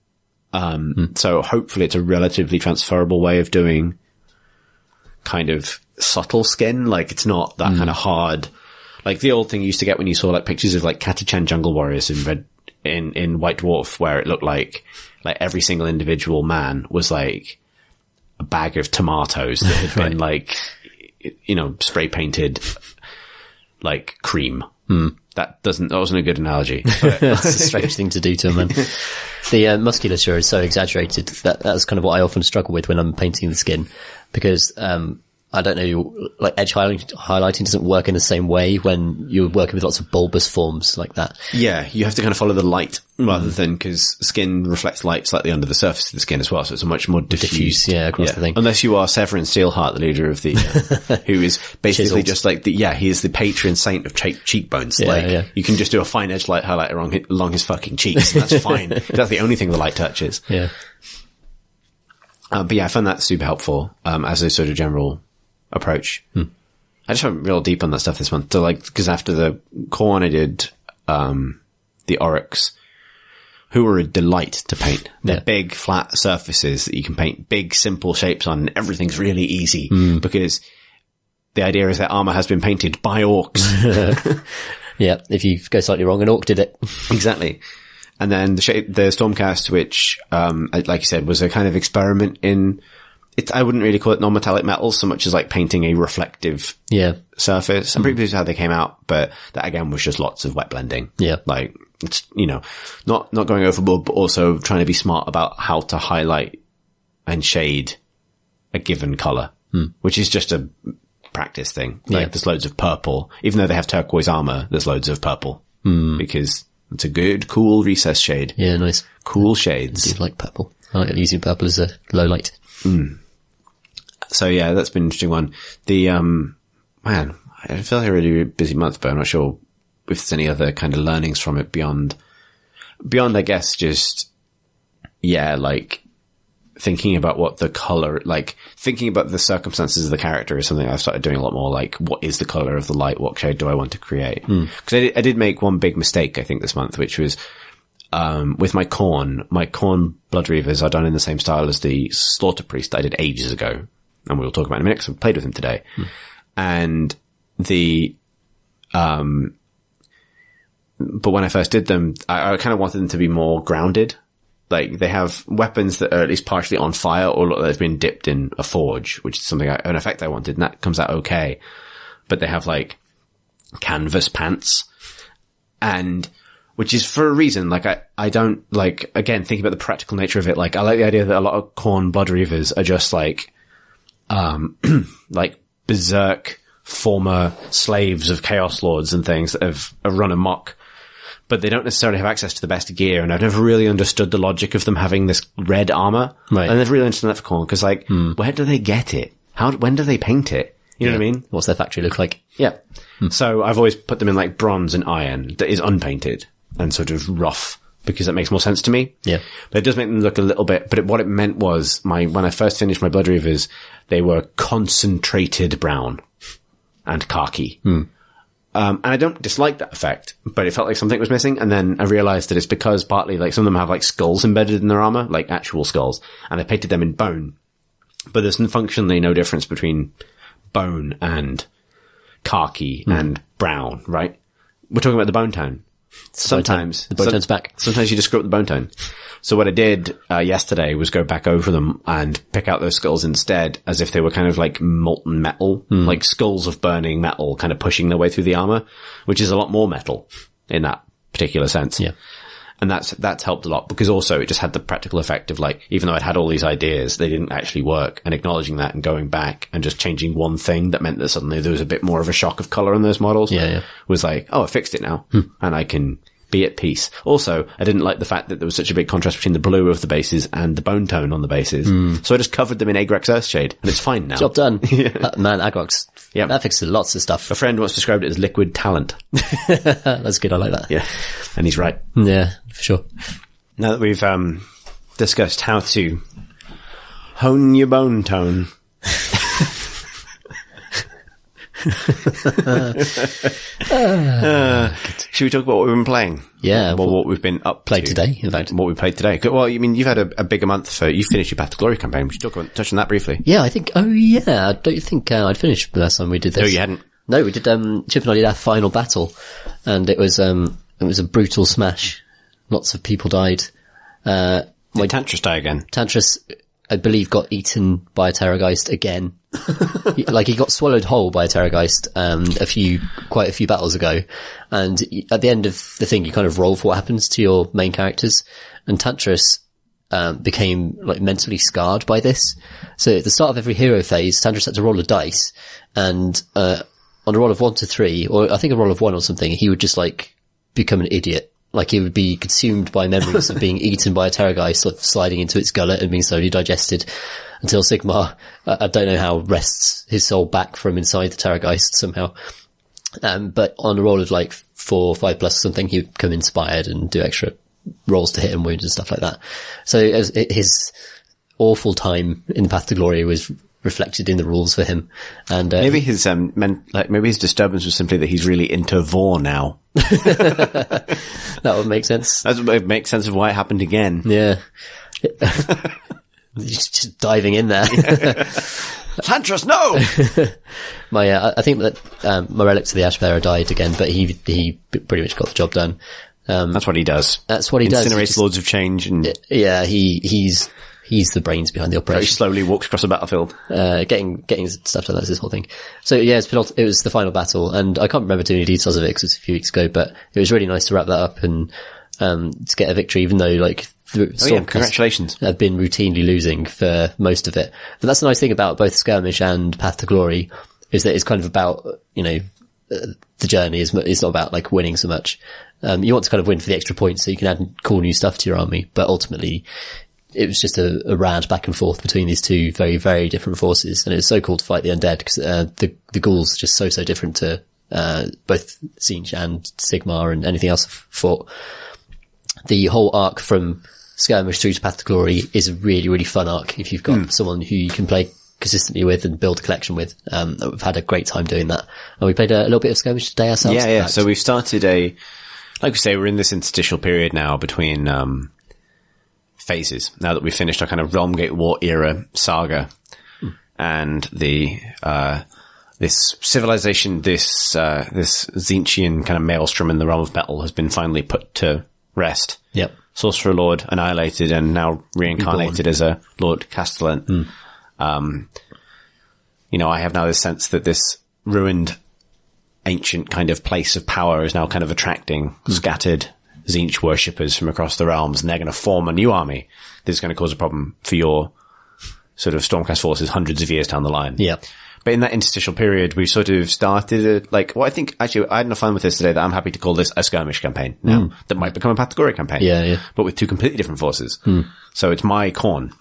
Speaker 1: So hopefully it's a relatively transferable way of doing kind of subtle skin. Like it's not that kind of hard, like the old thing you used to get when you saw like pictures of like Catachan Jungle Warriors in White Dwarf, where it looked like every single individual man was like a bag of tomatoes that had been like, spray painted like cream. That wasn't a good analogy.
Speaker 2: That's a strange thing to do to a man. The musculature is so exaggerated that's kind of what I often struggle with when I'm painting the skin, because I don't know, like edge highlighting doesn't work in the same way when you're working with lots of bulbous forms like that.
Speaker 1: Yeah, you have to kind of follow the light rather than, because skin reflects light slightly under the surface of the skin as well, so it's a much more diffuse
Speaker 2: across the thing.
Speaker 1: Unless you are Severin Steelheart, the leader of the, who is basically just like he is the patron saint of cheekbones. You can just do a fine edge light highlighter along his fucking cheeks, and that's fine. That's the only thing the light touches.
Speaker 2: Yeah.
Speaker 1: But yeah, I found that super helpful, as a sort of general approach. I just went real deep on that stuff this month. So because after the Khorne I did, the Oryx, who were a delight to paint. They're big, flat surfaces that you can paint big, simple shapes on, and everything's really easy because the idea is that armor has been painted by orcs.
Speaker 2: Yeah, if you go slightly wrong, an orc did it.
Speaker 1: Exactly. And then the Stormcast, which, like you said, was a kind of experiment in, I wouldn't really call it non-metallic metals so much as like painting a reflective surface. I'm pretty pleased with how they came out, but that again was just lots of wet blending.
Speaker 2: Yeah.
Speaker 1: Like, it's, not going overboard, but also trying to be smart about how to highlight and shade a given color, which is just a practice thing. Like there's loads of purple, even though they have turquoise armor, there's loads of purple because it's a good, cool recess shade.
Speaker 2: Yeah, nice.
Speaker 1: Cool shades.
Speaker 2: I do like purple. I like using purple as a low light.
Speaker 1: So yeah, that's been an interesting one. The, man, I feel like a really busy month, but I'm not sure if there's any other kind of learnings from it beyond, I guess, just, like thinking about what the color, like thinking about the circumstances of the character is something I've started doing a lot more. Like, what is the color of the light? What shade do I want to create? Cause I did make one big mistake, I think, this month, which was, with my Khorne Blood Reavers are done in the same style as the Slaughter Priest I did ages ago. And we'll talk about it in a minute because I played with him today. And but when I first did them, I kind of wanted them to be more grounded. Like they have weapons that are at least partially on fire or look like they've been dipped in a forge, which is something, an effect I wanted, and that comes out okay. But they have like canvas pants, and which is for a reason. Like I don't like, again, thinking about the practical nature of it. Like I like the idea that a lot of Khorne Blood Reavers are just like, like berserk former slaves of Chaos Lords and things that have run amok, but they don't necessarily have access to the best gear. And I've never really understood the logic of them having this red armor. Right. And I've really understood that for Khorne, because like, where do they get it? When do they paint it? You know what I mean?
Speaker 2: What's their factory look like?
Speaker 1: Yeah. So I've always put them in like bronze and iron that is unpainted and sort of rough because that makes more sense to me.
Speaker 2: Yeah.
Speaker 1: But it does make them look a little bit, but what it meant was when I first finished my Blood Reavers, they were concentrated brown and khaki. And I don't dislike that effect, but it felt like something was missing. And then I realized that it's because partly like some of them have like skulls embedded in their armor, like actual skulls, and I painted them in bone. But there's functionally no difference between bone and khaki and brown, right? We're talking about the bone tone. Sometimes
Speaker 2: the bone tone's back.
Speaker 1: Sometimes you just screw up the bone tone. So what I did yesterday was go back over them and pick out those skulls instead, as if they were kind of like molten metal, like skulls of burning metal, kind of pushing their way through the armor, which is a lot more metal in that particular sense.
Speaker 2: Yeah.
Speaker 1: And that's helped a lot, because also it just had the practical effect of like, even though I'd had all these ideas, they didn't actually work, and acknowledging that and going back and just changing one thing that meant that suddenly there was a bit more of a shock of color in those models.
Speaker 2: Yeah.
Speaker 1: Was like, oh, I fixed it now and I can be at peace. Also, I didn't like the fact that there was such a big contrast between the blue of the bases and the bone tone on the bases. So I just covered them in Agrax Earthshade, and it's fine now.
Speaker 2: Job done. Man, Agrax. Yeah. That fixes lots of stuff.
Speaker 1: A friend once described it as liquid talent.
Speaker 2: That's good. I like that.
Speaker 1: Yeah. And he's right.
Speaker 2: Yeah, for sure.
Speaker 1: Now that we've discussed how to hone your bone tone. Should we talk about what we've been playing?
Speaker 2: Yeah.
Speaker 1: Well, what we've been
Speaker 2: played today, in fact.
Speaker 1: What we played today. Well, I mean, you've had a bigger month you finished your Path to Glory campaign. We should touch on that briefly.
Speaker 2: Yeah, I think, I don't think I'd finished the last time we did this.
Speaker 1: No, you hadn't.
Speaker 2: No, we did, Chip and I did our final battle, and it was a brutal smash. Lots of people died.
Speaker 1: Did Tantris die again?
Speaker 2: Tantris, I believe, got eaten by a Terrorgeist again. He got swallowed whole by a Terrorgeist, quite a few battles ago. And at the end of the thing, you kind of roll for what happens to your main characters. And Tantris, became like mentally scarred by this. So at the start of every hero phase, Tantris had to roll a dice, and, on a roll of 1 to 3, or I think a roll of 1 or something, he would just like become an idiot. Like he would be consumed by memories of being eaten by a Terrorgeist, sort of sliding into its gullet and being slowly digested until Sigmar, I don't know how, wrests his soul back from inside the Terrorgeist somehow. But on a roll of like 4 or 5 plus or something, he would become inspired and do extra rolls to hit and wounds and stuff like that. So his awful time in the Path to Glory was reflected in the rules for him. And
Speaker 1: maybe his maybe his disturbance was simply that he's really into Vor now.
Speaker 2: That would make sense.
Speaker 1: That would make sense of why it happened again.
Speaker 2: Yeah. Just diving in there.
Speaker 1: Tantris, no!
Speaker 2: I think that my Relics of the Ashbearer died again, but he pretty much got the job done.
Speaker 1: That's what he does.
Speaker 2: That's what he does.
Speaker 1: Incinerates Lords of Change and...
Speaker 2: Yeah, he's the brains behind the operation.
Speaker 1: Very slowly walks across the battlefield.
Speaker 2: Getting stuff done, that's his whole thing. So yeah, it was the final battle, and I can't remember too many details of it because it was a few weeks ago, but it was really nice to wrap that up and, to get a victory, even though like,
Speaker 1: congratulations.
Speaker 2: Have been routinely losing for most of it. But that's the nice thing about both Skirmish and Path to Glory, is that it's kind of about, the journey is, it's not about like winning so much. You want to kind of win for the extra points so you can add cool new stuff to your army, but ultimately it was just a rad back and forth between these two very, very different forces. And it was so cool to fight the undead because, the ghouls are just so different to, both Tzeentch and Sigmar and anything else I've fought. The whole arc from Skirmish through to Path to Glory is a really, really fun arc if you've got someone who you can play consistently with and build a collection with. We've had a great time doing that. And we played a little bit of Skirmish today ourselves.
Speaker 1: Yeah. So we've started like we say, we're in this interstitial period now between, phases. Now that we've finished our kind of Realmgate War era saga and the, this civilization, this Tzeentchian kind of maelstrom in the realm of metal has been finally put to rest.
Speaker 2: Yep.
Speaker 1: Sorcerer Lord annihilated and now reincarnated as a Lord Castellan. I have now this sense that this ruined ancient kind of place of power is now kind of attracting scattered Tzeentch worshippers from across the realms, and they're going to form a new army that's going to cause a problem for your sort of Stormcast forces hundreds of years down the line.
Speaker 2: Yeah.
Speaker 1: But in that interstitial period, we sort of started I think actually I had enough fun with this today that I'm happy to call this a skirmish campaign now that might become a Path to Glory campaign.
Speaker 2: Yeah.
Speaker 1: But with two completely different forces. So it's my Khorne,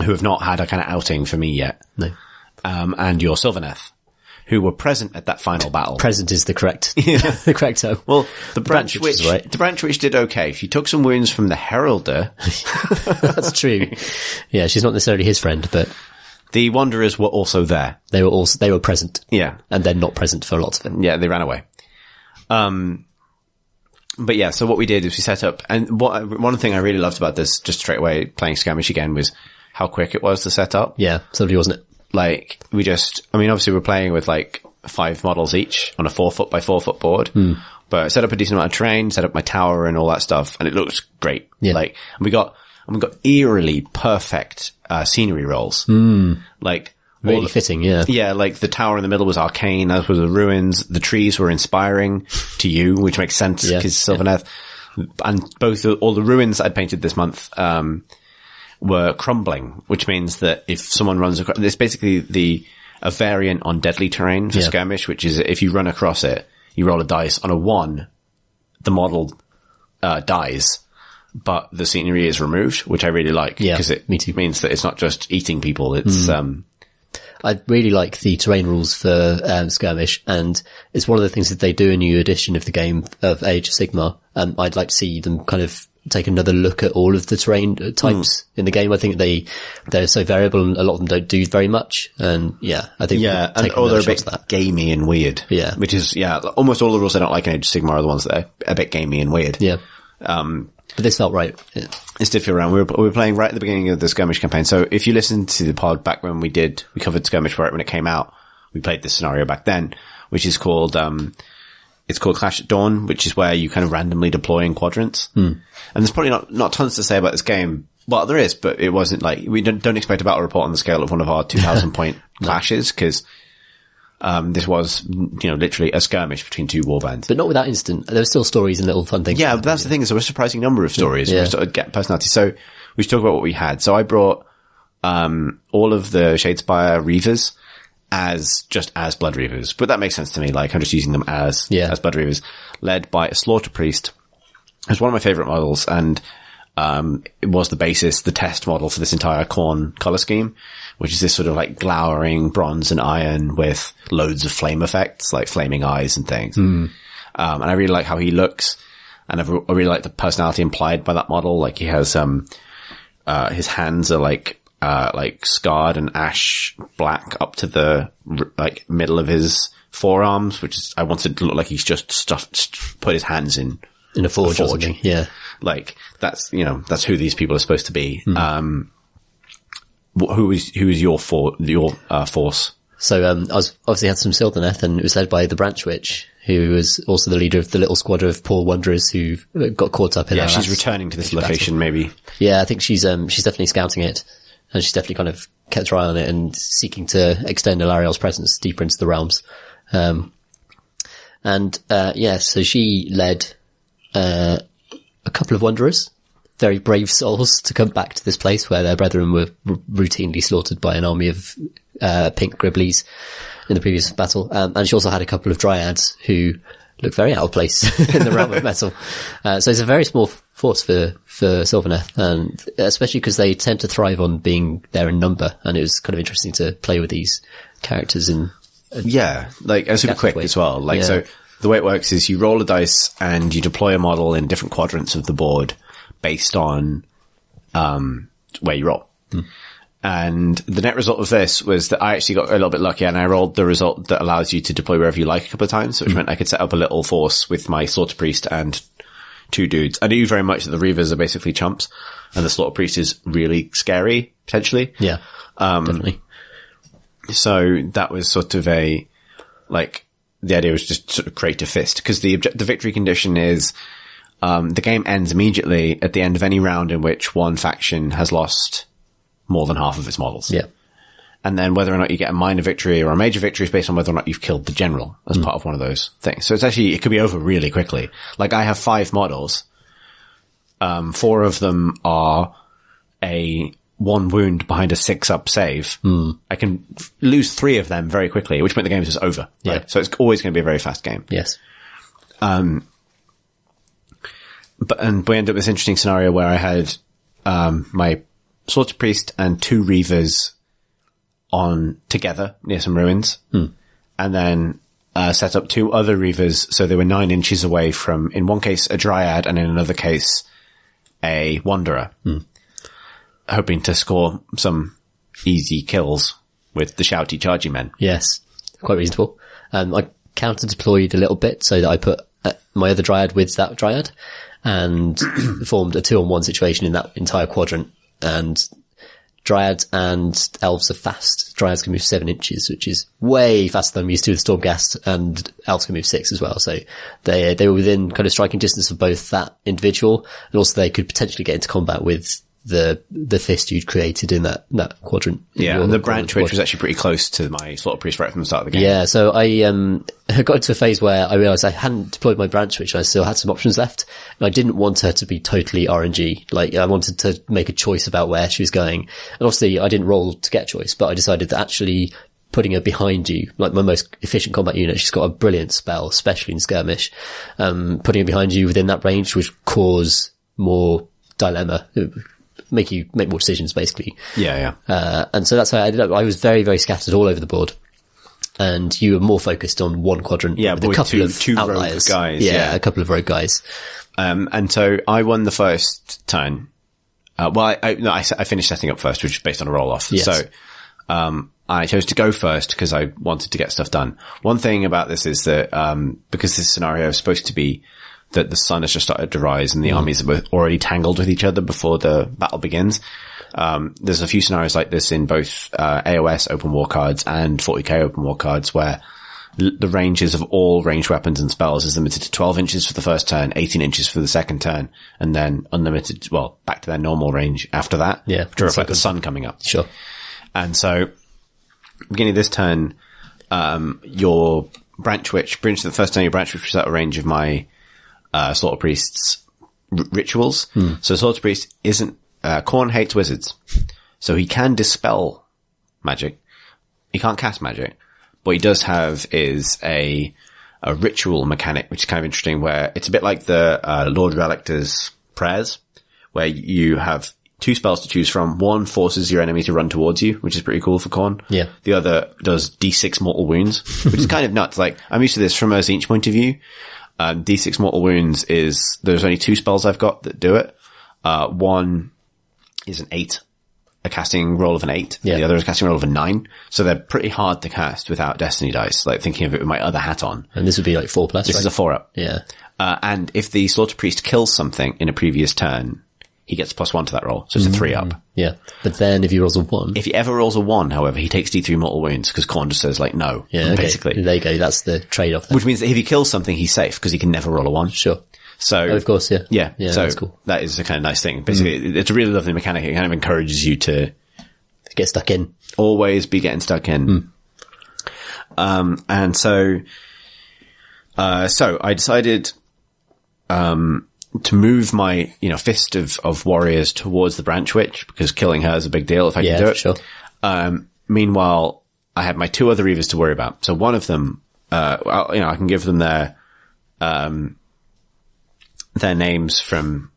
Speaker 1: who have not had a kind of outing for me yet.
Speaker 2: No.
Speaker 1: And your Sylvaneth, who were present at that final battle.
Speaker 2: Present is the correct, the correct term.
Speaker 1: Well, the branch witch did okay. She took some wounds from the heralder.
Speaker 2: That's true. Yeah, she's not necessarily his friend, but
Speaker 1: the wanderers were also there.
Speaker 2: They were present.
Speaker 1: Yeah.
Speaker 2: And then not present for lots of it.
Speaker 1: Yeah, they ran away. But yeah, so what we did is we set up, and one thing I really loved about this, just straight away playing Skirmish again, was how quick it was to set up.
Speaker 2: Yeah, somebody, wasn't it?
Speaker 1: Like, obviously we're playing with like 5 models each on a 4-foot by 4-foot board. But I set up a decent amount of terrain, set up my tower and all that stuff, and it looks great.
Speaker 2: Yeah.
Speaker 1: Like, and we got eerily perfect, scenery rolls. Like,
Speaker 2: really fitting, yeah.
Speaker 1: Yeah, like the tower in the middle was arcane, as was the ruins. The trees were inspiring to you, which makes sense because Sylvaneth. And all the ruins I'd painted this month, were crumbling, which means that if someone runs across, it's basically a variant on deadly terrain for Skirmish, which is if you run across it, you roll a dice. On a 1, the model, dies, but the scenery is removed, which I really like.
Speaker 2: Yeah,
Speaker 1: because it means that it's not just eating people, it's,
Speaker 2: I really like the terrain rules for Skirmish, and it's one of the things that they do in a new edition of the game of Age of Sigmar. I'd like to see them kind of take another look at all of the terrain types in the game. I think they're so variable, and a lot of them don't do very much. And I think
Speaker 1: they're a bit gamey and weird.
Speaker 2: Yeah,
Speaker 1: which is almost all the rules I don't like in Age of Sigmar are the ones that are a bit gamey and weird.
Speaker 2: Yeah. But this felt right. Yeah.
Speaker 1: This did feel around. We were playing right at the beginning of the Skirmish campaign. So if you listen to the pod back when we covered Skirmish right when it came out, we played this scenario back then, which is called, it's called Clash at Dawn, which is where you kind of randomly deploy in quadrants. And there's probably not tons to say about this game. Well, there is, but it wasn't like, we don't expect a battle report on the scale of one of our 2,000 point clashes, because this was, literally a skirmish between 2 warbands.
Speaker 2: But not without instant. There were still stories and little fun things.
Speaker 1: Yeah, but that's the thing. There was a surprising number of stories. Yeah. We started to get personality. So we should talk about what we had. So I brought, all of the Shadespire Reavers as Blood Reavers. But that makes sense to me. Like, I'm just using them as Blood Reavers, led by a Slaughter Priest. It's one of my favorite models, and it was the test model for this entire Khorne color scheme, which is this sort of like glowering bronze and iron with loads of flame effects, like flaming eyes and things. And I really like how he looks, and I really like the personality implied by that model. Like, he has, his hands are like scarred and ash black up to the, like, middle of his forearms, which is, I wanted to look like he's just put his hands in
Speaker 2: a forge. Or something. Yeah.
Speaker 1: Like, that's who these people are supposed to be. Who is your force?
Speaker 2: So, I obviously had some Sylvaneth, and it was led by the Branch Witch, who was also the leader of the little squad of poor wanderers who got caught up in
Speaker 1: Yeah, she's returning to this location, maybe.
Speaker 2: Yeah, I think she's definitely scouting it, and she's definitely kind of kept her eye on it and seeking to extend Alariel's presence deeper into the realms. So she led, a couple of wanderers, very brave souls, to come back to this place where their brethren were routinely slaughtered by an army of pink Gribblies in the previous battle. And she also had a couple of dryads who look very out of place in the realm of metal. So it's a very small force for Sylvaneth, and especially because they tend to thrive on being there in number. And it was kind of interesting to play with these characters in
Speaker 1: super quick as well. So the way it works is you roll a dice and you deploy a model in different quadrants of the board based on where you roll. And the net result of this was that I actually got a little bit lucky, and I rolled the result that allows you to deploy wherever you like a couple of times, which meant I could set up a little force with my Slaughter Priest and 2 dudes. I knew very much that the Reavers are basically chumps, and the Slaughter Priest is really scary, potentially.
Speaker 2: Yeah, definitely.
Speaker 1: So that was sort of the idea was just sort of create a fist, because the victory condition is, the game ends immediately at the end of any round in which one faction has lost more than half of its models.
Speaker 2: Yeah.
Speaker 1: And then whether or not you get a minor victory or a major victory is based on whether or not you've killed the general as part of one of those things. So it could be over really quickly. Like, I have 5 models. 4 of them are a 1 wound behind a 6-up save. I can lose 3 of them very quickly, at which point the game is just over.
Speaker 2: Yeah.
Speaker 1: Right? So it's always going to be a very fast game.
Speaker 2: Yes.
Speaker 1: And we ended up with this interesting scenario where I had, my Slaughter Priest and 2 Reavers on together near some ruins. and then set up 2 other Reavers, so they were 9 inches away from, in one case, a Dryad, and in another case, a Wanderer. Hoping to score some easy kills with the shouty charging men.
Speaker 2: Yes, quite reasonable. I counter-deployed a little bit so that I put my other Dryad with that Dryad, and formed a 2-on-1 situation in that entire quadrant. And Dryads and Elves are fast. Dryads can move 7 inches, which is way faster than I'm used to with Stormcast, and Elves can move 6 as well. So they were within kind of striking distance of both that individual, and also they could potentially get into combat with the fist you'd created in that quadrant.
Speaker 1: Yeah, and the Branch Witch was actually pretty close to my Slaughter Priest right from the start of the game.
Speaker 2: Yeah, so I got into a phase where I realised I hadn't deployed my Branch Witch and I still had some options left, and I didn't want her to be totally RNG. Like, I wanted to make a choice about where she was going. And obviously I didn't roll to get choice, but I decided that actually putting her behind you, like my most efficient combat unit, she's got a brilliant spell, especially in skirmish. Putting her behind you within that range would cause more dilemma, make more decisions, basically.
Speaker 1: Yeah.
Speaker 2: And so that's how I ended up. I was very, very scattered all over the board, and you were more focused on one quadrant.
Speaker 1: Yeah,
Speaker 2: with a couple of
Speaker 1: two
Speaker 2: outliers.
Speaker 1: Rogue guys.
Speaker 2: Yeah, a couple of rogue guys.
Speaker 1: And so I won the first turn. I finished setting up first, which is based on a roll off.
Speaker 2: Yes.
Speaker 1: So, I chose to go first because I wanted to get stuff done. One thing about this is that, because this scenario is supposed to be that the sun has just started to rise and the armies are already tangled with each other before the battle begins. There's a few scenarios like this in both, AOS open war cards and 40k open war cards where the ranges of all ranged weapons and spells is limited to 12 inches for the first turn, 18 inches for the second turn, and then unlimited, back to their normal range after that.
Speaker 2: Yeah.
Speaker 1: To reflect the sun coming up.
Speaker 2: Sure.
Speaker 1: And so, beginning of this turn, your Branch Witch, the first turn your Branch Witch was out of range of my Slaughter Priest's rituals. So Slaughter Priest isn't, Khorne hates wizards. So he can dispel magic. He can't cast magic. What he does have is a ritual mechanic, which is kind of interesting, where it's a bit like the, Lord Relictor's prayers, where you have 2 spells to choose from. One forces your enemy to run towards you, which is pretty cool for Khorne.
Speaker 2: Yeah.
Speaker 1: The other does D6 mortal wounds, which is kind of nuts. Like, I'm used to this from a Tzeentch point of view. D6 mortal wounds there's only 2 spells I've got that do it. One is an 8, a casting roll of an 8.
Speaker 2: Yeah.
Speaker 1: The other is a casting roll of a 9. So they're pretty hard to cast without Destiny dice, like thinking of it with my other hat on.
Speaker 2: And this would be like 4+,
Speaker 1: This is a 4-up.
Speaker 2: Yeah.
Speaker 1: And if the Slaughter Priest kills something in a previous turn, he gets +1 to that roll. So it's a 3-up.
Speaker 2: Yeah. But then if he rolls a 1.
Speaker 1: If he ever rolls a 1, however, he takes D3 mortal wounds because Khorne just says, like, no.
Speaker 2: Yeah, okay.
Speaker 1: Basically.
Speaker 2: There you go. That's the trade-off then.
Speaker 1: Which means that if he kills something, he's safe because he can never roll a 1.
Speaker 2: Sure.
Speaker 1: So,
Speaker 2: of course, yeah.
Speaker 1: Yeah. So
Speaker 2: that's cool.
Speaker 1: That is a kind of nice thing. Basically, it's a really lovely mechanic. It kind of encourages you to
Speaker 2: get stuck in.
Speaker 1: Always be getting stuck in. And so I decided, to move my, fist of warriors towards the Branch Witch because killing her is a big deal if I can do it.
Speaker 2: Sure.
Speaker 1: Meanwhile, I had my 2 other Reavers to worry about. So one of them, I can give them their names from,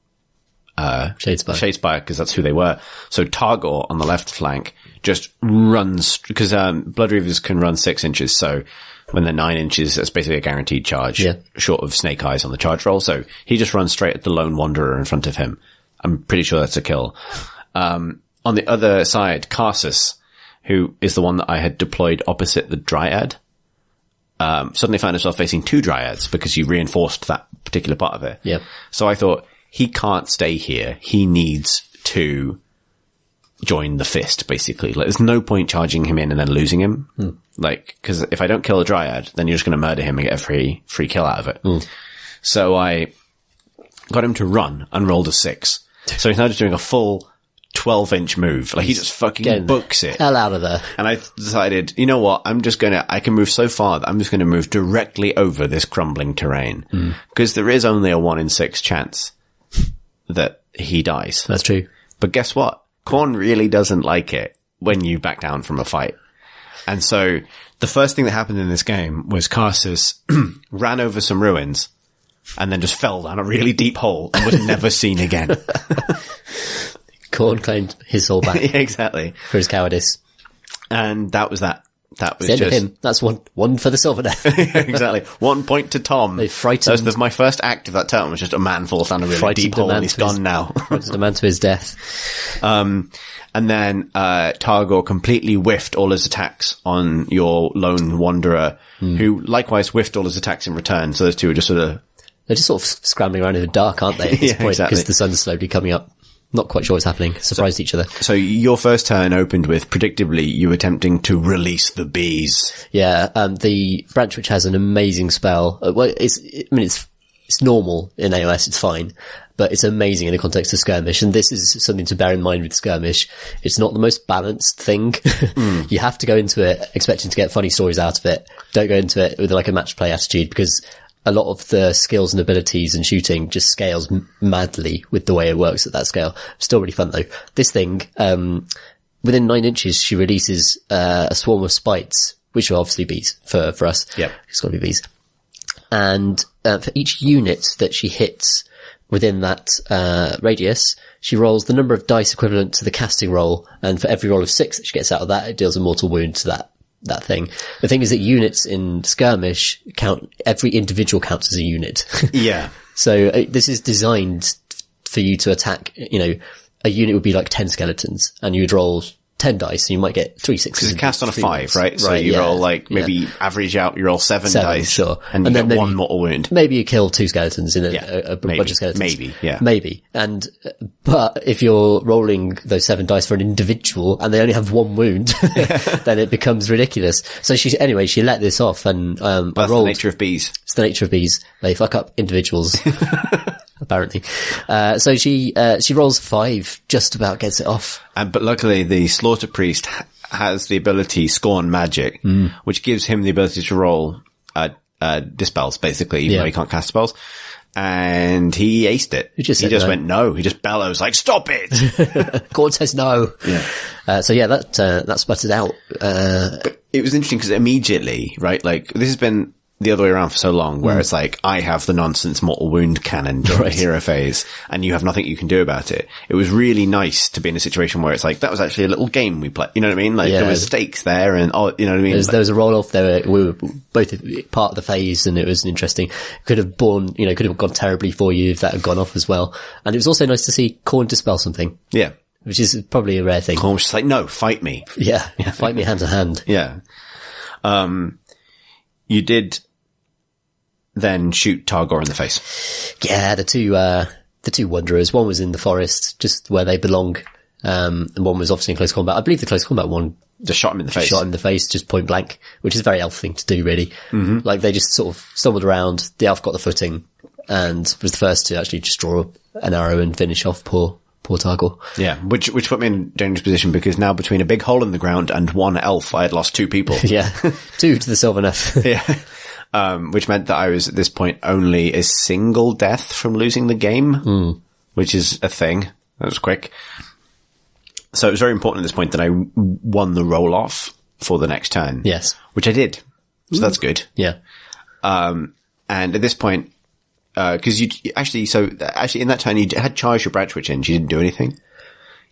Speaker 1: Shadespire, because that's who they were. So Targor on the left flank just runs, because, Blood Reavers can run 6 inches. So when they're 9 inches, that's basically a guaranteed charge, short of Snake Eyes on the charge roll. So he just runs straight at the Lone Wanderer in front of him. I'm pretty sure that's a kill. On the other side, Karsus, who is the one that I had deployed opposite the Dryad, suddenly found himself facing 2 Dryads because you reinforced that particular part of it.
Speaker 2: Yeah.
Speaker 1: So I thought, he can't stay here. He needs to join the fist, basically. Like, there's no point charging him in and then losing him. Like, cause if I don't kill a Dryad, then you're just going to murder him and get a free kill out of it. So I got him to run and rolled a 6. So he's now just doing a full 12-inch move. Like, he just fucking books it.
Speaker 2: Hell out of there.
Speaker 1: And I decided, you know what? I can move so far that I'm just going to move directly over this crumbling terrain. Because there is only a 1 in 6 chance that he dies.
Speaker 2: That's true.
Speaker 1: But guess what? Khorne really doesn't like it when you back down from a fight. And so the first thing that happened in this game was Karsus ran over some ruins and then just fell down a really deep hole and was never seen again.
Speaker 2: Khorne claimed his soul back.
Speaker 1: Yeah, exactly.
Speaker 2: For his cowardice.
Speaker 1: And that was that. That was
Speaker 2: the end
Speaker 1: just
Speaker 2: of him. That's one for the Sylvaneth.
Speaker 1: Exactly. 1 point to Tom.
Speaker 2: They frightened.
Speaker 1: That was my first act of that turn was just a man falls down a really deep hole and he's gone now.
Speaker 2: Frightened a man to his death.
Speaker 1: And then Targor completely whiffed all his attacks on your lone wanderer, who likewise whiffed all his attacks in return. So those two were just
Speaker 2: They're just sort of scrambling around in the dark, aren't they, at this point? Because the sun's slowly coming up. Not quite sure what's happening. Surprised each other.
Speaker 1: So your first turn opened with, predictably, you attempting to release the bees.
Speaker 2: Yeah, the Branch Witch has an amazing spell. Well, it's normal in AOS, it's fine. But it's amazing in the context of Skirmish. And this is something to bear in mind with Skirmish. It's not the most balanced thing. You have to go into it expecting to get funny stories out of it. Don't go into it with like a match play attitude, because a lot of the skills and abilities and shooting just scales madly with the way it works at that scale. Still really fun though. This thing, within 9 inches, she releases a swarm of spites, which are obviously bees for us.
Speaker 1: Yep.
Speaker 2: It's got to be bees. And for each unit that she hits within that radius, she rolls the number of dice equivalent to the casting roll, and for every roll of 6 that she gets out of that, it deals a mortal wound to that thing. The thing is that units in Skirmish every individual counts as a unit.
Speaker 1: Yeah.
Speaker 2: So this is designed for you to attack, a unit would be like 10 skeletons, and you would roll 10 dice, and you might get 3 6s.
Speaker 1: Because it's cast on a 5, right? So you roll maybe average out, you roll 7 dice.
Speaker 2: Sure.
Speaker 1: And you get 1 mortal wound.
Speaker 2: Maybe you kill 2 skeletons in a bunch of skeletons. Maybe. But if you're rolling those 7 dice for an individual and they only have 1 wound, then it becomes ridiculous. So she let this off, and,
Speaker 1: that's the nature of bees.
Speaker 2: It's the nature of bees. They fuck up individuals. Apparently. So she rolls 5, just about gets it off.
Speaker 1: But luckily the Slaughter Priest has the ability Scorn Magic, which gives him the ability to roll, dispels basically, even though he can't cast spells. And he aced it. He just went no. He just bellows like, stop it!
Speaker 2: Gord says no.
Speaker 1: Yeah.
Speaker 2: That sputtered out.
Speaker 1: But it was interesting because immediately, right, like this has been the other way around for so long, where it's like, I have the nonsense mortal wound cannon during the hero phase, and you have nothing you can do about it. It was really nice to be in a situation where it's like, that was actually a little game we played. You know what I mean? Like, there was stakes there, and, you know what I mean?
Speaker 2: There was a roll-off there. We were both part of the phase, and it was interesting. Could have gone terribly for you if that had gone off as well. And it was also nice to see Khorne dispel something.
Speaker 1: Yeah.
Speaker 2: Which is probably a rare thing.
Speaker 1: Khorne was just like, no, fight me.
Speaker 2: Yeah. Fight me hand to hand.
Speaker 1: Yeah. You did then shoot Targor in the face.
Speaker 2: Yeah, the two wanderers. One was in the forest, just where they belong. And one was obviously in close combat. I believe the close combat one
Speaker 1: just shot him in the face.
Speaker 2: Shot him in the face, just point blank, which is a very elf thing to do, really. Mm-hmm. Like, they just sort of stumbled around, the elf got the footing, and was the first to actually just draw an arrow and finish off poor Targor.
Speaker 1: Yeah, which put me in a dangerous position, because now between a big hole in the ground and one elf, I had lost 2 people.
Speaker 2: Yeah. 2 to the Sylvaneth.
Speaker 1: Yeah. Which meant that I was at this point only a single death from losing the game, which is a thing. That was quick. So it was very important at this point that I won the roll off for the next turn.
Speaker 2: Yes.
Speaker 1: Which I did. So that's good.
Speaker 2: Yeah.
Speaker 1: And at this point, cause in that turn you had charged your Branch Witch in, she didn't do anything.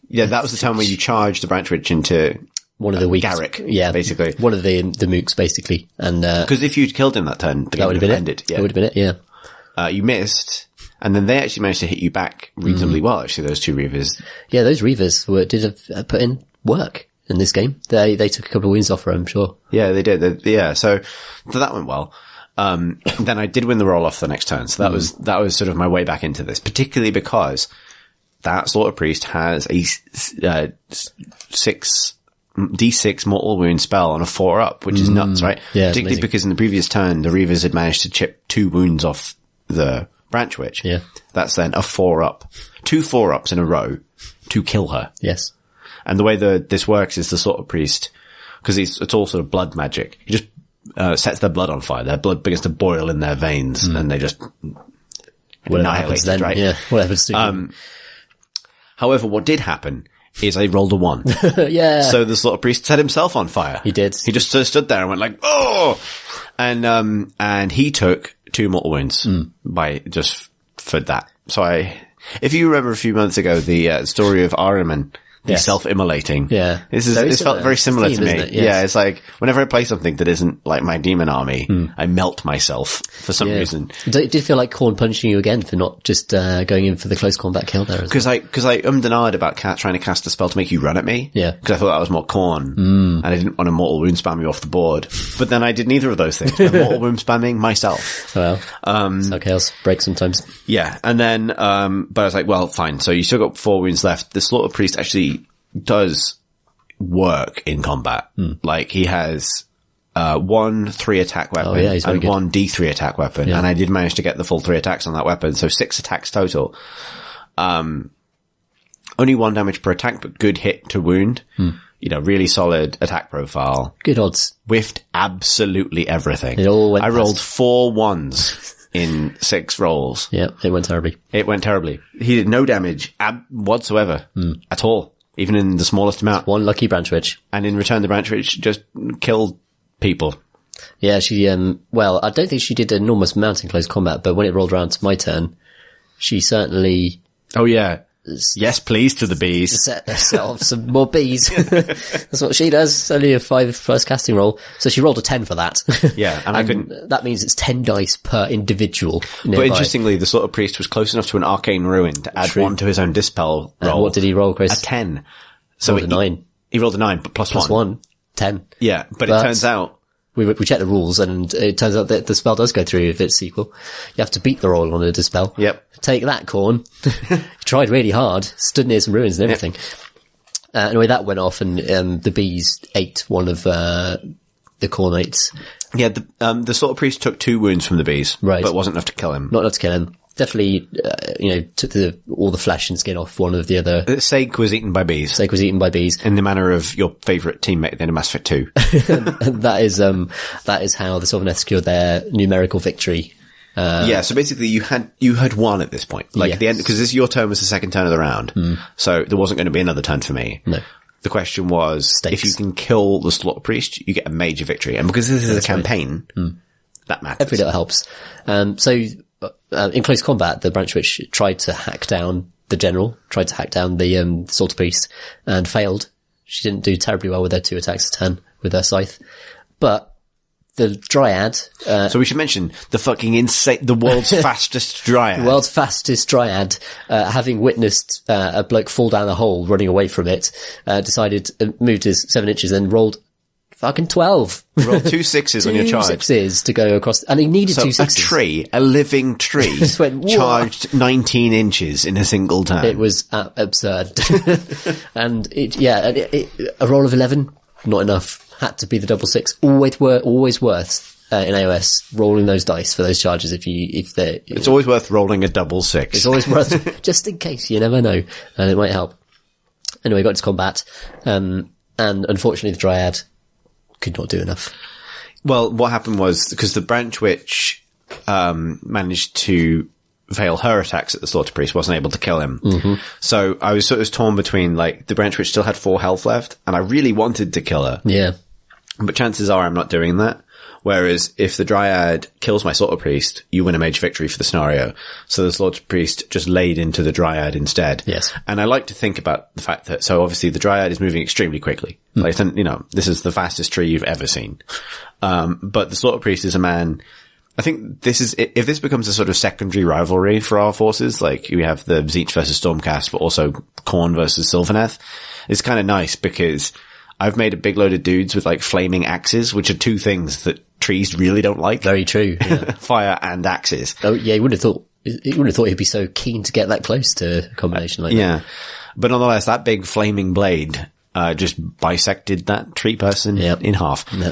Speaker 1: Yeah, that was the time where you charged the Branch Witch into
Speaker 2: one of the weak
Speaker 1: Garrick, basically.
Speaker 2: One of the mooks, basically. And,
Speaker 1: cause if you'd killed him that turn, the game would have ended.
Speaker 2: Yeah. That would have been it, yeah.
Speaker 1: You missed, and then they actually managed to hit you back reasonably well, actually, those 2 Reavers.
Speaker 2: Yeah, those Reavers did have put in work in this game. They took a couple of wins off her, I'm sure.
Speaker 1: Yeah, they did. So that went well. Then I did win the roll off the next turn. So that was sort of my way back into this, particularly because that Slaughter Priest has a, D6 mortal wound spell on a 4-up, which is nuts, right?
Speaker 2: Yeah,
Speaker 1: particularly because in the previous turn, the Reavers had managed to chip 2 wounds off the Branch Witch.
Speaker 2: Yeah.
Speaker 1: That's then a 4-up. 2 4-ups in a row to kill her.
Speaker 2: Yes.
Speaker 1: And the way this works is the Slaughter Priest, because it's all sort of blood magic. He just sets their blood on fire. Their blood begins to boil in their veins, and they just annihilate it, right?
Speaker 2: Yeah, what happens to you?
Speaker 1: However, what did happen is I rolled a 1.
Speaker 2: Yeah.
Speaker 1: So the Slaughter Priest set himself on fire.
Speaker 2: He did.
Speaker 1: He just stood there and went like, oh! And he took 2 mortal wounds for that. So if you remember a few months ago, the story of Ahriman, the self-immolating.
Speaker 2: Yeah.
Speaker 1: It's felt very similar to me. Yes. Yeah, it's like, whenever I play something that isn't like my demon army, I melt myself for some reason.
Speaker 2: Did it feel like Khorne punching you again for not just going in for the close combat kill there?
Speaker 1: Because I denied about trying to cast a spell to make you run at me.
Speaker 2: Yeah.
Speaker 1: Because I thought that was more Khorne. And I didn't want to mortal wound spam you off the board. But then I did neither of those things. I'm mortal wound spamming myself.
Speaker 2: Well, that's how chaos breaks sometimes.
Speaker 1: Yeah. And then, but I was like, well, fine. So you still got 4 wounds left. The Slaughter Priest actually does work in combat. Like, he has 1 3 attack weapon and 1 D3 attack weapon. Yeah. And I did manage to get the full 3 attacks on that weapon. So 6 attacks total. Only 1 damage per attack, but good hit to wound. You know, really solid attack profile.
Speaker 2: Good odds.
Speaker 1: Whiffed absolutely everything.
Speaker 2: It all went
Speaker 1: I rolled 4 1s in 6 rolls.
Speaker 2: Yeah, it went terribly.
Speaker 1: He did no damage whatsoever at all, even in the smallest amount.
Speaker 2: 1 lucky Branch Witch.
Speaker 1: And in return, the Branch Witch just killed people.
Speaker 2: Yeah, she, well, I don't think she did an enormous amount in close combat, but when it rolled around to my turn, she certainly...
Speaker 1: Oh yeah. Yes, please, to the bees.
Speaker 2: Set herself some more bees. That's what she does. It's only a 5 first casting roll. So she rolled a 10 for that.
Speaker 1: Yeah, and I couldn't...
Speaker 2: That means it's 10 dice per individual. Nearby.
Speaker 1: But interestingly, the Slaughter Priest was close enough to an Arcane Ruin to add 1 to his own Dispel roll.
Speaker 2: What did he roll, Chris?
Speaker 1: A 10.
Speaker 2: So rolled a 9.
Speaker 1: He rolled a 9, but plus 1.
Speaker 2: 10.
Speaker 1: Yeah, but it turns out...
Speaker 2: We checked the rules, and it turns out that the spell does go through if it's sequel. You have to beat the roll on a Dispel.
Speaker 1: Yep.
Speaker 2: Take that, Khorne. You tried really hard, stood near some ruins and everything. Yep. Anyway, that went off, and the bees ate one of the Khornates.
Speaker 1: Yeah, the Slaughter Priest took 2 wounds from the bees, right, but it wasn't enough to kill him.
Speaker 2: Not enough to kill him. Definitely, took all the flesh and skin off one of the other.
Speaker 1: Sake was eaten by bees.
Speaker 2: In
Speaker 1: the manner of your favourite teammate in Mass Effect 2.
Speaker 2: That is how the Sylvaneth secured their numerical victory.
Speaker 1: Yeah, so basically you had won at this point. Like, at the end, because your turn was the second turn of the round. So there wasn't going to be another turn for me.
Speaker 2: No.
Speaker 1: The question was, if you can kill the Slaughter Priest, you get a major victory. And because this is a campaign, that matters.
Speaker 2: Every little helps. So, in close combat, the Branch Witch tried to hack down the general, tried to hack down the Slaughter Priest, and failed. She didn't do terribly well with her 2 attacks a turn with her scythe. But the Dryad...
Speaker 1: so we should mention the fucking the world's fastest Dryad.
Speaker 2: The world's fastest Dryad, having witnessed a bloke fall down a hole running away from it, decided, moved his 7 inches and rolled fucking 12.
Speaker 1: Roll 2 6s on your charge.
Speaker 2: 2 6s to go across, and he needed 2 6s.
Speaker 1: A living tree, just went, charged 19 inches in a single turn.
Speaker 2: It was absurd. And a roll of 11, not enough. Had to be the double 6. Always worth, in AOS, rolling those dice for those charges
Speaker 1: it's always worth rolling a double 6.
Speaker 2: It's always worth, just in case, you never know. And it might help. Anyway, got to combat. And unfortunately the Dryad could not do enough.
Speaker 1: Well, what happened was, because the Branch Witch managed to fail her attacks at the Slaughter Priest, wasn't able to kill him. So I was sort of torn between, like, the Branch Witch still had 4 health left, and I really wanted to kill her.
Speaker 2: Yeah.
Speaker 1: But chances are I'm not doing that. Whereas if the Dryad kills my Slaughter Priest, you win a major victory for the scenario. So the Slaughter Priest just laid into the Dryad instead.
Speaker 2: Yes.
Speaker 1: And I like to think about the fact that, so obviously the Dryad is moving extremely quickly. Like, this is the fastest tree you've ever seen. But the Slaughter Priest is a man, I think this is, if this becomes a sort of secondary rivalry for our forces, like we have the Tzeentch versus Stormcast, but also Khorne versus Sylvaneth, it's kind of nice because I've made a big load of dudes with like flaming axes, which are 2 things that trees really don't like.
Speaker 2: Very true. Yeah.
Speaker 1: Fire and axes.
Speaker 2: Oh yeah, you wouldn't have thought he'd be so keen to get that close to a combination like that.
Speaker 1: Yeah. But nonetheless, that big flaming blade, just bisected that tree person in half. And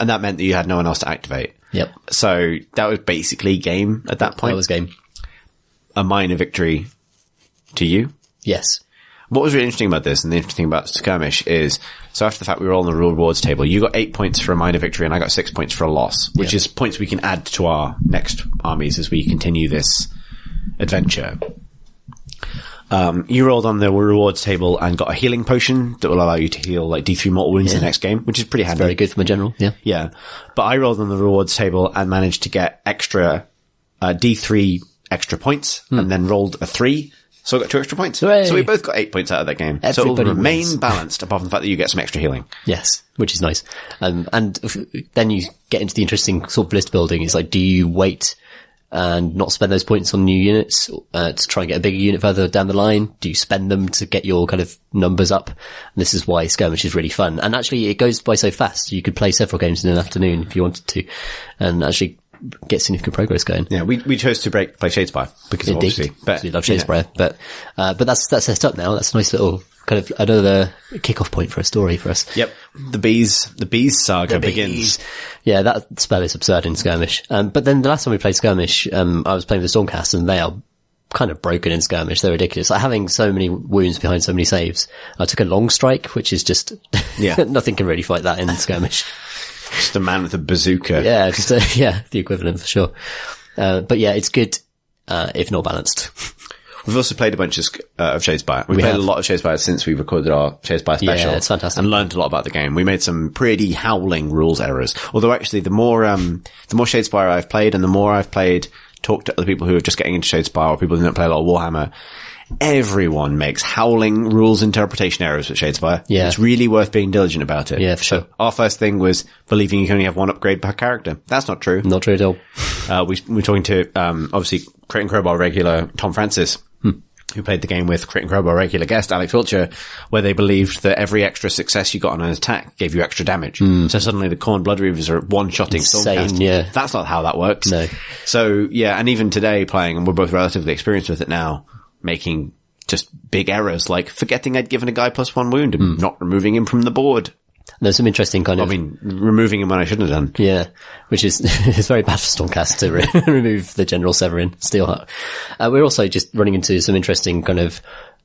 Speaker 1: that meant that you had no one else to activate.
Speaker 2: Yep.
Speaker 1: So that was basically game at that point.
Speaker 2: That was game.
Speaker 1: A minor victory to you.
Speaker 2: Yes.
Speaker 1: What was really interesting about this, and the interesting thing about Skirmish is, so after the fact we were all on the rewards table, you got 8 points for a minor victory and I got 6 points for a loss, which is points we can add to our next armies as we continue this adventure. You rolled on the rewards table and got a healing potion that will allow you to heal like D3 mortal wounds in the next game, which is pretty handy.
Speaker 2: Very good for my general, yeah.
Speaker 1: Yeah. But I rolled on the rewards table and managed to get extra, D3 extra points and then rolled a 3. So I got 2 extra points.
Speaker 2: Hooray.
Speaker 1: So we both got 8 points out of that game. So it will remain balanced, apart from the fact that you get some extra healing.
Speaker 2: Yes, which is nice. And then you get into the interesting sort of list building. It's like, do you wait and not spend those points on new units to try and get a bigger unit further down the line? Do you spend them to get your kind of numbers up? And this is why Skirmish is really fun. And actually, it goes by so fast. You could play several games in an afternoon if you wanted to, and actually get significant progress going.
Speaker 1: Yeah, we chose to play Shadespire because obviously,
Speaker 2: but we love Shadespire. Yeah. But that's set up now. That's a nice little kind of another kickoff point for a story for us.
Speaker 1: Yep. The bees saga begins.
Speaker 2: Yeah, that spell is absurd in Skirmish. But then the last time we played Skirmish, I was playing with the Stormcast, and they are kind of broken in Skirmish. They're ridiculous. Like having so many wounds behind so many saves. I took a long strike, which is just, nothing can really fight that in Skirmish.
Speaker 1: Just a man with a bazooka.
Speaker 2: Yeah, the equivalent for sure. But yeah, it's good, if not balanced.
Speaker 1: We've also played a bunch of Shadespire. We played a lot of Shadespire since we recorded our Shadespire special.
Speaker 2: Yeah, it's fantastic.
Speaker 1: And learned a lot about the game. We made some pretty howling rules errors. Although actually the more Shadespire I've played and the more I've talked to other people who are just getting into Shadespire or people who don't play a lot of Warhammer, everyone makes howling rules interpretation errors with Shadespire.
Speaker 2: Yeah.
Speaker 1: It's really worth being diligent about it.
Speaker 2: Yeah, for sure.
Speaker 1: So our first thing was believing you can only have 1 upgrade per character. That's not true.
Speaker 2: Not true at all.
Speaker 1: We were talking to, obviously, Crit and Crowbar regular Tom Francis, who played the game with Crit and Crowbar regular guest Alex Wiltshire, where they believed that every extra success you got on an attack gave you extra damage. So suddenly the Khorne Bloodreavers are one-shotting Stormcast.
Speaker 2: Yeah.
Speaker 1: That's not how that works.
Speaker 2: No.
Speaker 1: So, yeah, and even today playing, and we're both relatively experienced with it now, making just big errors, like forgetting I'd given a guy +1 wound and not removing him from the board.
Speaker 2: There's some interesting kind of...
Speaker 1: removing him when I shouldn't have done.
Speaker 2: Yeah, which is it's very bad for Stormcast to remove the General Severin Steelheart. We're also just running into some interesting kind of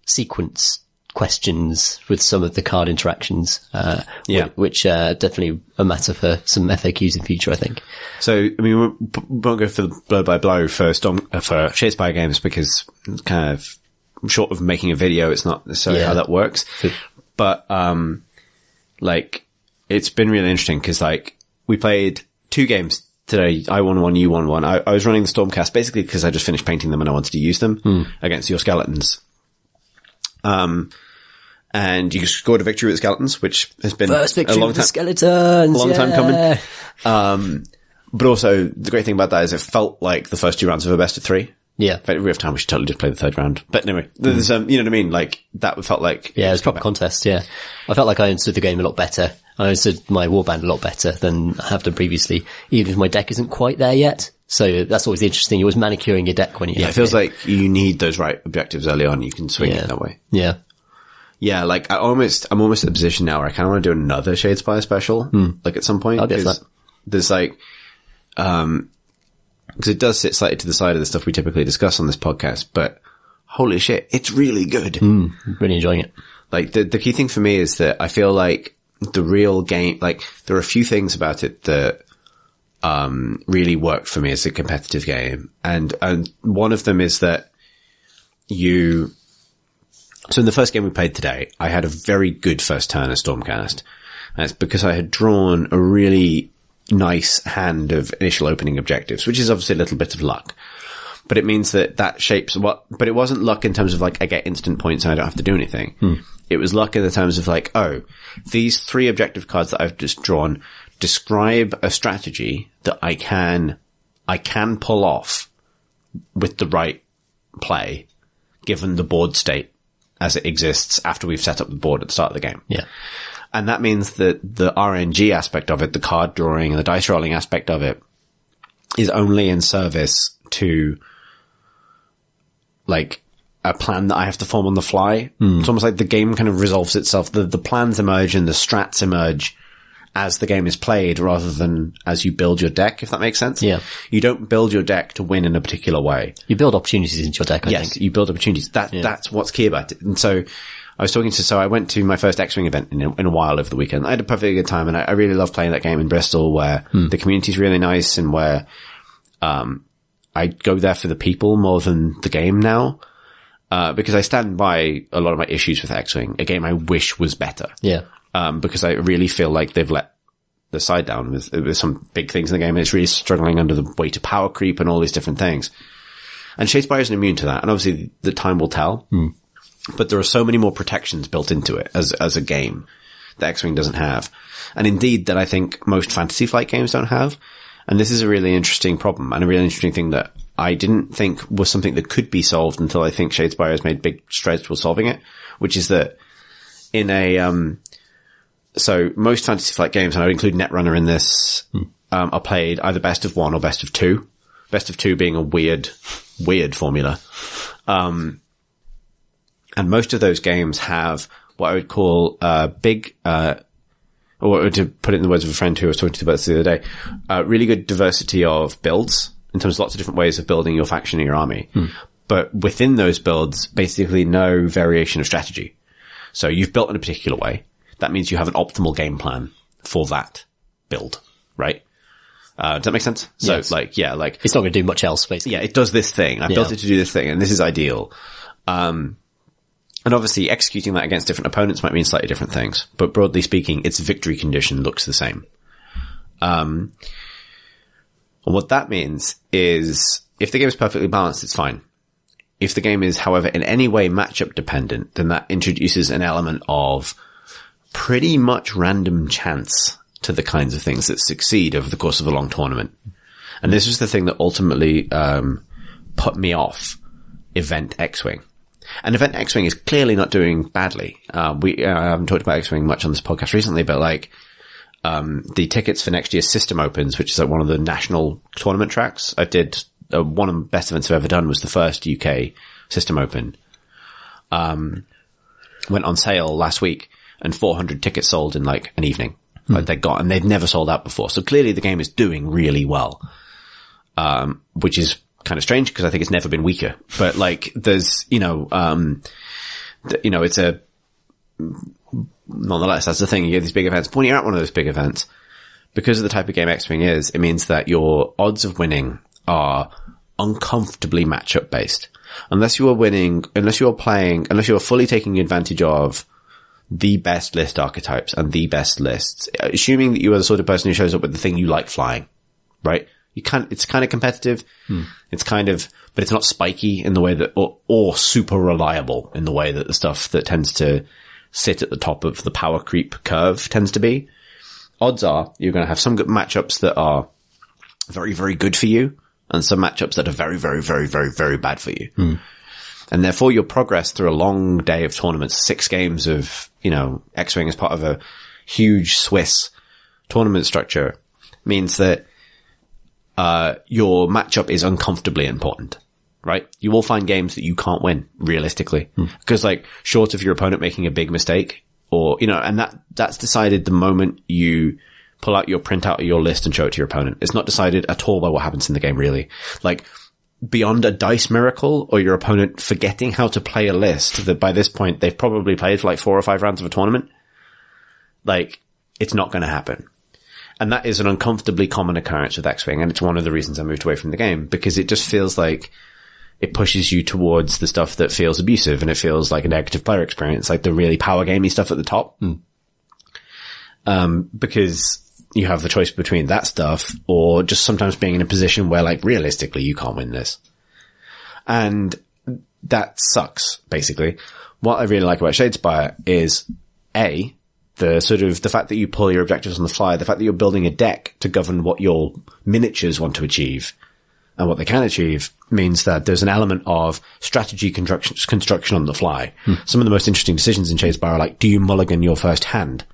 Speaker 2: sequence questions with some of the card interactions, which definitely a matter for some FAQs in future, I think.
Speaker 1: So, I mean, we won't go for the blow by blow for Shadespire games because it's kind of short of making a video. It's not necessarily how that works. But, it's been really interesting because, we played 2 games today. I won 1, you won 1. I was running the Stormcast basically because I just finished painting them and I wanted to use them against your skeletons. And you scored a victory with the skeletons, which has been
Speaker 2: first victory
Speaker 1: a long
Speaker 2: with
Speaker 1: time,
Speaker 2: the skeletons,
Speaker 1: a long time coming. But also the great thing about that is it felt like the first 2 rounds of a best of 3.
Speaker 2: Yeah.
Speaker 1: If we have time, we should totally just play the 3rd round. But anyway, there's, you know what I mean? Like, that felt like...
Speaker 2: Yeah, it was a proper contest, yeah. I felt like I understood the game a lot better. I understood my warband a lot better than I have done previously, even if my deck isn't quite there yet. So that's always the interesting. You're always manicuring your deck when you...
Speaker 1: Yeah, it feels like you need those right objectives early on. You can swing it that way.
Speaker 2: Yeah.
Speaker 1: Yeah, I'm almost at the position now where I kind of want to do another Shadespire special, at some point.
Speaker 2: I'll get that.
Speaker 1: There's because it does sit slightly to the side of the stuff we typically discuss on this podcast, but holy shit, it's really good.
Speaker 2: Really enjoying it.
Speaker 1: The key thing for me is that I feel like the real game, there are a few things about it that, really worked for me as a competitive game. And one of them is that so in the first game we played today, I had a very good first turn as Stormcast. And it's because I had drawn a really nice hand of initial opening objectives, which is obviously a little bit of luck. But it means that shapes but it wasn't luck in terms of I get instant points and I don't have to do anything. It was luck in the terms of these 3 objective cards that I've just drawn describe a strategy that I can pull off with the right play, given the board state as it exists after we've set up the board at the start of the game.
Speaker 2: Yeah.
Speaker 1: And that means that the RNG aspect of it, the card drawing and the dice rolling aspect of it, is only in service to, a plan that I have to form on the fly. It's almost like the game kind of resolves itself. The plans emerge and the strats emerge as the game is played rather than as you build your deck, if that makes sense.
Speaker 2: Yeah.
Speaker 1: You don't build your deck to win in a particular way.
Speaker 2: You build opportunities into your deck, I think.
Speaker 1: Yes, you build opportunities. That's what's key about it. And so I went to my first X-Wing event in a while over the weekend. I had a perfectly good time and I really love playing that game in Bristol where the community's really nice and where, I go there for the people more than the game now. Because I stand by a lot of my issues with X-Wing, a game I wish was better.
Speaker 2: Yeah.
Speaker 1: Because I really feel like they've let the side down with some big things in the game. It's really struggling under the weight of power creep and all these different things. And Shadespire isn't immune to that. And obviously the time will tell. But there are so many more protections built into it as a game that X-Wing doesn't have. And indeed that I think most Fantasy Flight games don't have. And this is a really interesting problem and a really interesting thing that I didn't think was something that could be solved until I think Shadespire has made big strides towards solving it, which is that in so most Fantasy Flight games, and I would include Netrunner in this, are played either best of one or best of two. Best of two being a weird formula. And most of those games have what I would call big, or to put it in the words of a friend who I was talking to about this the other day, really good diversity of builds in terms of lots of different ways of building your faction and your army. But within those builds, basically no variation of strategy. So you've built in a particular way. That means you have an optimal game plan for that build, right? Does that make sense? So
Speaker 2: yes.
Speaker 1: It's
Speaker 2: not going to do much else, basically.
Speaker 1: Yeah, it does this thing. I've built it to do this thing, and this is ideal. And obviously executing that against different opponents might mean slightly different things. But broadly speaking, its victory condition looks the same. And what that means is if the game is perfectly balanced, it's fine. If the game is, however, in any way matchup dependent, then that introduces an element of pretty much random chance to the kinds of things that succeed over the course of a long tournament. And this is the thing that ultimately put me off Event X-Wing. And Event X-Wing is clearly not doing badly. We haven't talked about X-Wing much on this podcast recently, but the tickets for next year's System Opens, which is one of the national tournament tracks, I did one of the best events I've ever done was the first UK System Open. Went on sale last week and 400 tickets sold in an evening. And they'd never sold out before. So clearly the game is doing really well. Which is kind of strange because I think it's never been weaker. But there's, it's nonetheless, that's the thing. You get these big events. When you're at one of those big events, because of the type of game X-Wing is, it means that your odds of winning are uncomfortably matchup based. Unless you are fully taking advantage of the best list archetypes and the best lists, assuming that you are the sort of person who shows up with the thing you like flying, right? It's kind of competitive. It's but it's not spiky in the way that, or super reliable in the way that the stuff that tends to sit at the top of the power creep curve tends to be. Odds are you're going to have some good matchups that are very, very good for you and some matchups that are very, very, very, very, very bad for you. And therefore your progress through a long day of tournaments, 6 games of, X-Wing as part of a huge Swiss tournament structure means that your matchup is uncomfortably important, right? You will find games that you can't win realistically because short of your opponent making a big mistake or, and that's decided the moment you pull out your printout of your list and show it to your opponent. It's not decided at all by what happens in the game, really. Beyond a dice miracle or your opponent forgetting how to play a list that by this point they've probably played for 4 or 5 rounds of a tournament. It's not going to happen. And that is an uncomfortably common occurrence with X-Wing. And it's one of the reasons I moved away from the game because it just feels like it pushes you towards the stuff that feels abusive and it feels like a negative player experience, like the really power gamey stuff at the top. Because you have the choice between that stuff or just sometimes being in a position where realistically you can't win this. And that sucks, basically. What I really like about Shadespire is the fact that you pull your objectives on the fly, the fact that you're building a deck to govern what your miniatures want to achieve and what they can achieve means that there's an element of strategy construction on the fly. Some of the most interesting decisions in Shadespire are do you mulligan your first hand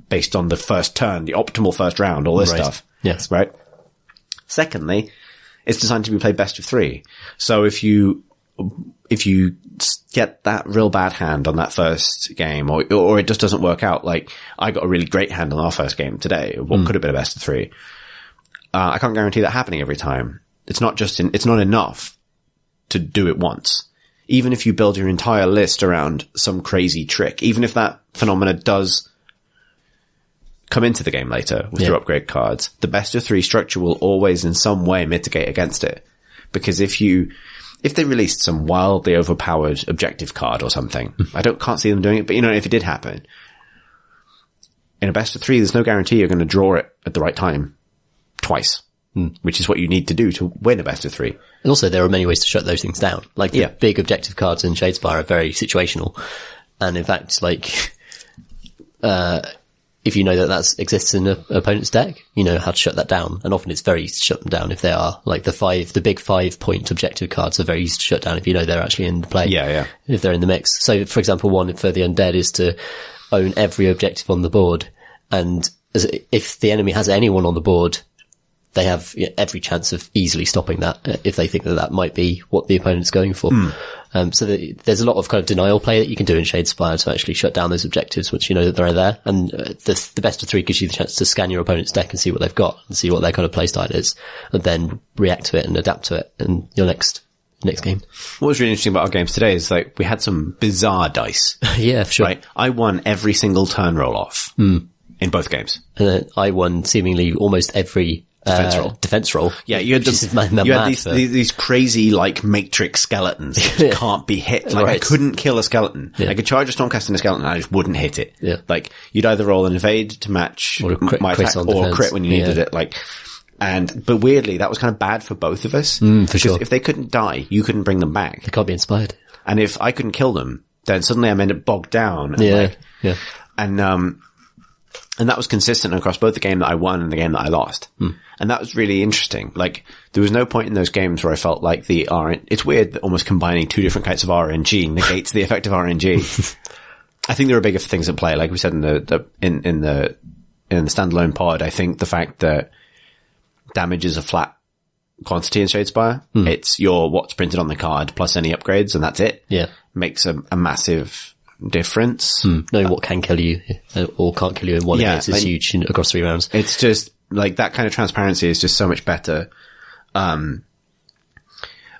Speaker 1: based on the first turn, the optimal first round, all this stuff.
Speaker 2: Yes.
Speaker 1: Right? Secondly, it's designed to be played best of 3. So if you get that real bad hand on that first game or it just doesn't work out, I got a really great hand on our first game today, what could have been a best of 3. I can't guarantee that happening every time. It's not enough to do it once. Even if you build your entire list around some crazy trick, even if that phenomena does come into the game later with your upgrade cards, the best of 3 structure will always in some way mitigate against it. Because if they released some wildly overpowered objective card or something, can't see them doing it, but if it did happen, in a best of 3, there's no guarantee you're going to draw it at the right time twice. which is what you need to do to win a best of 3.
Speaker 2: And also there are many ways to shut those things down. Like the big objective cards in Shadespire are very situational. And in fact, like, if you know that exists in an opponent's deck, you know how to shut that down. And often it's very easy to shut them down if they are like the big 5-point objective cards are very easy to shut down if you know they're actually in the play.
Speaker 1: Yeah.
Speaker 2: If they're in the mix. So for example, one for the undead is to own every objective on the board. And if the enemy has anyone on the board, they have every chance of easily stopping that if they think that might be what the opponent's going for. So there's a lot of kind of denial play that you can do in Shadespire to actually shut down those objectives once you know that they're there. And the best of 3 gives you the chance to scan your opponent's deck and see what they've got and see what their kind of play style is, and then react to it and adapt to it in your next game.
Speaker 1: What was really interesting about our games today is like we had some bizarre dice.
Speaker 2: Yeah, for sure.
Speaker 1: Right? I won every single turn roll off in both games.
Speaker 2: And I won seemingly almost every defense roll.
Speaker 1: Yeah, you had these crazy like matrix skeletons that can't be hit. Like I couldn't kill a skeleton. I could charge a Stormcast and a skeleton and I just wouldn't hit it.
Speaker 2: Yeah.
Speaker 1: Like you'd either roll an evade to match
Speaker 2: or
Speaker 1: my attack or crit when you needed it. Like, but weirdly that was kind of bad for both of us.
Speaker 2: For sure.
Speaker 1: If they couldn't die, you couldn't bring them back.
Speaker 2: They can't be inspired.
Speaker 1: And if I couldn't kill them, then suddenly I'm ended up bogged down. And that was consistent across both the game that I won and the game that I lost. And that was really interesting. Like, there was no point in those games where I felt like it's weird that almost combining 2 different kinds of RNG negates the effect of RNG. I think there are bigger things at play. Like we said in the standalone pod, I think the fact that damage is a flat quantity in Shadespire, it's what's printed on the card plus any upgrades and that's it.
Speaker 2: Yeah.
Speaker 1: Makes a massive difference.
Speaker 2: Knowing what can kill you or can't kill you in one hit is huge across 3 rounds.
Speaker 1: It's just like that kind of transparency is just so much better.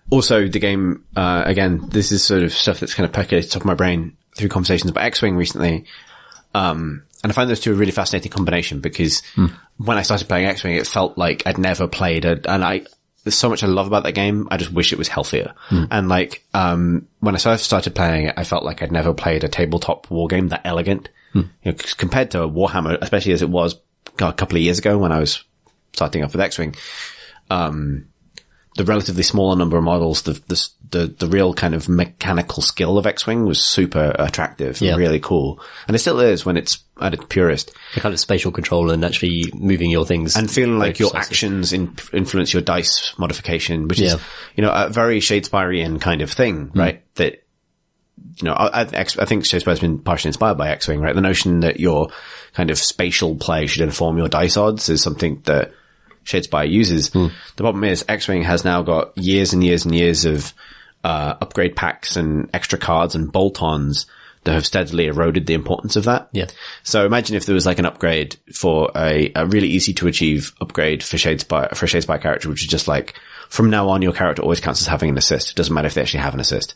Speaker 1: Also the game, again, this is sort of stuff that's kind of percolated top of my brain through conversations about X-Wing recently. And I find those two a really fascinating combination because when I started playing X-Wing, it felt like I'd never played there's so much I love about that game. I just wish it was healthier. And like, when I started playing it, I felt like I'd never played a tabletop war game that elegant. You know, compared to Warhammer, especially as it was a couple of years ago when I was starting off with X-Wing, the relatively smaller number of models, the real kind of mechanical skill of X-Wing was super attractive and really cool. And it still is when it's at its purest.
Speaker 2: The kind of spatial control and actually moving your things.
Speaker 1: And feeling like your actions influence your dice modification, which is, you know, a very Shadespire-ian kind of thing, right? That, you know, I think Shadespire's been partially inspired by X-Wing, right? The notion that your kind of spatial play should inform your dice odds is something that Shadespire uses. The problem is X-Wing has now got years and years and years of upgrade packs and extra cards and bolt-ons that have steadily eroded the importance of that.
Speaker 2: Yeah.
Speaker 1: So imagine if there was like an upgrade for a really easy to achieve upgrade for a Shadespire character, which is just like, from now on your character always counts as having an assist. It doesn't matter if they actually have an assist.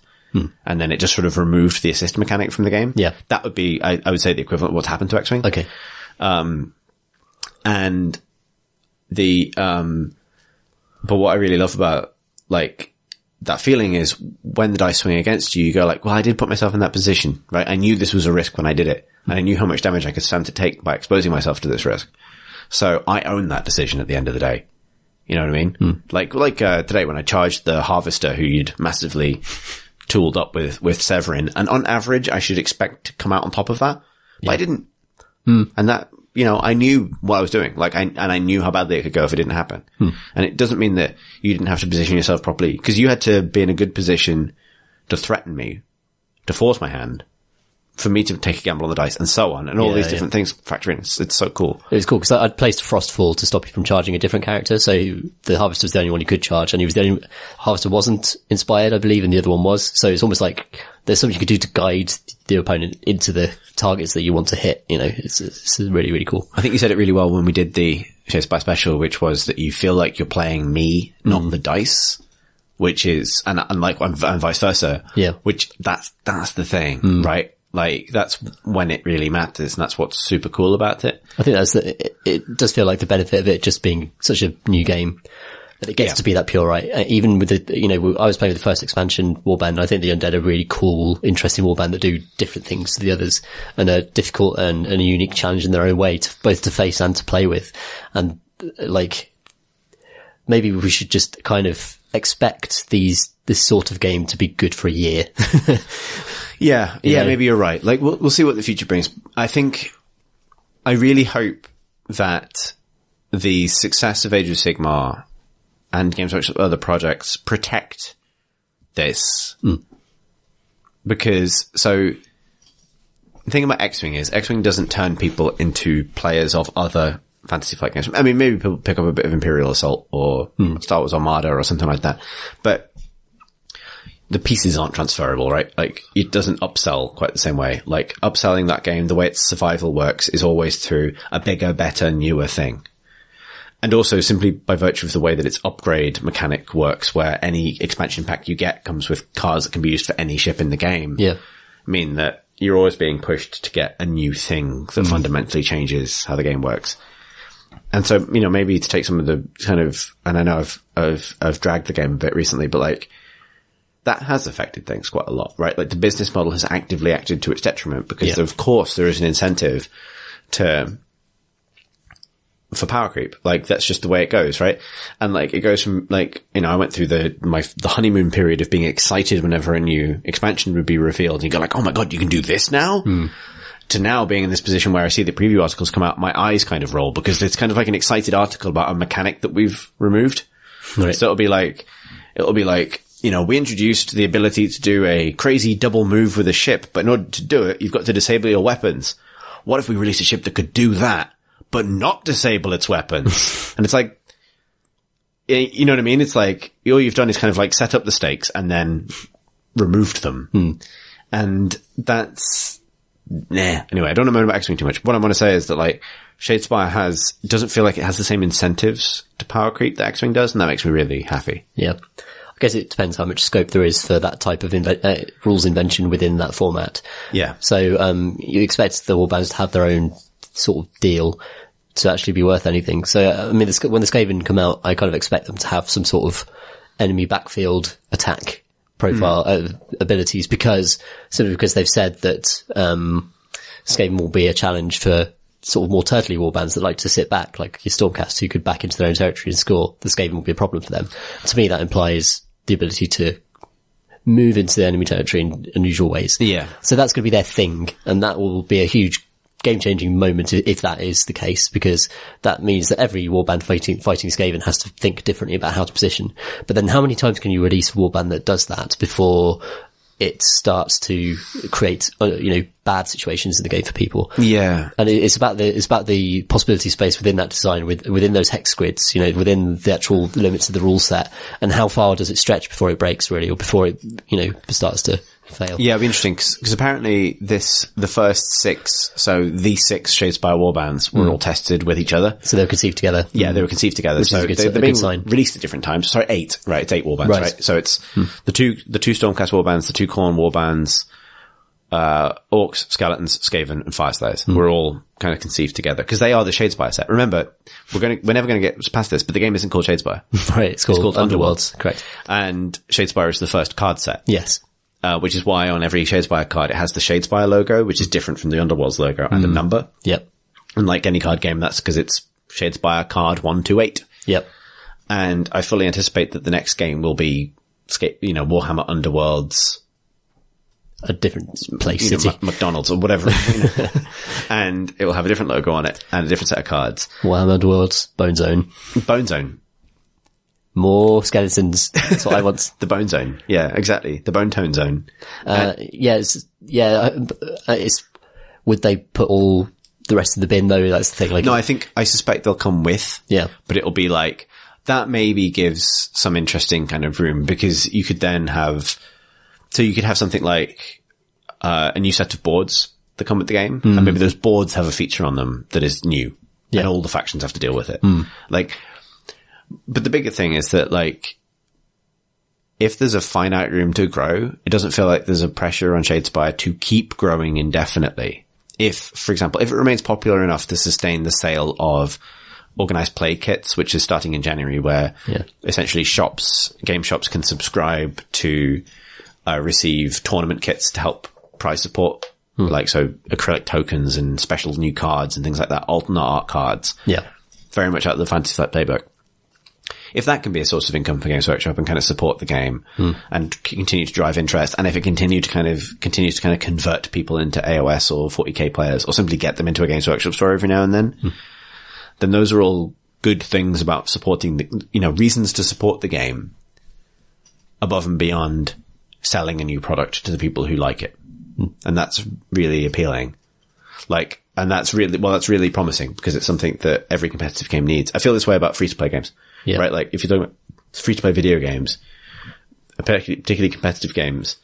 Speaker 1: And then it just sort of removed the assist mechanic from the game.
Speaker 2: Yeah.
Speaker 1: That would be, I would say, the equivalent of what's happened to X-Wing.
Speaker 2: Okay.
Speaker 1: And but what I really love about like that feeling is when the dice swing against you, you go like, well, I did put myself in that position, right? I knew this was a risk when I did it, and I knew how much damage I could stand to take by exposing myself to this risk. So I own that decision at the end of the day. You know what I mean? Like today when I charged the Harvester who you'd massively tooled up with Severin, and on average I should expect to come out on top of that, but I didn't. And that, you know, I knew what I was doing. Like, I knew how badly it could go if it didn't happen. And it doesn't mean that you didn't have to position yourself properly, because you had to be in a good position to threaten me, to force my hand, for me to take a gamble on the dice, and so on. And all these different things factor in. It's so cool.
Speaker 2: It was cool, because I'd placed Frostfall to stop you from charging a different character. So the Harvester was the only one you could charge, and he was the only Harvester wasn't inspired, I believe, and the other one was. So it's almost like there's something you could do to guide the opponent into the targets that you want to hit. You know, it's really, really cool.
Speaker 1: I think you said it really well when we did the Shadespire special, which was that you feel like you're playing me, not the dice, which is, and vice versa.
Speaker 2: Yeah.
Speaker 1: Which that's the thing, right? Like, that's when it really matters, and that's what's super cool about it.
Speaker 2: I think it does feel like the benefit of it just being such a new game, that it gets to be that pure, right? Even with the, you know, I was playing with the first expansion Warband, and I think the Undead are really cool, interesting Warband that do different things to the others, and are difficult and a unique challenge in their own way, both to face and to play with. And like, maybe we should just kind of expect this sort of game to be good for a year.
Speaker 1: Yeah, maybe you're right. Like, we'll see what the future brings. I really hope that the success of Age of Sigmar and Games Workshop other projects protect this. Because, so, the thing about X-Wing is, X-Wing doesn't turn people into players of other Fantasy Flight games. I mean, maybe people pick up a bit of Imperial Assault or Star Wars Armada or something like that. But the pieces aren't transferable, right? Like, it doesn't upsell quite the same way. Like, upselling that game, the way its survival works is always through a bigger, better, newer thing. And also simply by virtue of the way that its upgrade mechanic works, where any expansion pack you get comes with cards that can be used for any ship in the game.
Speaker 2: Yeah.
Speaker 1: Mean that you're always being pushed to get a new thing that fundamentally changes how the game works. And so, you know, maybe to take some of the kind of, and I know I've dragged the game a bit recently, but like, that has affected things quite a lot, right? Like, the business model has actively acted to its detriment because of course there is an incentive for power creep. Like, that's just the way it goes, right? And like, it goes from like, you know, I went through the honeymoon period of being excited whenever a new expansion would be revealed. And you go like, oh my God, you can do this now? To now being in this position where I see the preview articles come out, my eyes kind of roll because it's kind of like an excited article about a mechanic that we've removed. Right. So it'll be like, you know, we introduced the ability to do a crazy double move with a ship, but in order to do it, you've got to disable your weapons. What if we released a ship that could do that, but not disable its weapons? And it's like, you know what I mean? It's like, all you've done is kind of like set up the stakes and then removed them. And that's, Anyway, I don't want to moan about X-Wing too much. What I want to say is that like, Shadespire doesn't feel like it has the same incentives to power creep that X-Wing does, and that makes me really happy.
Speaker 2: Yeah. I guess it depends how much scope there is for that type of rules invention within that format.
Speaker 1: Yeah.
Speaker 2: So, you expect the warbands to have their own sort of deal to actually be worth anything. So, I mean, when the Skaven come out, I kind of expect them to have some sort of enemy backfield attack profile abilities simply because they've said that, Skaven will be a challenge for sort of more turtley warbands that like to sit back, like your Stormcast, who could back into their own territory and score. The Skaven will be a problem for them. To me, that implies the ability to move into the enemy territory in unusual ways.
Speaker 1: Yeah.
Speaker 2: So that's going to be their thing, and that will be a huge game-changing moment if that is the case, because that means that every warband fighting Skaven has to think differently about how to position. But then how many times can you release a warband that does that before it starts to create, bad situations in the game for people?
Speaker 1: Yeah.
Speaker 2: And it's about the possibility space within that design, within those hex grids, within the actual limits of the rule set, and how far does it stretch before it breaks, really, or before it, starts to fail.
Speaker 1: Yeah, it'd be interesting because apparently the first six Shadespire warbands were all tested with each other.
Speaker 2: So they were conceived together.
Speaker 1: Yeah, they were conceived together.
Speaker 2: Which
Speaker 1: so
Speaker 2: is a good sign.
Speaker 1: Released at different times. Sorry, 8. Right, it's 8 warbands, right? So it's the two Stormcast warbands, the 2 Khorne warbands, Orcs, Skeletons, Skaven, and Fireslayers were all kind of conceived together because they are the Shadespire set. Remember, we're never going to get past this, but the game isn't called Shadespire.
Speaker 2: Right, it's called Underworlds. Correct.
Speaker 1: And Shadespire is the first card set.
Speaker 2: Yes.
Speaker 1: Which is why on every Shadespire card it has the Shadespire logo, which is different from the Underworlds logo, and a number.
Speaker 2: Yep.
Speaker 1: And like any card game, that's because it's Shadespire card 128.
Speaker 2: Yep.
Speaker 1: And I fully anticipate that the next game will be, Warhammer Underworlds,
Speaker 2: a different place, city,
Speaker 1: McDonald's or whatever, and it will have a different logo on it and a different set of cards.
Speaker 2: Warhammer Underworlds, Bone Zone.
Speaker 1: Bone Zone.
Speaker 2: More skeletons. That's what I want.
Speaker 1: The Bone Zone. Yeah, exactly. The Bone Tone Zone.
Speaker 2: Would they put all the rest of the bin though? That's the thing. Like,
Speaker 1: no, I suspect they'll come with.
Speaker 2: Yeah.
Speaker 1: But it'll be like, that maybe gives some interesting kind of room because you could then have, so you could have something like, a new set of boards that come with the game. And maybe those boards have a feature on them that is new. Yeah. And all the factions have to deal with it. But the bigger thing is that, like, if there's a finite room to grow, it doesn't feel like there's a pressure on Shadespire to keep growing indefinitely. If, for example, if it remains popular enough to sustain the sale of organized play kits, which is starting in January, where essentially game shops can subscribe to receive tournament kits to help prize support, like so acrylic tokens and special new cards and things like that, alternate art cards.
Speaker 2: Yeah.
Speaker 1: Very much out of the Fantasy Flight playbook. if that can be a source of income for Games Workshop and kind of support the game and continue to drive interest, and if it continues to kind of convert people into AOS or 40k players, or simply get them into a Games Workshop store every now and then those are all good things about supporting the, reasons to support the game above and beyond selling a new product to the people who like it. And that's really appealing. And that's really promising because it's something that every competitive game needs. I feel this way about free-to-play games, right? Like if you're talking about free-to-play video games, particularly competitive games,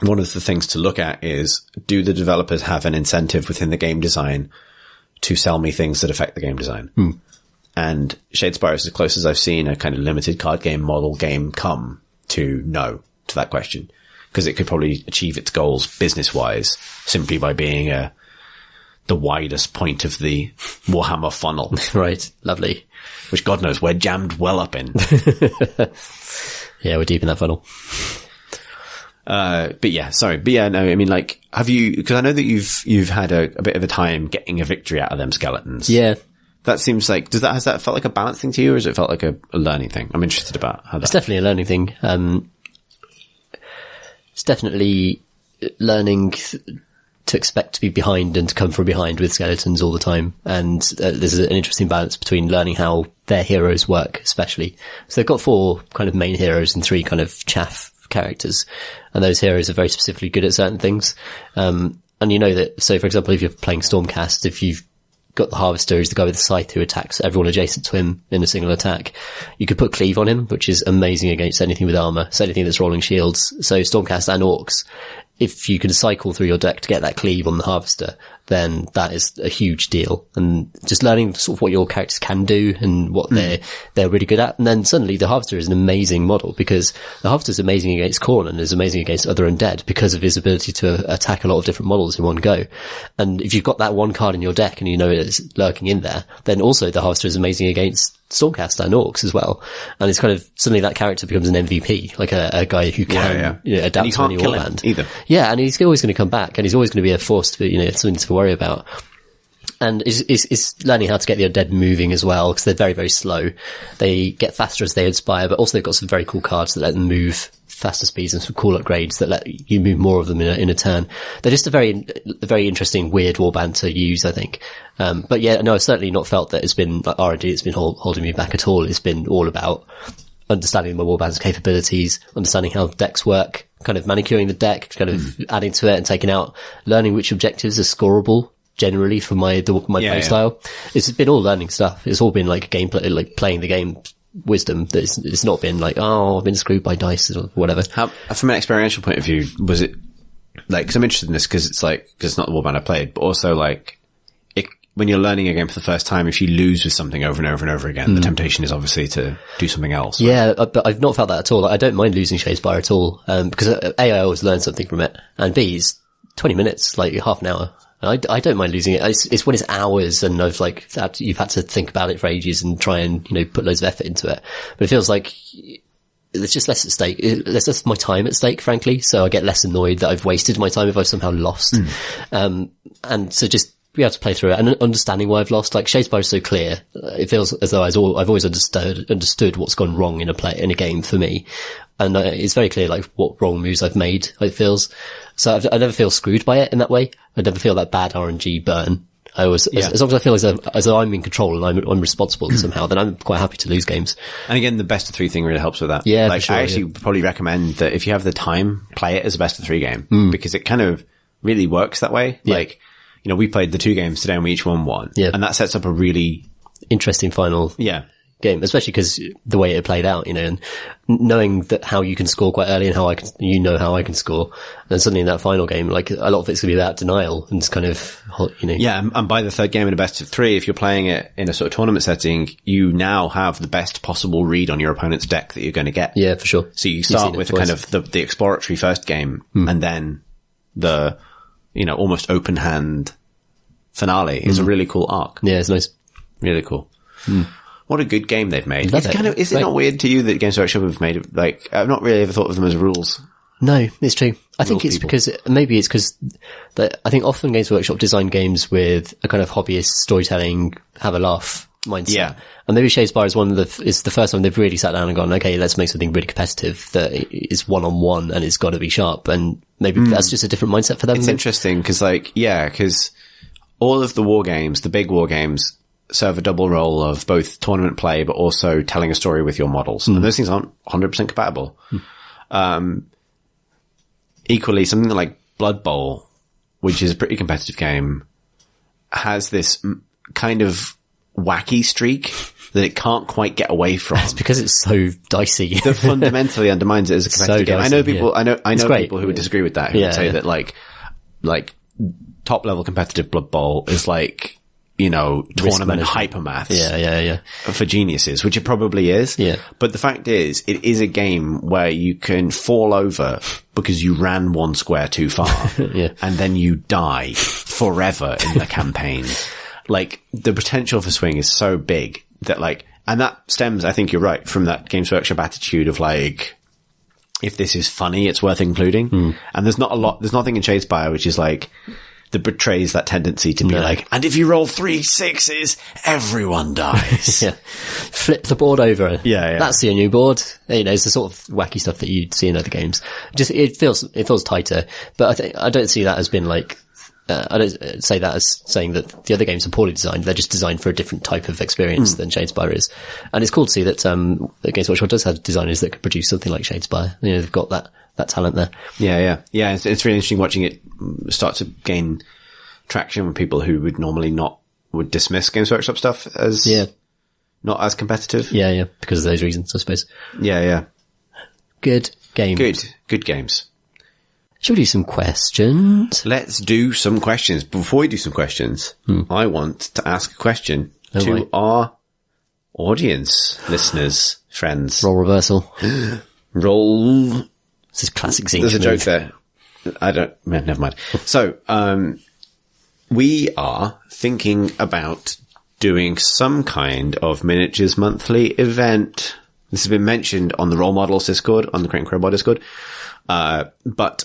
Speaker 1: one of the things to look at is, do the developers have an incentive within the game design to sell me things that affect the game design? And Shadespire is as close as I've seen a kind of limited card game model game come to no to that question. Because it could probably achieve its goals business-wise simply by being the widest point of the Warhammer funnel.
Speaker 2: Right. Lovely.
Speaker 1: Which God knows we're jammed well up in.
Speaker 2: Yeah, we're deep in that funnel.
Speaker 1: No, I mean, like, have you, because I know that you've had a bit of a time getting a victory out of them skeletons.
Speaker 2: Yeah.
Speaker 1: That seems like, has that felt like a balance thing to you, or has it felt like a learning thing? I'm interested about how that.
Speaker 2: It's definitely a learning thing. It's definitely learning to expect to be behind and to come from behind with skeletons all the time. And there's an interesting balance between learning how their heroes work, especially. So they've got 4 kind of main heroes and 3 kind of chaff characters. And those heroes are very specifically good at certain things. And you know that, so for example, if you're playing Stormcast, if you've got the Harvester, who's the guy with the scythe who attacks everyone adjacent to him in a single attack, you could put Cleave on him, which is amazing against anything with armor, so anything that's rolling shields. So Stormcast and Orcs, if you can cycle through your deck to get that Cleave on the Harvester, then that is a huge deal. And just learning sort of what your characters can do and what they're really good at. And then suddenly the Harvester is an amazing model, because the Harvester is amazing against Khorne and is amazing against other undead because of his ability to attack a lot of different models in one go. And if you've got that one card in your deck and you know it's lurking in there, then also the Harvester is amazing against Stormcast and Orcs as well. And it's kind of, suddenly that character becomes an MVP, like a guy who can adapt to any warband
Speaker 1: either.
Speaker 2: Yeah, and he's always going to come back, and he's always going to be a force to, something to worry about. And is learning how to get the undead moving as well, because they're very, very slow. They get faster as they inspire, but also they've got some very cool cards that let them move faster speeds and some cool upgrades that let you move more of them in a turn. They're just a very interesting, weird warband to use, I think. But yeah, no, I've certainly not felt that it's been like R&D that's been holding me back at all. It's been all about understanding my warband's capabilities, understanding how decks work, kind of manicuring the deck, kind of adding to it and taking out, learning which objectives are scoreable generally for my play style. It's been all learning stuff. It's all been like gameplay, like playing the game wisdom. That it's not been like, oh, I've been screwed by dice or whatever.
Speaker 1: How, from an experiential point of view, was it like, cause I'm interested in this cause it's not the warband I played, but also like, when you're learning a game for the first time, if you lose with something over and over and over again, the temptation is obviously to do something else. Right?
Speaker 2: Yeah, but I've not felt that at all. I don't mind losing Shadespire at all, because A, I always learn something from it, and B, it's 20 minutes, like half an hour. I don't mind losing it. It's when it's hours and you've had to think about it for ages and try and, put loads of effort into it. But it feels like there's just less at stake. There's less my time at stake, frankly. So I get less annoyed that I've wasted my time if I've somehow lost. And so just be able to play through it and understanding why I've lost. Like Shadespire is so clear. It feels as though I've always understood what's gone wrong in a game for me. And it's very clear, like, what wrong moves I've made, it feels. So I never feel screwed by it in that way. I never feel that bad RNG burn. I always, as long as I feel as though I'm in control and I'm responsible somehow, then I'm quite happy to lose games.
Speaker 1: And again, the best of 3 thing really helps with that.
Speaker 2: Yeah,
Speaker 1: like,
Speaker 2: for sure,
Speaker 1: I actually would probably recommend that if you have the time, play it as a best of 3 game, because it kind of really works that way. Yeah. Like, we played the 2 games today and we each won 1. Yeah. And that sets up a really
Speaker 2: interesting final game, especially because the way it played out, and knowing that how you can score quite early and how I can score. And then suddenly in that final game, like a lot of it's going to be about denial and it's kind of,
Speaker 1: Yeah. And by the 3rd game in a best of 3, if you're playing it in a sort of tournament setting, you now have the best possible read on your opponent's deck that you're going to get.
Speaker 2: Yeah, for sure.
Speaker 1: So you start with kind of the exploratory first game and then the, almost open hand finale is a really cool arc.
Speaker 2: Yeah, it's nice.
Speaker 1: Really cool. What a good game they've made. Is it not weird to you that Games Workshop have made it, like, I've not really ever thought of them as rules.
Speaker 2: No, it's true. I think it's because I think often Games Workshop design games with a kind of hobbyist storytelling, have a laugh mindset.
Speaker 1: Yeah.
Speaker 2: And maybe Shadespire is the first time they've really sat down and gone, okay, let's make something really competitive that is one-on-one and it's got to be sharp. And maybe that's just a different mindset for them.
Speaker 1: It's interesting because because all of the war games, the big war games, serve a double role of both tournament play, but also telling a story with your models. And those things aren't 100% compatible. Equally, something like Blood Bowl, which is a pretty competitive game, has this kind of wacky streak that it can't quite get away from.
Speaker 2: It's because it's so dicey.
Speaker 1: That fundamentally undermines it as a competitive game. I know people, I know people who would disagree with that, who would say that like top level competitive Blood Bowl is like, tournament hypermaths.
Speaker 2: Yeah.
Speaker 1: For geniuses, which it probably is.
Speaker 2: Yeah.
Speaker 1: But the fact is, it is a game where you can fall over because you ran one square too far.
Speaker 2: Yeah.
Speaker 1: And then you die forever in the campaign. Like, the potential for swing is so big that and that stems, I think you're right, from that Games Workshop attitude of if this is funny, it's worth including. And there's nothing in Shadespire which is that betrays that tendency to be and if you roll 3 6s, everyone dies.
Speaker 2: Yeah. Flip the board over.
Speaker 1: Yeah.
Speaker 2: That's your new board. It's the sort of wacky stuff that you'd see in other games. Just, it feels tighter, but I don't see that as being I don't say that as saying that the other games are poorly designed. They're just designed for a different type of experience than Shadespire is. And it's cool to see that, Games Workshop does have designers that could produce something like Shadespire. They've got that talent there.
Speaker 1: Yeah. It's really interesting watching it start to gain traction with people who would normally would dismiss Games Workshop stuff as not as competitive.
Speaker 2: Yeah, because of those reasons, I suppose.
Speaker 1: Yeah.
Speaker 2: Good game.
Speaker 1: Good games.
Speaker 2: Shall we do some questions?
Speaker 1: Let's do some questions. Before we do some questions, I want to ask a question to our audience, listeners, friends.
Speaker 2: Role reversal.
Speaker 1: Roll.
Speaker 2: This is classic Zinch.
Speaker 1: There's a joke there. Never mind. So, we are thinking about doing some kind of miniatures monthly event. This has been mentioned on the Role Models Discord, on the Crate and Crowbar Discord. But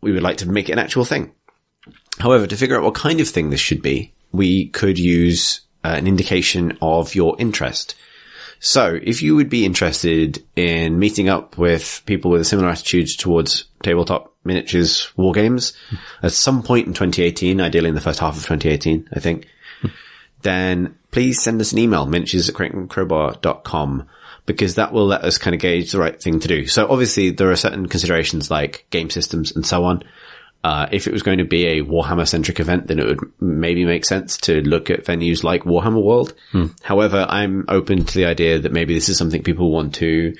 Speaker 1: we would like to make it an actual thing. However, to figure out what kind of thing this should be, we could use an indication of your interest. So if you would be interested in meeting up with people with a similar attitude towards tabletop miniatures war games at some point in 2018, ideally in the first half of 2018, I think, then please send us an email, miniatures@crateandcrowbar.com, because that will let us kind of gauge the right thing to do. So obviously there are certain considerations like game systems and so on. If it was going to be a Warhammer-centric event, then it would maybe make sense to look at venues like Warhammer World. However, I'm open to the idea that maybe this is something people want to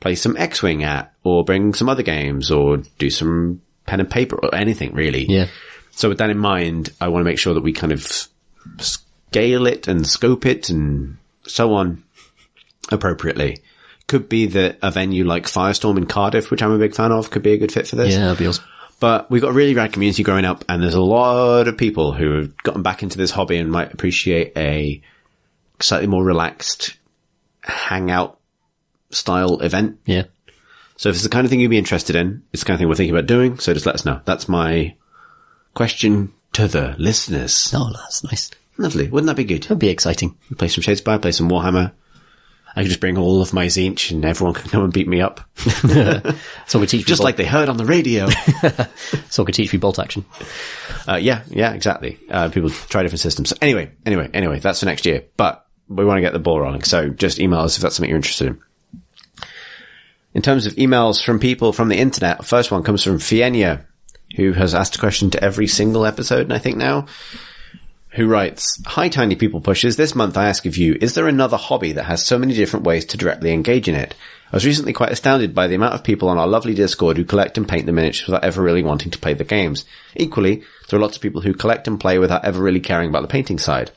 Speaker 1: play some X-Wing at, or bring some other games, or do some pen and paper, or anything really.
Speaker 2: Yeah.
Speaker 1: So with that in mind, I want to make sure that we kind of scale it and scope it and so on appropriately. Could be that a venue like Firestorm in Cardiff, which I'm a big fan of, could be a good fit for this.
Speaker 2: Yeah, that'd be awesome.
Speaker 1: But we've got a really rad community growing up, and there's a lot of people who have gotten back into this hobby and might appreciate a slightly more relaxed hangout style event.
Speaker 2: Yeah.
Speaker 1: So if it's the kind of thing you'd be interested in, it's the kind of thing we're thinking about doing, so just let us know. That's my question to the listeners.
Speaker 2: Oh, that's nice.
Speaker 1: Lovely. Wouldn't that be good?
Speaker 2: That'd be exciting.
Speaker 1: Play some Shadespire, play some Warhammer. I could just bring all of my Zinch and everyone can come and beat me up.
Speaker 2: So we teach
Speaker 1: just like they heard on the radio.
Speaker 2: So we could teach me bolt action.
Speaker 1: Yeah, exactly. People try different systems. So anyway, that's for next year. But we want to get the ball rolling. So just email us if that's something you're interested in. In terms of emails from people from the internet, the first one comes from Fienia, who has asked a question to every single episode, and I think now, who writes, "Hi Tiny People Pushers, this month I ask of you, is there another hobby that has so many different ways to directly engage in it? I was recently quite astounded by the amount of people on our lovely Discord who collect and paint the miniatures without ever really wanting to play the games. Equally, there are lots of people who collect and play without ever really caring about the painting side.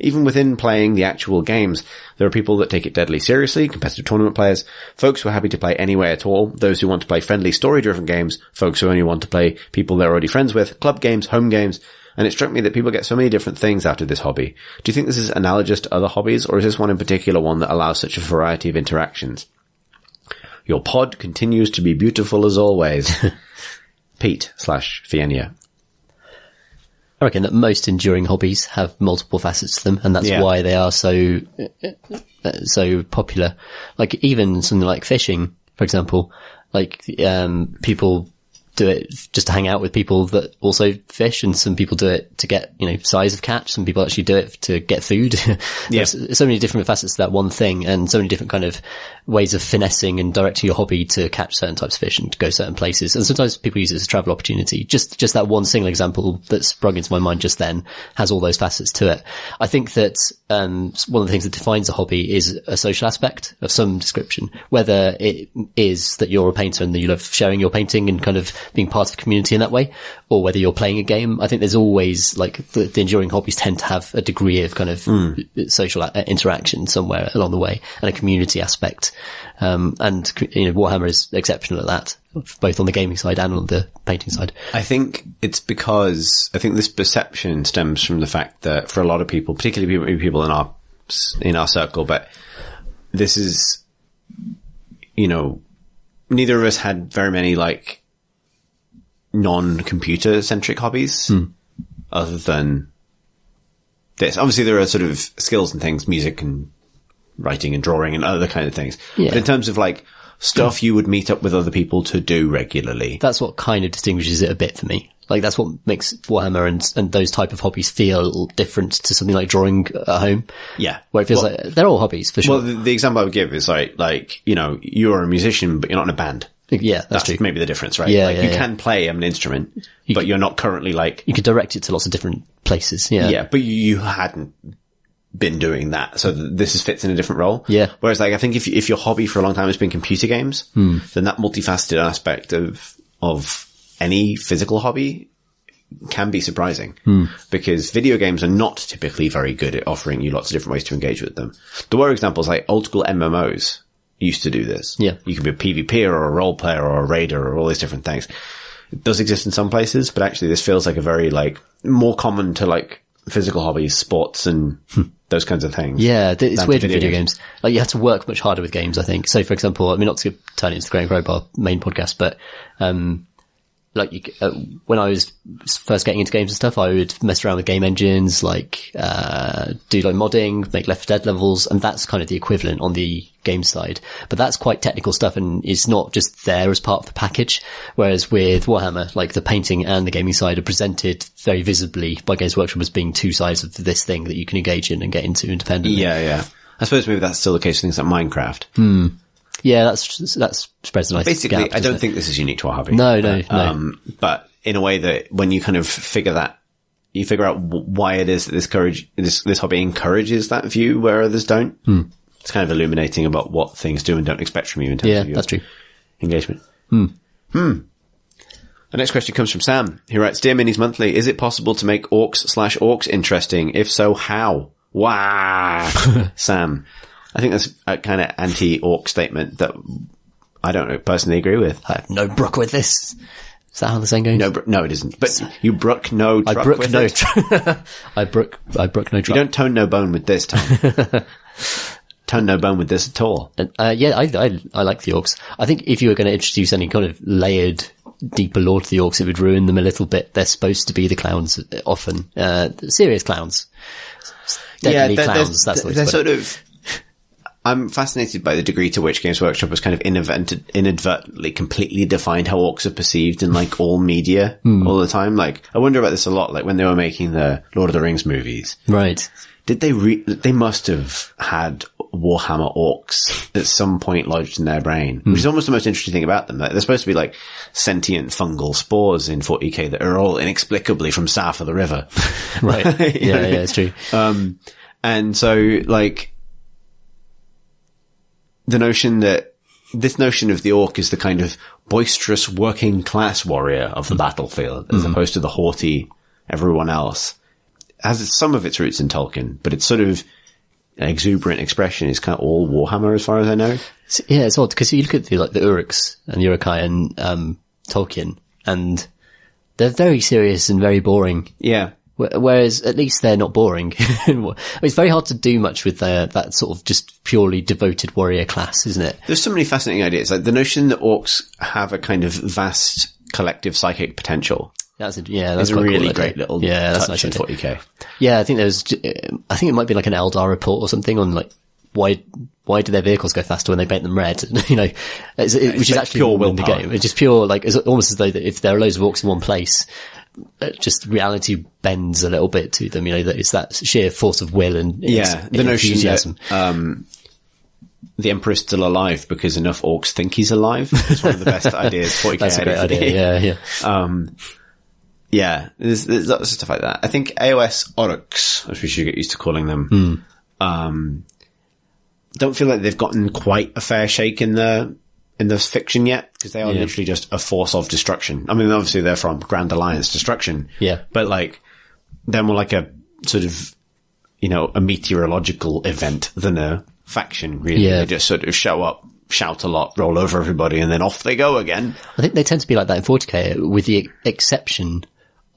Speaker 1: Even within playing the actual games, there are people that take it deadly seriously, competitive tournament players, folks who are happy to play anyway at all, those who want to play friendly story-driven games, folks who only want to play people they're already friends with, club games, home games, and it struck me that people get so many different things out of this hobby. Do you think this is analogous to other hobbies, or is this one in particular one that allows such a variety of interactions? Your pod continues to be beautiful as always." Pete/Fienia.
Speaker 2: I reckon that most enduring hobbies have multiple facets to them, and that's why they are so popular. Like even something like fishing, for example, like people do it just to hang out with people that also fish, and some people do it to get, size of catch. Some people actually do it to get food. There's so many different facets to that one thing, and so many different kind of ways of finessing and directing your hobby to catch certain types of fish and to go certain places. And sometimes people use it as a travel opportunity. Just that one single example that sprung into my mind just then has all those facets to it. I think that one of the things that defines a hobby is a social aspect of some description, whether it is that you're a painter and that you love sharing your painting and kind of being part of the community in that way, or whether you're playing a game. I think there's always like the enduring hobbies tend to have a degree of kind of social interaction somewhere along the way, and a community aspect. And Warhammer is exceptional at that, both on the gaming side and on the painting side.
Speaker 1: I think it's because I think this perception stems from the fact that for a lot of people, particularly people in our circle, but this is, neither of us had very many like non-computer centric hobbies other than this. Obviously there are sort of skills and things, music and writing and drawing and other kind of things. Yeah. But in terms of like stuff you would meet up with other people to do regularly.
Speaker 2: That's what kind of distinguishes it a bit for me. Like that's what makes Warhammer and those type of hobbies feel different to something like drawing at home.
Speaker 1: Yeah.
Speaker 2: Where it feels like they're all hobbies for sure.
Speaker 1: Well, the example I would give is like, you're a musician, but you're not in a band.
Speaker 2: Yeah, that's true.
Speaker 1: Maybe the difference, right?
Speaker 2: Yeah,
Speaker 1: you can play an instrument, but you're not currently like...
Speaker 2: You could direct it to lots of different places, yeah.
Speaker 1: Yeah, but you hadn't been doing that, so this fits in a different role.
Speaker 2: Yeah.
Speaker 1: Whereas like, I think if your hobby for a long time has been computer games, then that multifaceted aspect of any physical hobby can be surprising. Because video games are not typically very good at offering you lots of different ways to engage with them. There were examples like old school MMOs used to do this.
Speaker 2: Yeah.
Speaker 1: You can be a PvPer or a role player or a raider or all these different things. It does exist in some places, but actually this feels like a very like more common to like physical hobbies, sports and those kinds of things.
Speaker 2: Yeah, it's weird with video games. Like you have to work much harder with games, I think. So for example, I mean, not to turn it into the Growing Crowbar main podcast, but, when I was first getting into games and stuff, I would mess around with game engines, do like modding, make Left 4 Dead levels, and that's kind of the equivalent on the game side. But that's quite technical stuff, and it's not just there as part of the package. Whereas with Warhammer, like the painting and the gaming side are presented very visibly by Games Workshop as being two sides of this thing that you can engage in and get into independently.
Speaker 1: Yeah. I suppose maybe that's still the case for things like Minecraft.
Speaker 2: Yeah, that spreads a nice
Speaker 1: Basically,
Speaker 2: gap,
Speaker 1: I don't think this is unique to our hobby.
Speaker 2: No.
Speaker 1: But in a way that when you kind of figure out why it is that this hobby encourages that view where others don't. It's kind of illuminating about what things do and don't expect from you in terms of your
Speaker 2: that's true.
Speaker 1: engagement. The next question comes from Sam, who writes, Dear Minis Monthly, is it possible to make orcs/orcs interesting? If so, how? Wow. Sam. I think that's a kind of anti-orc statement that I don't personally agree with.
Speaker 2: I have no brook with this. Is that how the saying goes?
Speaker 1: No, it isn't. But you brook no truck with it.
Speaker 2: I brook no truck.
Speaker 1: You don't tone no bone with this, Tom. Tone no bone with this at all.
Speaker 2: I like the orcs. I think if you were going to introduce any kind of layered, deeper lore to the orcs, it would ruin them a little bit. They're supposed to be the clowns often. Serious clowns. Deadly clowns. That's what
Speaker 1: they're sort of... I'm fascinated by the degree to which Games Workshop has kind of inadvertently completely defined how orcs are perceived in like all media all the time. Like, I wonder about this a lot, like when they were making the Lord of the Rings movies.
Speaker 2: Right.
Speaker 1: Did they must have had Warhammer orcs at some point lodged in their brain, which is almost the most interesting thing about them. Like, they're supposed to be like sentient fungal spores in 40k that are all inexplicably from south of the river.
Speaker 2: Right. Yeah, it's true.
Speaker 1: And so like, this notion of the orc is the kind of boisterous working class warrior of the battlefield, as opposed to the haughty everyone else, has some of its roots in Tolkien, but its sort of exuberant expression is kind of all Warhammer as far as I know.
Speaker 2: Yeah, it's odd because you look at the Uruks and Uruk-hai and Tolkien, and they're very serious and very boring.
Speaker 1: Yeah.
Speaker 2: Whereas at least they're not boring. It's very hard to do much with that sort of just purely devoted warrior class, isn't it?
Speaker 1: There's so many fascinating ideas. Like the notion that orcs have a kind of vast collective psychic potential.
Speaker 2: That's a
Speaker 1: really
Speaker 2: cool
Speaker 1: great little
Speaker 2: that's
Speaker 1: touch in 40k.
Speaker 2: Yeah, I think it might be like an Eldar report or something on like why do their vehicles go faster when they paint them red? You know, which is actually
Speaker 1: pure willpower
Speaker 2: in the game. It's just pure, like, it's almost as though that if there are loads of orcs in one place, just reality bends a little bit to them. You know, that it's that sheer force of will and
Speaker 1: the notion that the Emperor's still alive because enough orcs think he's alive. It's one of the best ideas 40k.
Speaker 2: That's a great idea. Yeah.
Speaker 1: There's lots of stuff like that. I think AOS orcs, as we should get used to calling them, don't feel like they've gotten quite a fair shake in the fiction yet, because they are literally just a force of destruction. I mean, obviously they're from Grand Alliance destruction.
Speaker 2: Yeah.
Speaker 1: But like, they're more like a sort of, you know, a meteorological event than a faction, really.
Speaker 2: Yeah.
Speaker 1: They just sort of show up, shout a lot, roll over everybody, and then off they go again.
Speaker 2: I think they tend to be like that in 40k, with the exception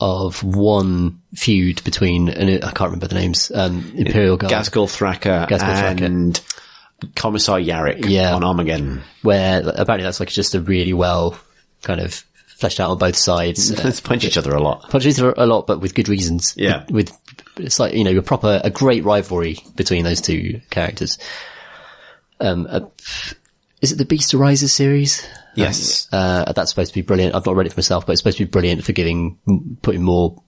Speaker 2: of one feud between, and I can't remember the names, Imperial Guard.
Speaker 1: Ghazghkull Thraka and Commissar Yarrick on Armageddon.
Speaker 2: Where apparently that's like just a really well kind of fleshed out on both sides.
Speaker 1: Let's punch each other a lot.
Speaker 2: Punch each other a lot, but with good reasons.
Speaker 1: Yeah.
Speaker 2: It's like, you know, a great rivalry between those two characters. Is it the Beast Arises series?
Speaker 1: Yes.
Speaker 2: That's supposed to be brilliant. I've not read it for myself, but it's supposed to be brilliant for putting more,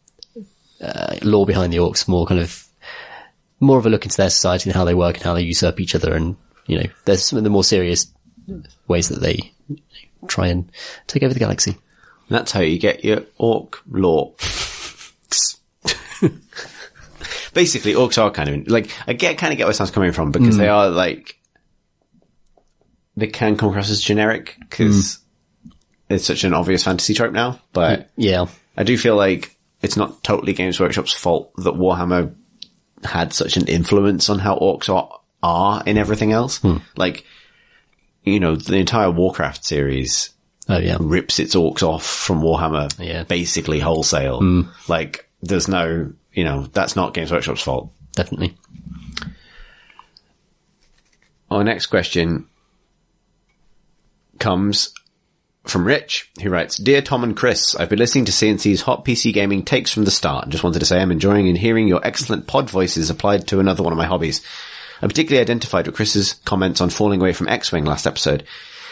Speaker 2: lore behind the orcs, more of a look into their society and how they work and how they usurp each other. And, you know, there's some of the more serious ways that they try and take over the galaxy.
Speaker 1: That's how you get your orc lore. Basically, orcs are kind of, like, I kind of get where someone's coming from, because they are, like, they can come across as generic, because it's such an obvious fantasy trope now, but I do feel like it's not totally Games Workshop's fault that Warhammer had such an influence on how orcs are in everything else. Like, you know, the entire Warcraft series rips its orcs off from Warhammer basically wholesale. Like, there's no, you know, that's not Games Workshop's fault.
Speaker 2: Definitely.
Speaker 1: Our next question comes from Rich, who writes, Dear Tom and Chris, I've been listening to CNC's Hot PC Gaming takes from the start, and just wanted to say I'm enjoying and hearing your excellent pod voices applied to another one of my hobbies. I particularly identified with Chris's comments on falling away from X-Wing last episode.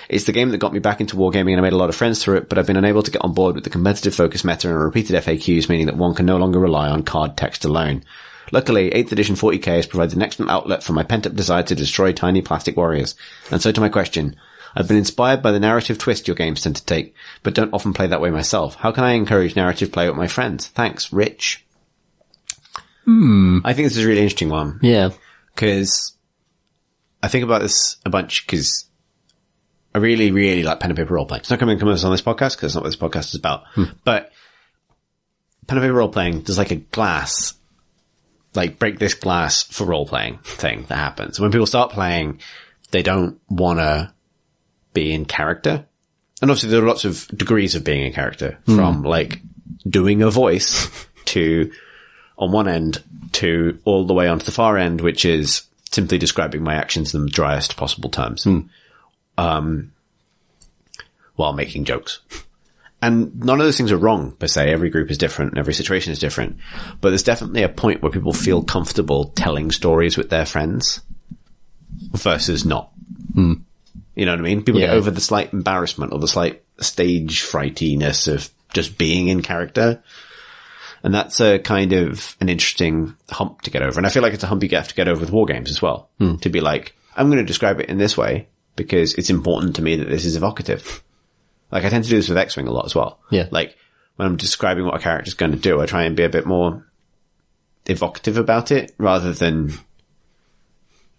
Speaker 1: It's the game that got me back into wargaming, and I made a lot of friends through it, but I've been unable to get on board with the competitive focus meta and repeated FAQs, meaning that one can no longer rely on card text alone. Luckily, 8th edition 40k has provided an excellent outlet for my pent-up desire to destroy tiny plastic warriors. And so to my question, I've been inspired by the narrative twist your games tend to take, but don't often play that way myself. How can I encourage narrative play with my friends? Thanks, Rich. I think this is a really interesting one.
Speaker 2: Yeah.
Speaker 1: Because I think about this a bunch, because I really, really like pen and paper role playing. It's not going to come on this podcast, because that's not what this podcast is about. But pen and paper role playing, there's like a glass, like break this glass for role playing thing that happens. When people start playing, they don't want to be in character. And obviously there are lots of degrees of being in character, from like doing a voice to, on one end, to all the way onto the far end, which is simply describing my actions in the driest possible terms. While making jokes. And none of those things are wrong, per se. Every group is different and every situation is different. But there's definitely a point where people feel comfortable telling stories with their friends versus not. You know what I mean? People get over the slight embarrassment or the slight stage frightiness of just being in character. And that's a kind of an interesting hump to get over. And I feel like it's a hump you have to get over with war games as well. To be like, I'm going to describe it in this way because it's important to me that this is evocative. Like, I tend to do this with X-Wing a lot as well.
Speaker 2: Yeah.
Speaker 1: Like, when I'm describing what a character's going to do, I try and be a bit more evocative about it rather than,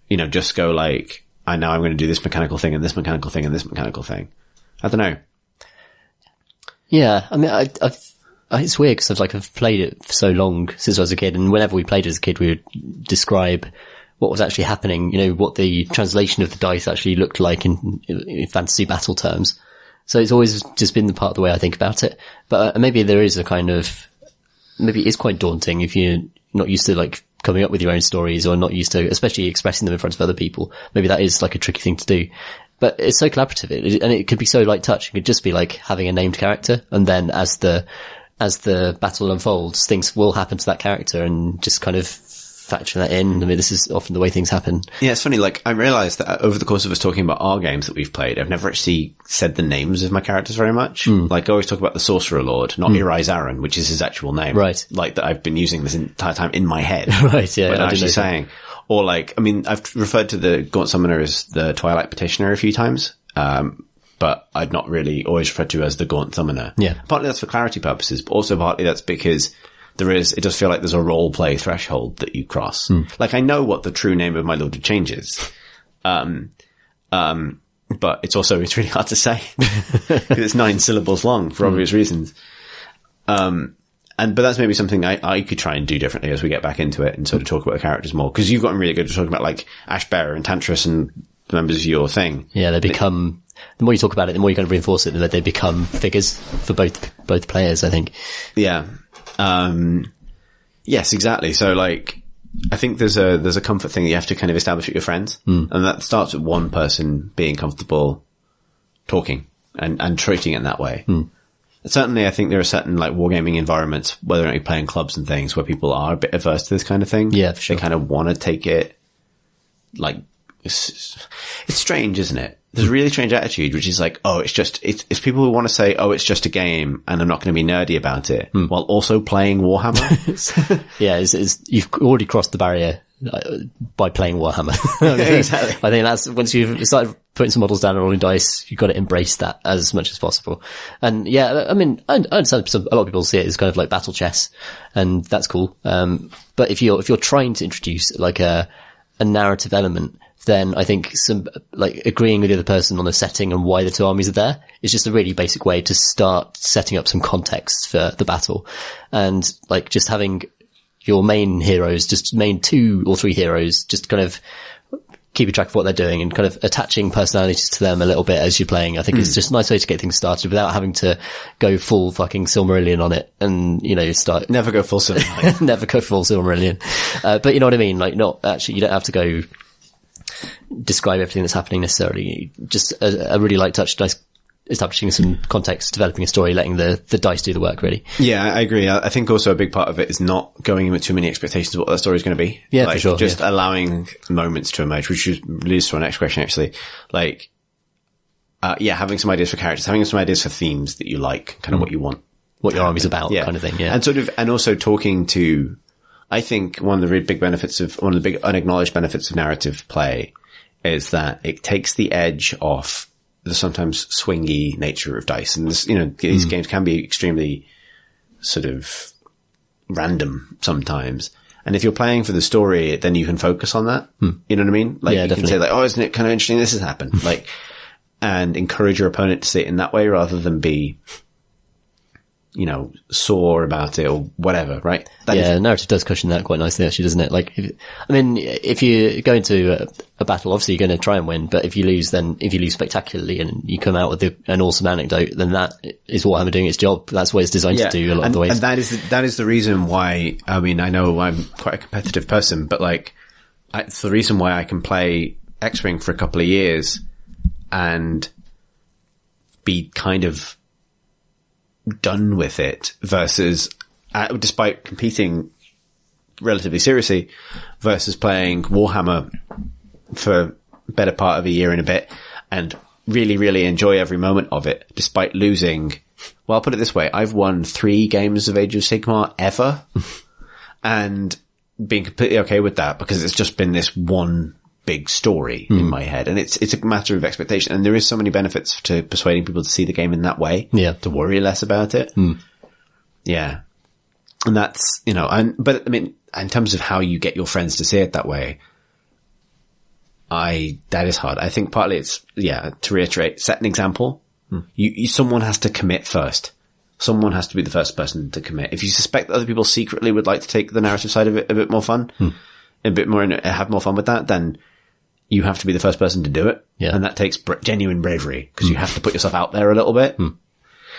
Speaker 1: you know, just go like, I know I'm going to do this mechanical thing and this mechanical thing and this mechanical thing. I don't know.
Speaker 2: Yeah. I mean, it's weird because I've played it for so long since I was a kid, and whenever we played as a kid, we would describe what was actually happening, you know, what the translation of the dice actually looked like in fantasy battle terms. So it's always just been the part of the way I think about it. But maybe there is a kind of, maybe it is quite daunting if you're not used to like coming up with your own stories or not used to, especially expressing them in front of other people. Maybe that is like a tricky thing to do. But it's so collaborative, and it could be so light touch. It could just be like having a named character, and then as the as the battle unfolds, things will happen to that character, and just kind of factor that in. I mean, this is often the way things happen.
Speaker 1: Yeah, it's funny. Like, I realized that over the course of us talking about our games that we've played, I've never actually said the names of my characters very much. Like, I always talk about the Sorcerer Lord, not Irai Zarin, which is his actual name.
Speaker 2: Right.
Speaker 1: Like, that I've been using this entire time in my head.
Speaker 2: Right, yeah.
Speaker 1: But not actually saying. Or like, I mean, I've referred to the Gaunt Summoner as the Twilight Petitioner a few times. But I'd not really always referred to as the Gaunt Summoner.
Speaker 2: Yeah.
Speaker 1: Partly that's for clarity purposes, but also partly that's because it does feel like there's a role play threshold that you cross. Like, I know what the true name of my Lord of Change is. But it's really hard to say. Because it's 9 syllables long for obvious reasons. But that's maybe something I could try and do differently as we get back into it and sort of talk about the characters more. Because you've gotten really good at talking about like Ashbearer and Tantris and the members of your thing.
Speaker 2: Yeah, they become, the more you talk about it, the more you kind of reinforce it, and that they become figures for both players, I think.
Speaker 1: Yeah. Yes, exactly. So like, I think there's a comfort thing that you have to kind of establish with your friends. And that starts with one person being comfortable talking and treating it in that way. Certainly, I think there are certain like wargaming environments, whether or not you're playing clubs and things, where people are a bit averse to this kind of thing.
Speaker 2: Yeah, for sure.
Speaker 1: They kind of want to take it like, it's strange, isn't it? There's a really strange attitude, which is like, oh, it's people who want to say, oh, it's just a game and I'm not going to be nerdy about it, while also playing Warhammer.
Speaker 2: Yeah, you've already crossed the barrier by playing Warhammer.
Speaker 1: Exactly.
Speaker 2: I think that's, once you've started putting some models down and rolling dice, you've got to embrace that as much as possible. And yeah, I mean, I understand a lot of people see it as kind of like battle chess, and that's cool. But if you're trying to introduce like a narrative element, then I think some, like, agreeing with the other person on the setting and why the two armies are there is just a really basic way to start setting up some context for the battle. And like, just having your main heroes, just main 2 or 3 heroes, just kind of keeping track of what they're doing and kind of attaching personalities to them a little bit as you're playing. I think it's just a nice way to get things started without having to go full fucking Silmarillion on it and, you know, start.
Speaker 1: Never go full Silmarillion.
Speaker 2: Never go full Silmarillion. But you know what I mean? Like, not actually, you don't have to go describe everything that's happening necessarily. Just a really light touch, nice establishing some context, developing a story, letting the dice do the work, really.
Speaker 1: Yeah, I agree. I think also a big part of it is not going in with too many expectations of what that story is going to be.
Speaker 2: Yeah,
Speaker 1: like,
Speaker 2: for sure.
Speaker 1: Just allowing moments to emerge, which leads to our next question, actually. Like, having some ideas for characters, having some ideas for themes that you like, kind of what you want.
Speaker 2: What your army's about, kind of thing, yeah.
Speaker 1: And also talking to, I think one of the really big big unacknowledged benefits of narrative play is that it takes the edge off the sometimes swingy nature of dice. And this, you know, these games can be extremely sort of random sometimes. And if you're playing for the story, then you can focus on that. You know what I mean? Like, you can say like, oh, isn't it kind of interesting this has happened? Like, and encourage your opponent to see it in that way rather than be, you know, sore about it or whatever, right?
Speaker 2: Narrative does cushion that quite nicely, actually, doesn't it? Like, if you go into a battle, obviously you're going to try and win, but if you lose spectacularly and you come out with an awesome anecdote, then that is Warhammer doing its job. That's what it's designed to do a lot of the ways.
Speaker 1: And that is the reason why, I mean, I know I'm quite a competitive person, but like, it's the reason why I can play X-Wing for a couple of years and be kind of done with it versus, despite competing relatively seriously, versus playing Warhammer for a better part of a year and a bit and really, really enjoy every moment of it despite losing. Well, I'll put it this way. I've won 3 games of Age of Sigmar ever and being completely okay with that because it's just been this one big story in my head. And it's a matter of expectation. And there is so many benefits to persuading people to see the game in that way.
Speaker 2: Yeah.
Speaker 1: To worry less about it. Yeah. And that's, you know, but I mean, in terms of how you get your friends to see it that way, that is hard. I think partly it's, to reiterate, set an example. Someone has to commit first. Someone has to be the first person to commit. If you suspect that other people secretly would like to take the narrative side of it a bit more fun, a bit more, have more fun with that, then you have to be the first person to do it.
Speaker 2: Yeah.
Speaker 1: And that takes genuine bravery because you have to put yourself out there a little bit.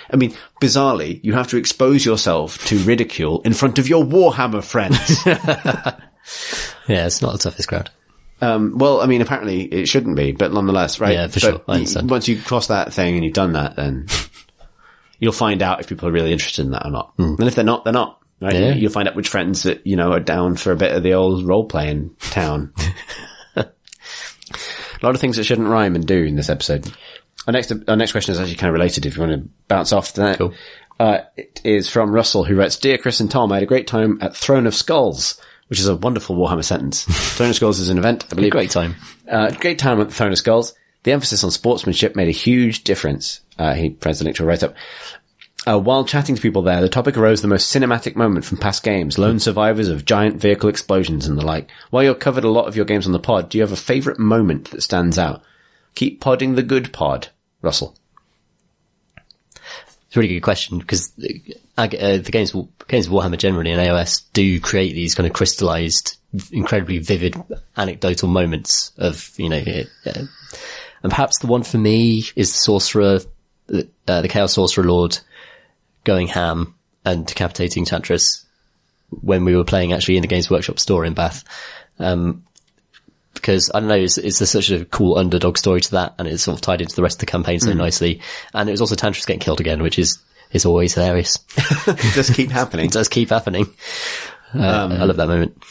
Speaker 1: I mean, bizarrely, you have to expose yourself to ridicule in front of your Warhammer friends.
Speaker 2: Yeah, it's not the toughest crowd.
Speaker 1: Well, I mean, apparently it shouldn't be, but nonetheless, right?
Speaker 2: Yeah, for sure. I understand.
Speaker 1: Once you cross that thing and you've done that, then you'll find out if people are really interested in that or not. And if they're not, they're not. Right? Yeah. You'll find out which friends that, are down for a bit of the old role-playing town. A lot of things that shouldn't rhyme and do in this episode. Our next question is actually kind of related if you want to bounce off to that.
Speaker 2: Cool.
Speaker 1: It is from Russell, who writes, Dear Chris and Tom, I had a great time at Throne of Skulls, which is a wonderful Warhammer sentence. Throne of Skulls is an event, I believe.
Speaker 2: Great time.
Speaker 1: Great time at Throne of Skulls. The emphasis on sportsmanship made a huge difference. He provides the link to a write-up. While chatting to people there, the topic arose the most cinematic moment from past games, lone survivors of giant vehicle explosions and the like. While you've covered a lot of your games on the pod, do you have a favourite moment that stands out? Keep podding the good pod, Russell.
Speaker 2: It's a really good question, because the games of Warhammer generally and AOS do create these kind of crystallized, incredibly vivid anecdotal moments of, and perhaps the one for me is the Sorcerer, the Chaos Sorcerer Lord going ham and decapitating Tantris when we were playing actually in the Games Workshop store in Bath. Because, I don't know, it's such a cool underdog story to that, and it's sort of tied into the rest of the campaign so nicely. And it was also Tantris getting killed again, which is always hilarious.
Speaker 1: It does keep happening.
Speaker 2: It does keep happening. I love that moment.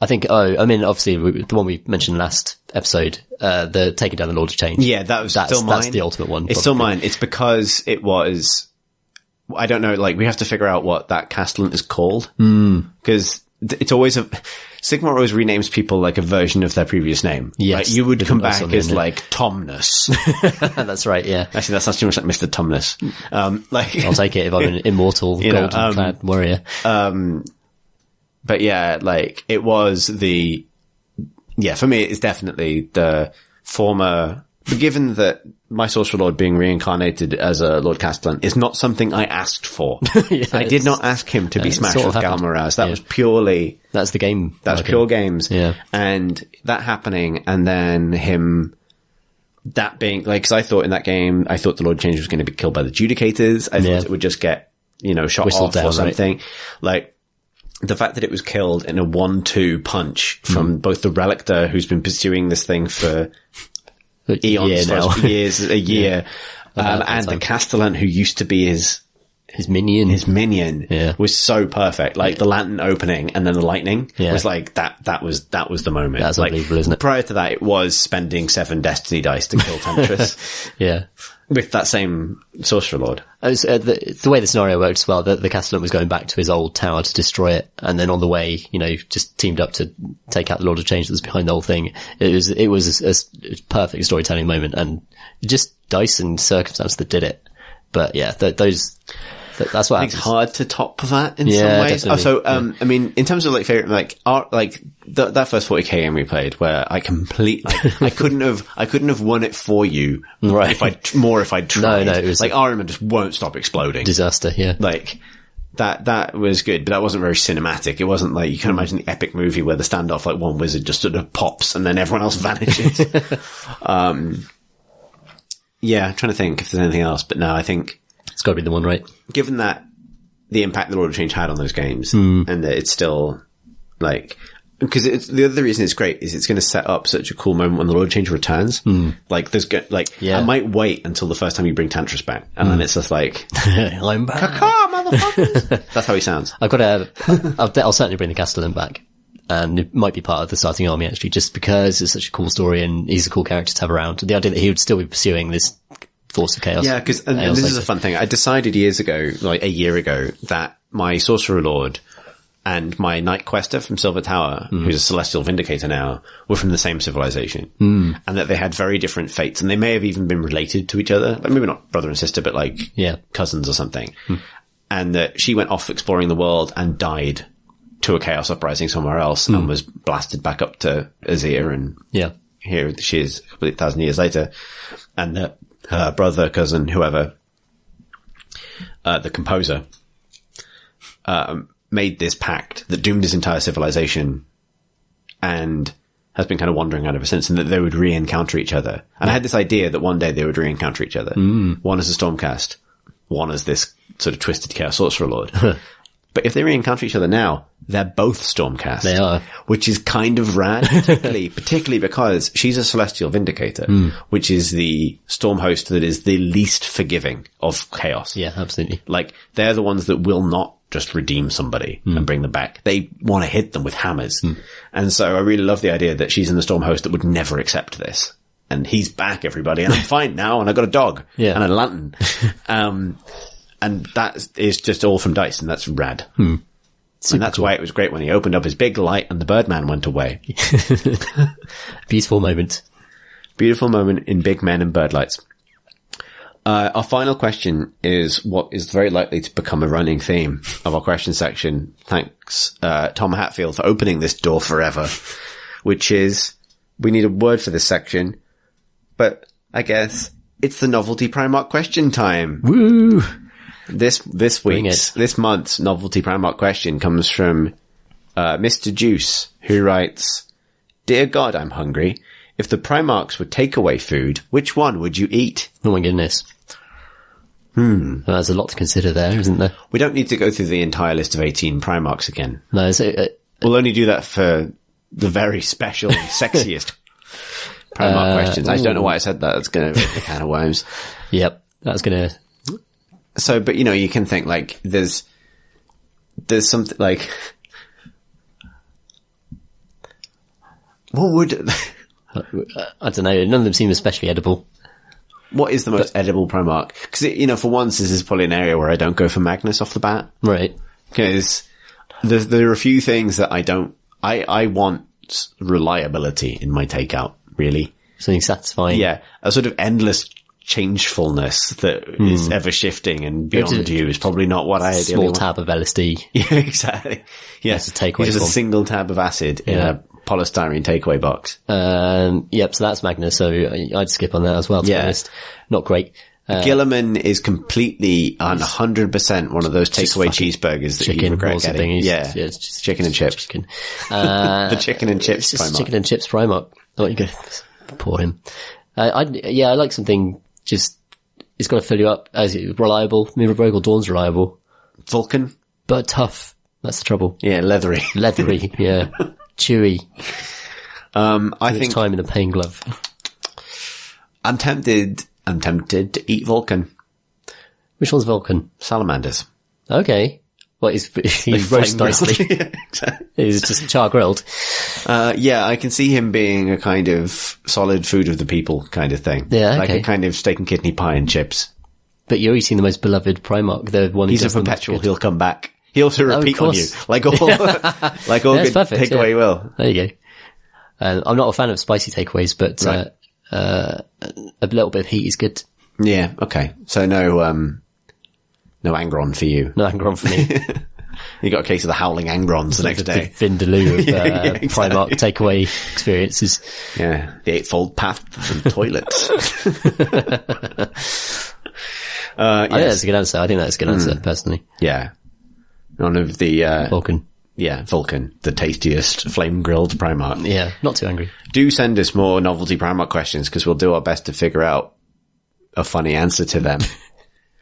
Speaker 2: I think, obviously, the one we mentioned last episode, the taking down the Lord of Change.
Speaker 1: Yeah, that's still mine.
Speaker 2: That's the ultimate one.
Speaker 1: It's still mine. It's because it was, I don't know, we have to figure out what that Castellan is called. Because it's always Sigmar always renames people like a version of their previous name.
Speaker 2: Yes.
Speaker 1: Right? You would come back as Tomness.
Speaker 2: That's right, yeah.
Speaker 1: Actually, that sounds too much like Mr. Tomness.
Speaker 2: I'll take it if I'm an immortal golden clad warrior.
Speaker 1: But yeah, it was for me, it's definitely the former, given that my Sorcerer Lord being reincarnated as a Lord Castellan is not something I asked for. I did not ask him to be smashed with Galmaraz. That was purely...
Speaker 2: That's the game.
Speaker 1: That's pure games.
Speaker 2: Yeah.
Speaker 1: And that happening, and then him... That being... because I thought in that game, I thought the Lord Change was going to be killed by the Judicators. I thought it would just get, shot
Speaker 2: whistled
Speaker 1: off
Speaker 2: down,
Speaker 1: or something. Right? The fact that it was killed in a 1-2 punch from both the Relictor, who's been pursuing this thing for eons, a year, and the Castellan, who used to be his minion, was so perfect. The lantern opening and then the lightning was that was the moment.
Speaker 2: That's unbelievable, isn't it?
Speaker 1: Prior to that, it was spending 7 Destiny dice to kill Tantris.
Speaker 2: Yeah.
Speaker 1: With that same Sorcerer Lord.
Speaker 2: The way the scenario worked as well, the Castellan was going back to his old tower to destroy it, and then on the way, just teamed up to take out the Lord of Change that was behind the whole thing. It was a perfect storytelling moment, and just dice and circumstance that did it. But yeah, that's what
Speaker 1: it's hard to top that in some ways.
Speaker 2: Definitely.
Speaker 1: In terms of favorite, that first 40k game we played, where I completely, I couldn't have won it for you,
Speaker 2: right?
Speaker 1: If I'd tried.
Speaker 2: No, it was
Speaker 1: Ahriman just won't stop exploding.
Speaker 2: Disaster, yeah.
Speaker 1: That was good, but that wasn't very cinematic. It wasn't you can imagine the epic movie where the standoff, one wizard just sort of pops and then everyone else vanishes. Yeah, I'm trying to think if there's anything else, but no, I think
Speaker 2: it's got to be the one, right?
Speaker 1: Given that the impact the Lord of Change had on those games, and that it's still because the other reason it's great is it's going to set up such a cool moment when the Lord of Change returns. I might wait until the first time you bring Tantris back, and then it's just
Speaker 2: I'm back,
Speaker 1: caca, motherfuckers. That's how he sounds.
Speaker 2: I'll certainly bring the Castellan back. And it might be part of the starting army, actually, just because it's such a cool story and he's a cool character to have around. The idea that he would still be pursuing this Force of Chaos.
Speaker 1: Yeah, because and this is a fun thing. I decided years ago, a year ago, that my Sorcerer Lord and my Night Quester from Silver Tower, who's a Celestial Vindicator now, were from the same civilization. And that they had very different fates, and they may have even been related to each other. Maybe not brother and sister, but cousins or something. And that she went off exploring the world and died to a Chaos Uprising somewhere else and was blasted back up to Azir, and here she is a complete 1,000 years later. And that her brother, cousin, whoever, the composer, made this pact that doomed his entire civilization and has been kind of wandering out ever since, and that they would re-encounter each other. And I had this idea that one day they would re-encounter each other. One as a Stormcast, one as this sort of twisted Chaos Sorcerer Lord. But if they re-encounter each other now, they're both Stormcast.
Speaker 2: They are.
Speaker 1: Which is kind of rad, particularly because she's a Celestial Vindicator, which is the Storm host that is the least forgiving of chaos.
Speaker 2: Yeah, absolutely.
Speaker 1: Like, they're the ones that will not just redeem somebody and bring them back. They want to hit them with hammers. And so I really love the idea that she's in the Storm host that would never accept this. And he's back, everybody, and I'm fine now, and I got a dog.
Speaker 2: Yeah.
Speaker 1: And a lantern. And that is just all from Dice, and that's rad. And that's cool. Why it was great when he opened up his big light and the Birdman went away.
Speaker 2: Beautiful moment.
Speaker 1: Beautiful moment in Big Men and Bird Lights. Our final question is what is very likely to become a running theme of our question section. Thanks, Tom Hatfield, for opening this door forever, which is, we need a word for this section, but I guess it's the novelty Primarch question time.
Speaker 2: Woo!
Speaker 1: This month's novelty Primarch question comes from, Mr. Juice, who writes, Dear God, I'm hungry. If the Primarchs were takeaway food, which one would you eat?
Speaker 2: Oh my goodness. There's a lot to consider there, isn't there?
Speaker 1: We don't need to go through the entire list of 18 Primarchs again.
Speaker 2: No,
Speaker 1: we'll only do that for the very special, sexiest Primarch questions. I don't know why I said that. That's going to open a can of worms.
Speaker 2: Yep, that's going to...
Speaker 1: So, but you know, you can think like, there's something like, what would...
Speaker 2: I don't know, none of them seem especially edible.
Speaker 1: What is the most edible Primarch? Because, you know, for once, this is probably an area where I don't go for Magnus off the bat.
Speaker 2: Right.
Speaker 1: Because there are a few things that I want reliability in my takeout, really.
Speaker 2: Something satisfying.
Speaker 1: Yeah. A sort of endless changefulness that is ever shifting and beyond you is probably not what I ideally want.
Speaker 2: Small tab of LSD.
Speaker 1: Yeah, exactly. Yes.
Speaker 2: That's a takeaway.
Speaker 1: Just a single tab of acid in a polystyrene takeaway box.
Speaker 2: Yep, so that's Magnus, so I'd skip on that as well, to be honest. Not great.
Speaker 1: Gilliman is completely 100% one of those takeaway cheeseburgers that you regret getting. Yeah, it's just chicken and chips.
Speaker 2: Chicken.
Speaker 1: The chicken and chips Primarch.
Speaker 2: Chicken and chips Primarch. Oh, you go. Pour him. I like something just, it's got to fill you up as reliable. I mean, Rogal Dawn's reliable.
Speaker 1: Vulcan?
Speaker 2: But tough. That's the trouble.
Speaker 1: Yeah, leathery.
Speaker 2: Leathery, yeah. Chewy.
Speaker 1: I think
Speaker 2: time in the pain glove.
Speaker 1: I'm tempted to eat Vulcan.
Speaker 2: Which one's Vulcan?
Speaker 1: Salamanders.
Speaker 2: Okay. Well, he roasts nicely.
Speaker 1: Yeah, exactly.
Speaker 2: He's just char grilled.
Speaker 1: Yeah, I can see him being a kind of solid food of the people kind of thing.
Speaker 2: Yeah, okay.
Speaker 1: Like a kind of steak and kidney pie and chips.
Speaker 2: But you're eating the most beloved Primarch. The one
Speaker 1: he's a perpetual, he'll come back. He'll also repeat on you. Like all, like all good perfect, takeaway will.
Speaker 2: There you go. I'm not a fan of spicy takeaways, but,
Speaker 1: right.
Speaker 2: A little bit of heat is good.
Speaker 1: Yeah, okay. So no Angron for you.
Speaker 2: No Angron for me.
Speaker 1: You got a case of the howling Angrons the next day.
Speaker 2: The Vindaloo of exactly. Primarch takeaway experiences.
Speaker 1: Yeah, the eightfold path to the toilet.
Speaker 2: I think that's a good answer. I think that's a good answer, personally.
Speaker 1: Yeah. One of the
Speaker 2: Vulcan.
Speaker 1: Yeah, Vulcan, the tastiest flame-grilled Primarch.
Speaker 2: Yeah, not too angry.
Speaker 1: Do send us more novelty Primarch questions, because we'll do our best to figure out a funny answer to them.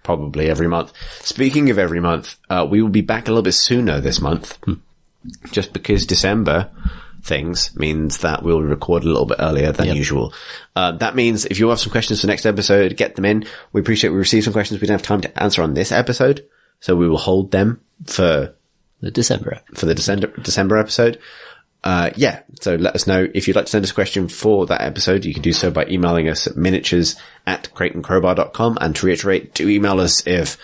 Speaker 1: Probably every month. Speaking of every month, we will be back a little bit sooner this month. Just because December things means that we'll record a little bit earlier than usual. That means if you have some questions for next episode, get them in. We appreciate we received some questions we didn't have time to answer on this episode, so we will hold them for
Speaker 2: the December
Speaker 1: episode. So let us know if you'd like to send us a question for that episode. You can do so by emailing us at miniatures@crateandcrowbar.com. And to reiterate, do email us if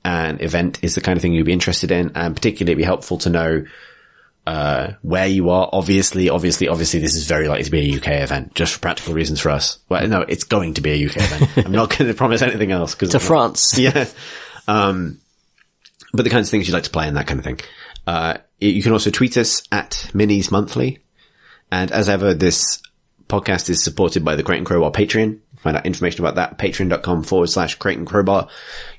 Speaker 1: an event is the kind of thing you'd be interested in, and particularly it'd be helpful to know where you are. Obviously, this is very likely to be a UK event, just for practical reasons for us. Well, no, it's going to be a UK event. I'm not going to promise anything else.
Speaker 2: To France.
Speaker 1: Yeah. But the kinds of things you'd like to play and that kind of thing. You can also tweet us at Minis Monthly. And as ever, this podcast is supported by the Crate and Crowbar Patreon. Find out information about that, patreon.com/Crate and Crowbar.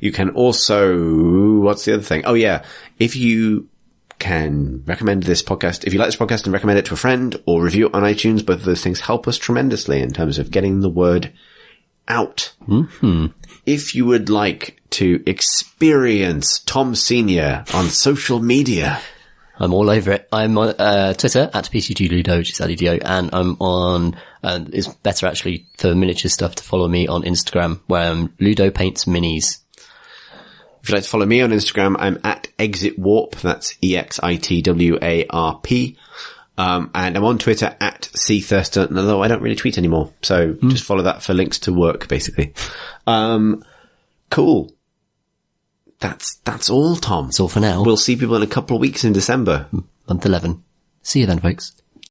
Speaker 1: You can also, what's the other thing? Oh yeah. If you can recommend this podcast, if you like this podcast and recommend it to a friend or review it on iTunes, both of those things help us tremendously in terms of getting the word out.
Speaker 2: Mm-hmm.
Speaker 1: If you would like to experience Tom Senior on social media?
Speaker 2: I'm all over it. I'm on Twitter at PCGLudo, which is LUDO, and I'm on, it's better actually for miniature stuff to follow me on Instagram, where I'm Ludo Paints Minis.
Speaker 1: If you'd like to follow me on Instagram, I'm at Exit Warp. That's EXITWARP. And I'm on Twitter at CThurston, although I don't really tweet anymore. So just follow that for links to work, basically. Cool. That's all, Tom.
Speaker 2: That's all for now.
Speaker 1: We'll see people in a couple of weeks in December.
Speaker 2: Month 11. See you then, folks.